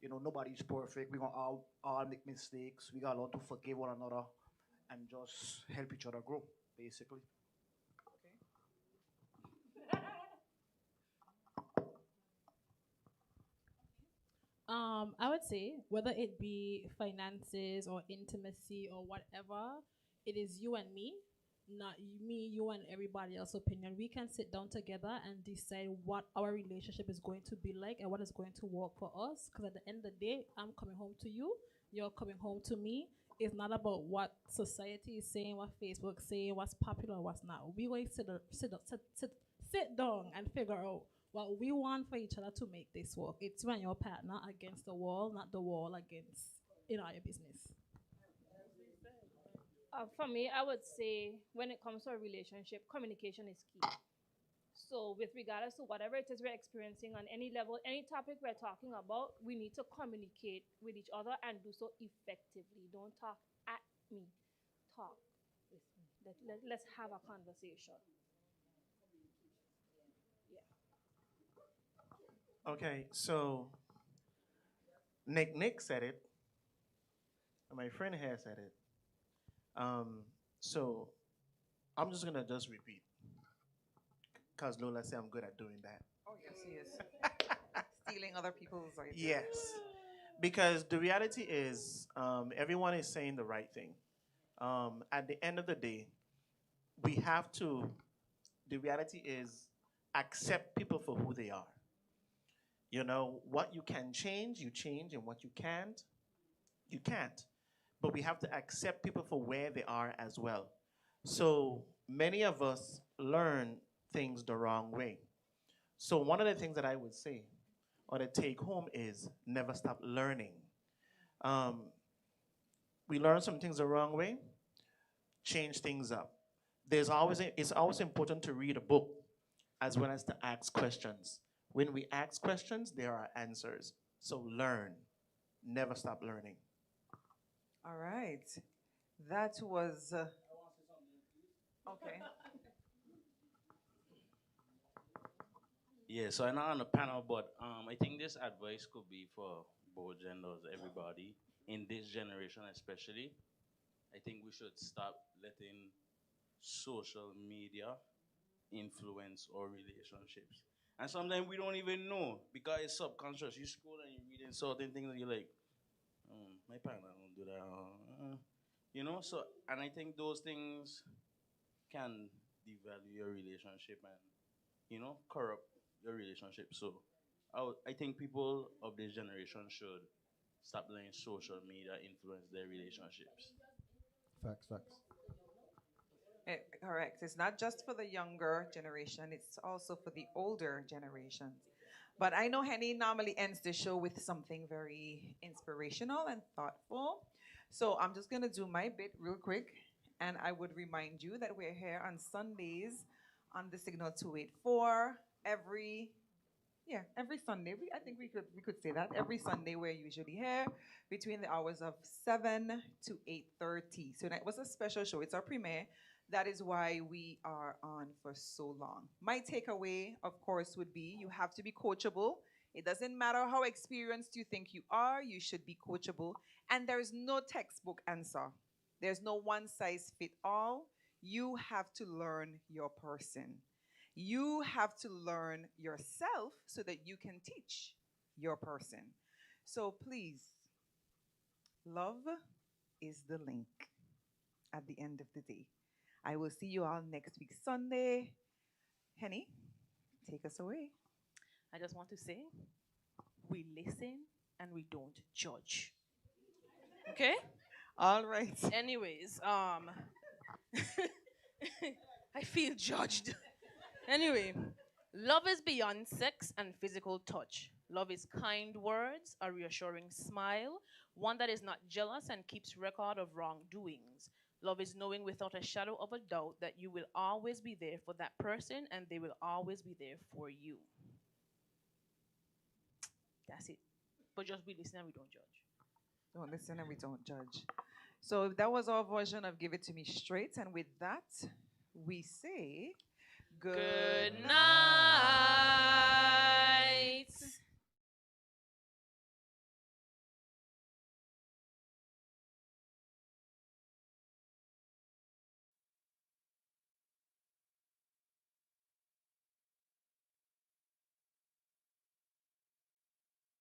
Speaker 6: Nobody's perfect. We're gonna all make mistakes. We gotta learn to forgive one another and just help each other grow, basically.
Speaker 19: I would say whether it be finances or intimacy or whatever, it is you and me, not me, you and everybody else's opinion. We can sit down together and decide what our relationship is going to be like and what is going to work for us. Because at the end of the day, I'm coming home to you, you're coming home to me. It's not about what society is saying, what Facebook saying, what's popular, what's not. We're going to sit down and figure out what we want for each other to make this work. It's when your partner against the wall, not the wall against your business.
Speaker 17: For me, I would say when it comes to a relationship, communication is key. So, with regards to whatever it is we're experiencing on any level, any topic we're talking about, we need to communicate with each other and do so effectively. Don't talk at me, talk with me. Let's have a conversation.
Speaker 4: Okay, so Nick said it, and my friend here said it. So I'm just gonna just repeat, cause Lola said I'm good at doing that.
Speaker 2: Oh, yes, he is. Stealing other people's ideas.
Speaker 4: Yes, because the reality is, everyone is saying the right thing. At the end of the day, we have to. The reality is, accept people for who they are. What you can change, you change, and what you can't, you can't. But we have to accept people for where they are as well. So many of us learn things the wrong way. So one of the things that I would say, or to take home, is never stop learning. We learn some things the wrong way, change things up. It's always important to read a book as well as to ask questions. When we ask questions, there are answers. So learn. Never stop learning.
Speaker 2: All right. That was. Okay.
Speaker 18: Yeah, so I'm not on the panel, but I think this advice could be for both genders, everybody. In this generation especially, I think we should stop letting social media influence our relationships. And sometimes we don't even know because it's subconscious. You scroll and you're reading certain things and you're like, my partner don't do that. So, and I think those things can devalue your relationship and, corrupt your relationship. So I think people of this generation should stop letting social media influence their relationships.
Speaker 15: Facts.
Speaker 2: Correct. It's not just for the younger generation, it's also for the older generations. But I know Henny normally ends the show with something very inspirational and thoughtful. So I'm just going to do my bit real quick. And I would remind you that we're here on Sundays on the Signal 284 every Sunday. I think we could say that. Every Sunday we're usually here between the hours of 7 to 8:30. So that was a special show. It's our premiere. That is why we are on for so long. My takeaway, of course, would be you have to be coachable. It doesn't matter how experienced you think you are, you should be coachable. And there is no textbook answer. There's no one size fit all. You have to learn your person. You have to learn yourself so that you can teach your person. So please, love is the link at the end of the day. I will see you all next week, Sunday. Henny, take us away.
Speaker 3: I just want to say, we listen and we don't judge. Okay?
Speaker 2: All right.
Speaker 3: Anyways, I feel judged. Anyway, love is beyond sex and physical touch. Love is kind words, a reassuring smile, one that is not jealous and keeps record of wrongdoings. Love is knowing without a shadow of a doubt that you will always be there for that person and they will always be there for you. That's it. But just we listen and we don't judge.
Speaker 2: Don't listen and we don't judge. So that was our version of Give It To Me Straight. And with that, we say
Speaker 3: Good night.